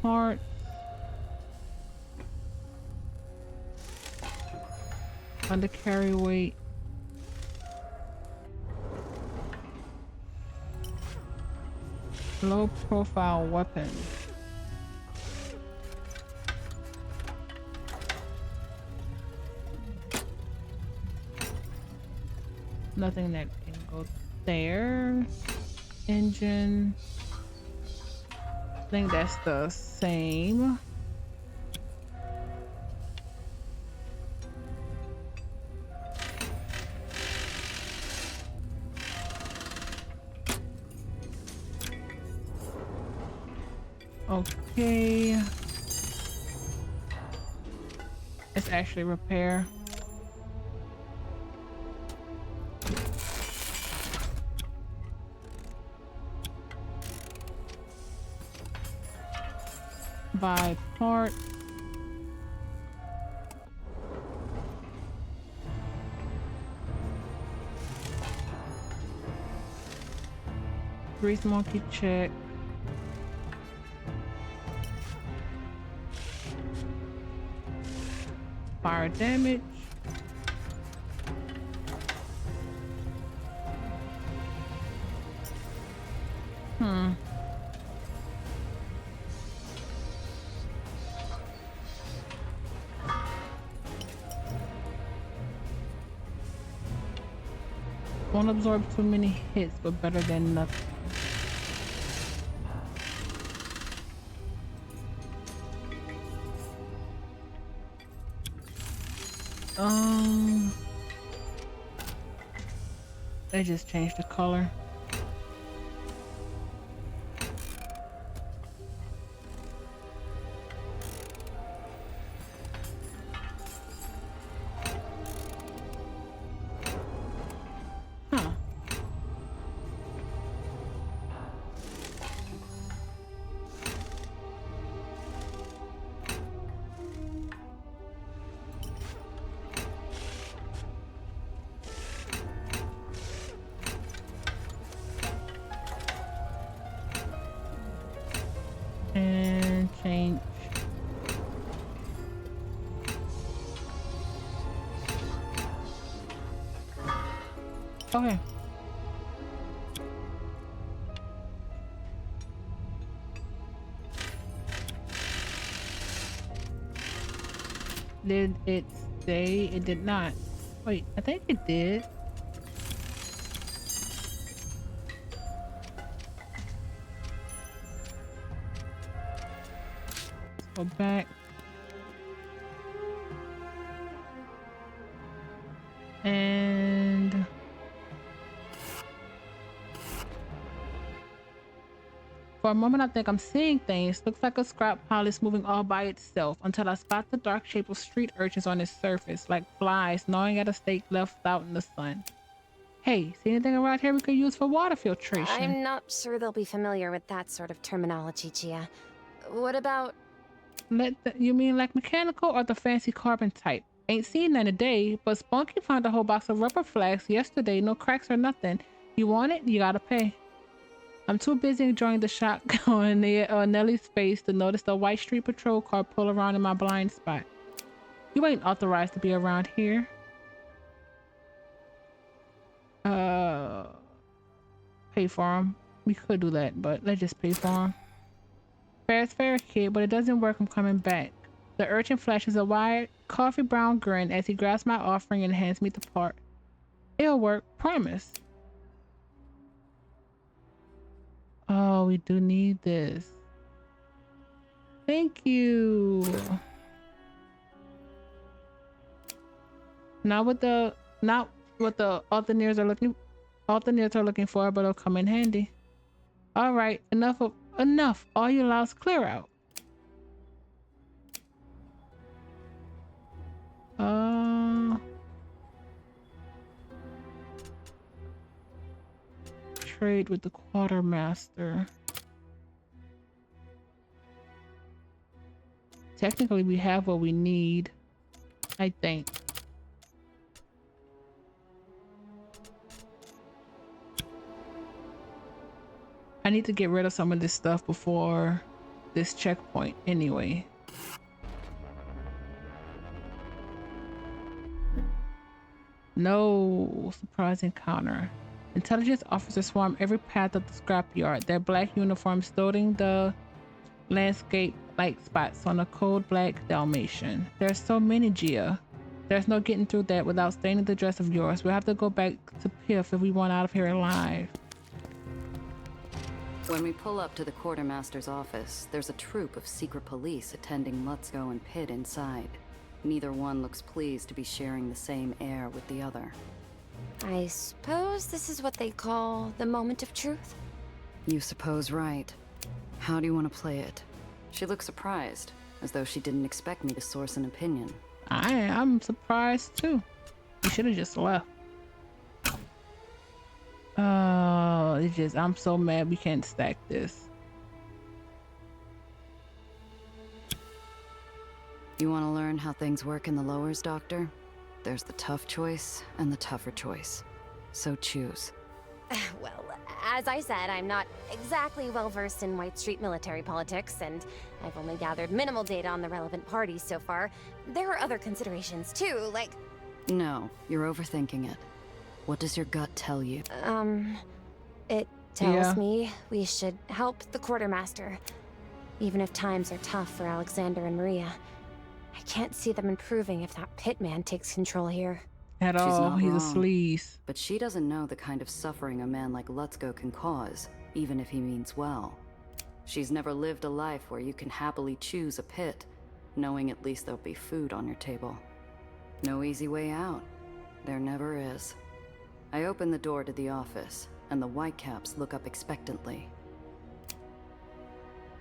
Heart. Under carry weight. Low profile weapon. Nothing that can go there. Engine. I think that's the same. Okay. It's actually repair. Buy part. Grease monkey check. Fire damage. Won't absorb too many hits, but better than nothing. They just changed the color. Huh. And change. Okay. Did it say it did not? Wait, I think it did. Let's go back. And for a moment, I think I'm seeing things. Looks like a scrap pile is moving all by itself until I spot the dark shape of street urchins on its surface, like flies gnawing at a steak left out in the sun. Hey, see anything around here we could use for water filtration? I'm not sure they'll be familiar with that sort of terminology, Gia. What about... You mean like mechanical or the fancy carbon type? Ain't seen none today, but Spunky found a whole box of rubber flags yesterday. No cracks or nothing. You want it? You gotta pay. I'm too busy enjoying the shot going near Nellie's face to notice the White Street Patrol car pull around in my blind spot. You ain't authorized to be around here. Pay for him. We could do that, but let's just pay for him. Fair's fair, kid, but it doesn't work. I'm coming back. The urchin flashes a wide, coffee brown grin as he grabs my offering and hands me the part. It'll work, promise. Oh, we do need this. Thank you. Not what the alternates are looking for, but it'll come in handy. All right, enough. All you louds, clear out. Trade with the quartermaster. Technically, we have what we need, I think. I need to get rid of some of this stuff before this checkpoint anyway. No surprise encounter. Intelligence officers swarm every path of the scrapyard, their black uniforms dotting the landscape like spots on a cold black Dalmatian. There's so many, Gia. There's no getting through that without staining the dress of yours. We'll have to go back to Piff if we want out of here alive. When we pull up to the quartermaster's office, there's a troop of secret police attending Lutzko and Pitt inside. Neither one looks pleased to be sharing the same air with the other. I suppose this is what they call the moment of truth? You suppose right. How do you want to play it? She looks surprised, as though she didn't expect me to source an opinion. I'm surprised too. You should have just left. Oh, I'm so mad we can't stack this. You want to learn how things work in the lowers, Doctor? There's the tough choice and the tougher choice. So choose. Well, as I said, I'm not exactly well-versed in White Street military politics, and I've only gathered minimal data on the relevant parties so far. There are other considerations too, like... No, you're overthinking it. What does your gut tell you? It tells me we should help the quartermaster, even if times are tough for Alexander and Maria. I can't see them improving if that pitman takes control here. At all, he's a sleaze. But she doesn't know the kind of suffering a man like Lutzko can cause, even if he means well. She's never lived a life where you can happily choose a pit, knowing at least there'll be food on your table. No easy way out. There never is. I open the door to the office, and the Whitecaps look up expectantly.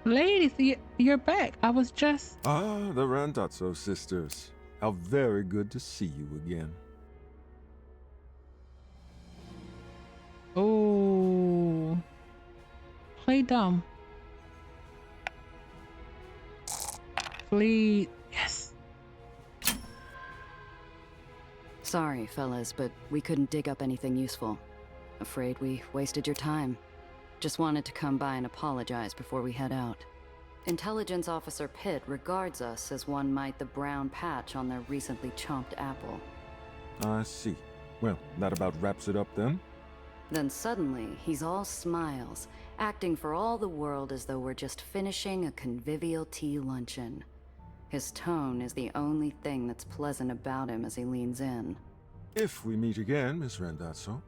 Ladies, you're back. I was just... Ah, the Randazzo sisters. How very good to see you again. Oh. Play dumb. Please. Yes. Sorry, fellas, but we couldn't dig up anything useful. Afraid we wasted your time. Just wanted to come by and apologize before we head out. Intelligence Officer Pitt regards us as one might the brown patch on their recently chomped apple. I see. Well, that about wraps it up then. Then suddenly, he's all smiles, acting for all the world as though we're just finishing a convivial tea luncheon. His tone is the only thing that's pleasant about him as he leans in. If we meet again, Miss Randazzo,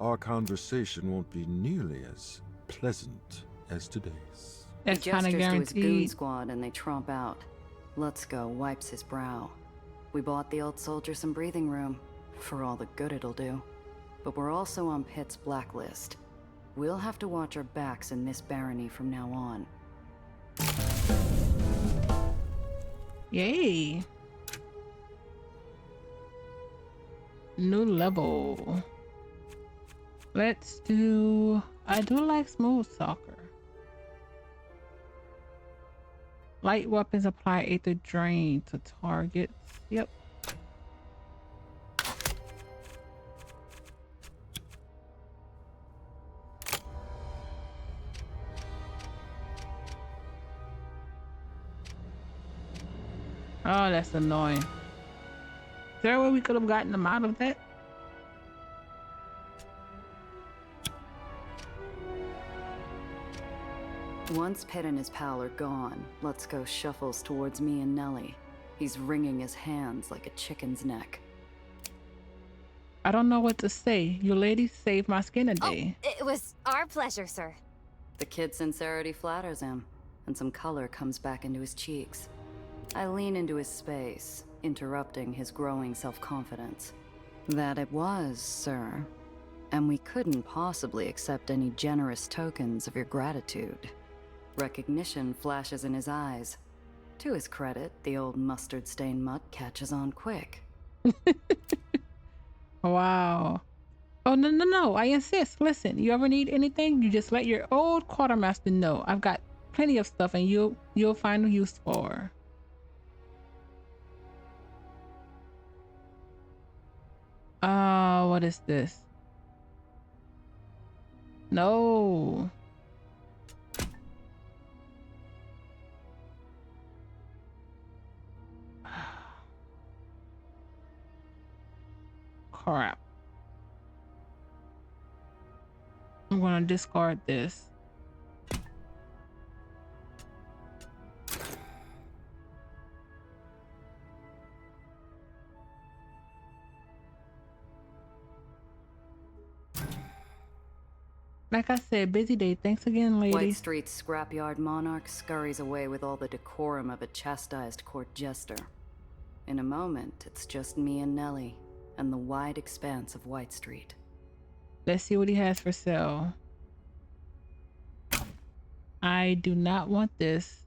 our conversation won't be nearly as pleasant as today's. He That's kind of gestures to his goon guaranteed. squad and they tromp out. Let's Go wipes his brow. We bought the old soldier some breathing room, for all the good it'll do. But we're also on Pitt's blacklist. We'll have to watch our backs in this barony from now on. Yay. New level. Let's do... I do like smooth soccer. Light weapons apply Aether Drain to targets. Yep. Oh, that's annoying. Is there a way we could have gotten them out of that? Once Pitt and his pal are gone, Let's Go shuffles towards me and Nellie. He's wringing his hands like a chicken's neck. I don't know what to say. You ladies saved my skin a day. Oh, it was our pleasure, sir. The kid's sincerity flatters him, and some color comes back into his cheeks. I lean into his space, interrupting his growing self-confidence. That it was, sir. And we couldn't possibly accept any generous tokens of your gratitude. Recognition flashes in his eyes. To his credit, the old mustard-stained mutt catches on quick. Wow. Oh, no. I insist. Listen, you ever need anything, you just let your old quartermaster know. I've got plenty of stuff and you'll find use for. What is this? No. Crap. I'm gonna discard this. Like I said, busy day. Thanks again, lady. White Street's scrapyard monarch scurries away with all the decorum of a chastised court jester. In a moment, it's just me and Nellie, and the wide expanse of White Street. Let's see what he has for sale. I do not want this.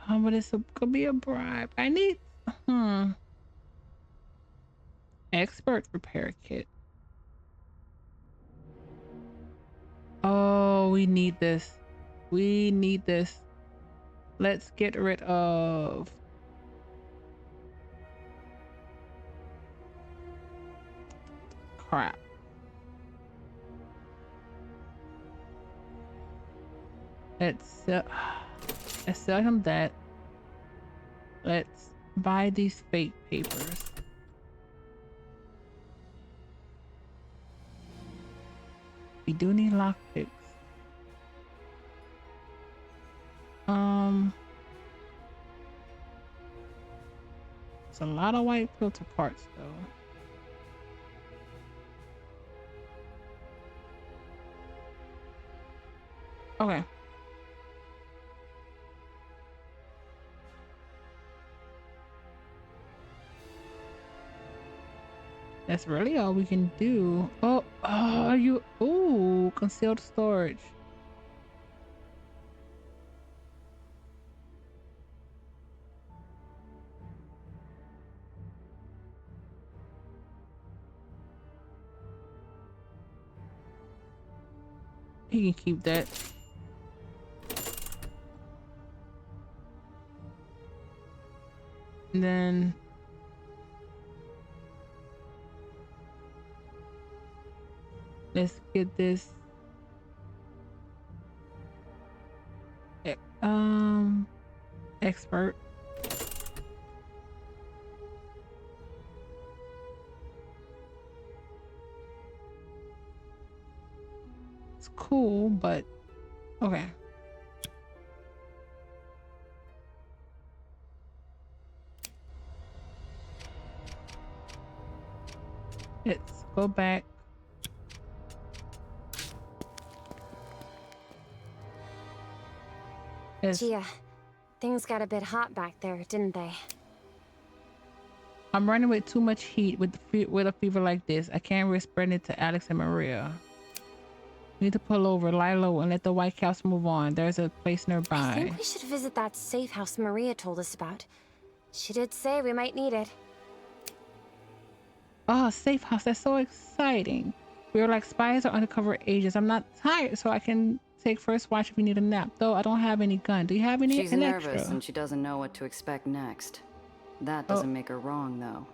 Oh, but this could be a bribe. I need... Expert repair kit. Oh, we need this. We need this. Let's get rid of... Crap. Let's sell him that. Let's buy these fake papers. We do need lockpicks. It's a lot of white filter parts though. Okay. That's really all we can do. Ooh, concealed storage. He can keep that. And then let's get this. Expert. It's cool, but okay. Let's go back. Gia, things got a bit hot back there, didn't they? I'm running with too much heat with a fever like this. I can't risk spreading it to Alex and Maria. We need to pull over, lie low, and let the White House move on. There's a place nearby. I think we should visit that safe house Maria told us about. She did say we might need it. Oh, safe house. That's so exciting. We are like spies or undercover agents. I'm not tired, so I can take first watch if we need a nap. Though I don't have any gun. Do you have any? She's nervous extra? and she doesn't know what to expect next. That doesn't make her wrong, though.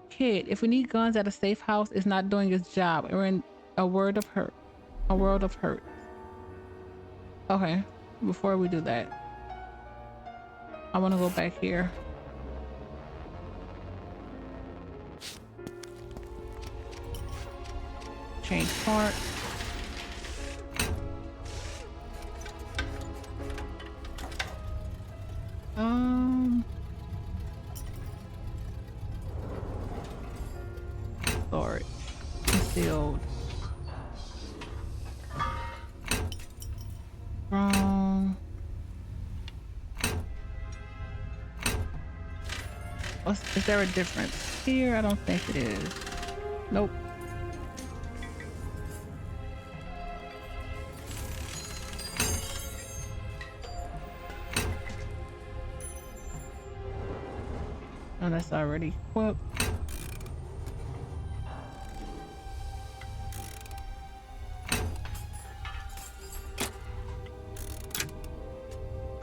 Kid, if we need guns at a safe house, it's not doing its job. We're in a world of hurt. A world of hurt. Okay, before we do that, I want to go back here. Change part. Storage. Concealed. Is there a difference here? I don't think it is. Nope. Oh, that's already equipped.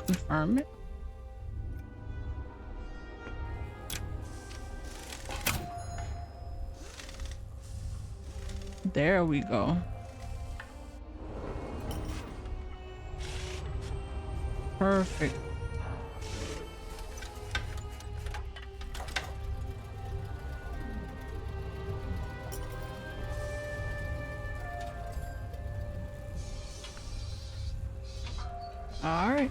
Confirm it. There we go. Perfect. All right.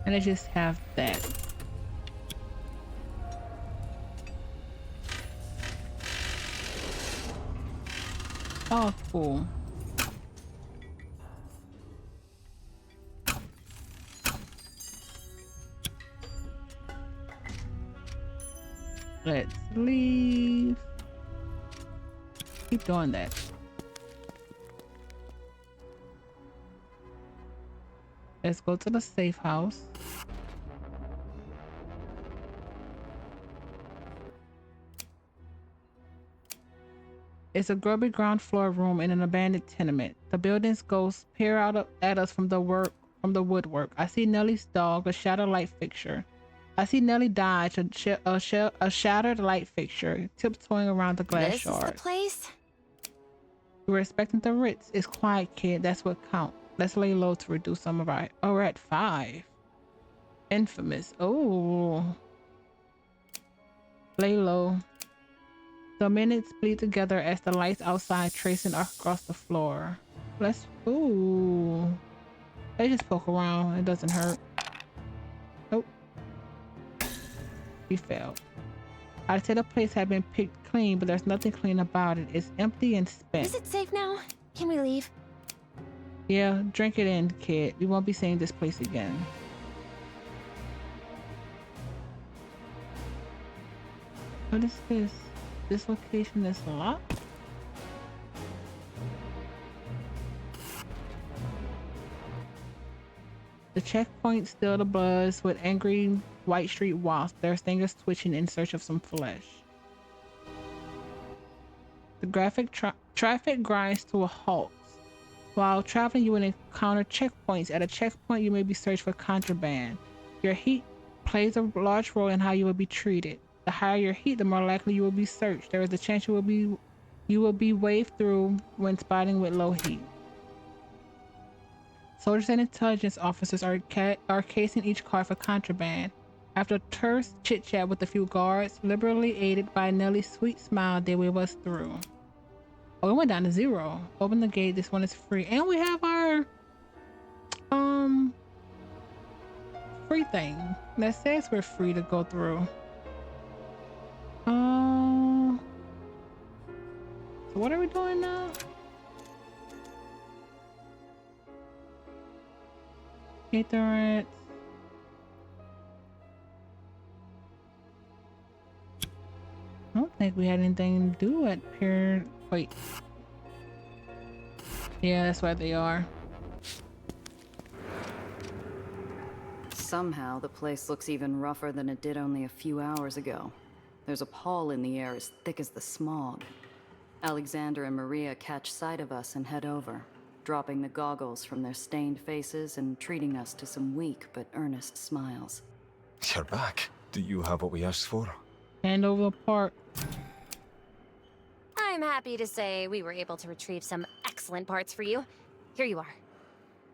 And I just have that. Oh, cool. Let's leave. Keep doing that. Let's go to the safe house. It's a grubby ground floor room in an abandoned tenement. The building's ghosts peer out at us from the woodwork. I see Nellie's dog, a shattered light fixture. I see Nellie dodge a shattered light fixture, tiptoeing around the glass shard. This is the place? We're expecting the Ritz. It's quiet, kid. That's what counts. Let's lay low to reduce some of our... Oh, we're at 5. Infamous. Oh. Lay low. The minutes bleed together as the lights outside tracing across the floor. Let's... Ooh. Let's just poke around. It doesn't hurt. Nope. We failed. I'd say the place had been picked clean, but there's nothing clean about it. It's empty and spent. Is it safe now? Can we leave? Yeah, drink it in, kid. We won't be seeing this place again. What is this? This location is locked? The checkpoint still the buzz with angry White Street wasps, their fingers twitching in search of some flesh. The traffic grinds to a halt. While traveling, you will encounter checkpoints. At a checkpoint, you may be searched for contraband. Your heat plays a large role in how you will be treated. The higher your heat, the more likely you will be searched. There is a chance you will be waved through when spotting with low heat. Soldiers and intelligence officers are casing each car for contraband. After a terse chit-chat with a few guards, liberally aided by Nellie's sweet smile, they wave us through. Oh, it went down to 0. Open the gate. This one is free. And we have our free thing that says we're free to go through. So what are we doing now? Aether. I don't think we had anything to do at Pier. Wait. Yeah, that's where they are. Somehow, the place looks even rougher than it did only a few hours ago. There's a pall in the air as thick as the smog. Alexander and Maria catch sight of us and head over, dropping the goggles from their stained faces and treating us to some weak but earnest smiles. You're back. Do you have what we asked for? Hand over the part. I'm happy to say we were able to retrieve some excellent parts for you. Here you are.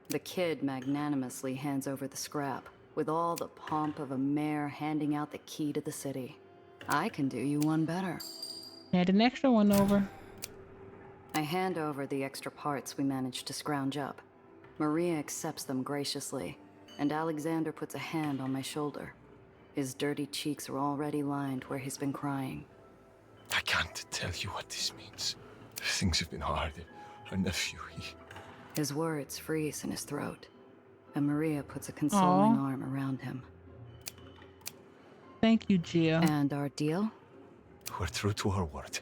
The kid magnanimously hands over the scrap, with all the pomp of a mayor handing out the key to the city. I can do you one better. Hand an extra one over. I hand over the extra parts we managed to scrounge up. Maria accepts them graciously, and Alexander puts a hand on my shoulder. His dirty cheeks are already lined where he's been crying. I can't tell you what this means. Things have been hard. Our nephew, His words freeze in his throat, and Maria puts a consoling Aww. arm around him. Thank you, Gia. And our deal? We're true to our word.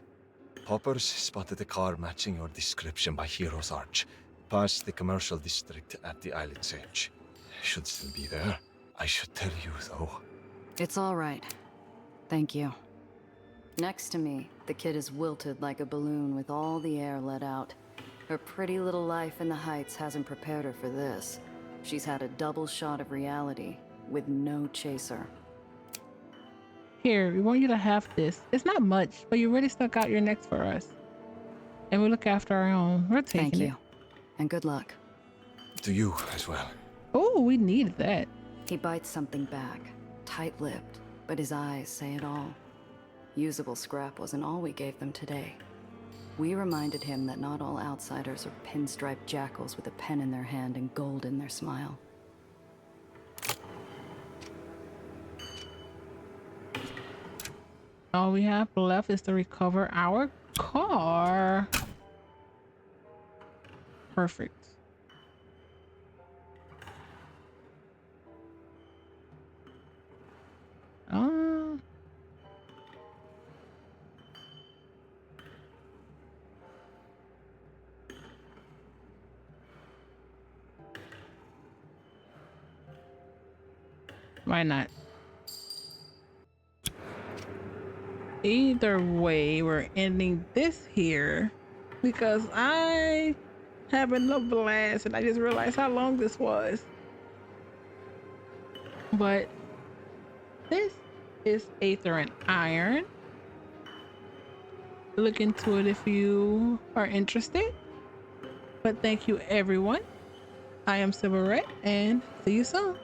Poppers spotted a car matching your description by Hero's Arch, past the commercial district at the island's edge. Should still be there. I should tell you, though. It's all right. Thank you. Next to me, the kid is wilted like a balloon with all the air let out. Her pretty little life in the Heights hasn't prepared her for this. She's had a double shot of reality, with no chaser. Here, we want you to have this. It's not much, but you really stuck out your necks for us. And we look after our own. We're taking Thank it. you. And good luck. To you as well. Oh, we needed that. He bites something back, tight-lipped, but his eyes say it all. Usable scrap wasn't all we gave them today. We reminded him that not all outsiders are pinstriped jackals with a pen in their hand and gold in their smile. All we have left is to recover our car. Perfect. Why not? Either way, we're ending this here because I having a blast and I just realized how long this was. But this is Aether Iron. Look into it if you are interested. But thank you everyone. I am Silverette and see you soon.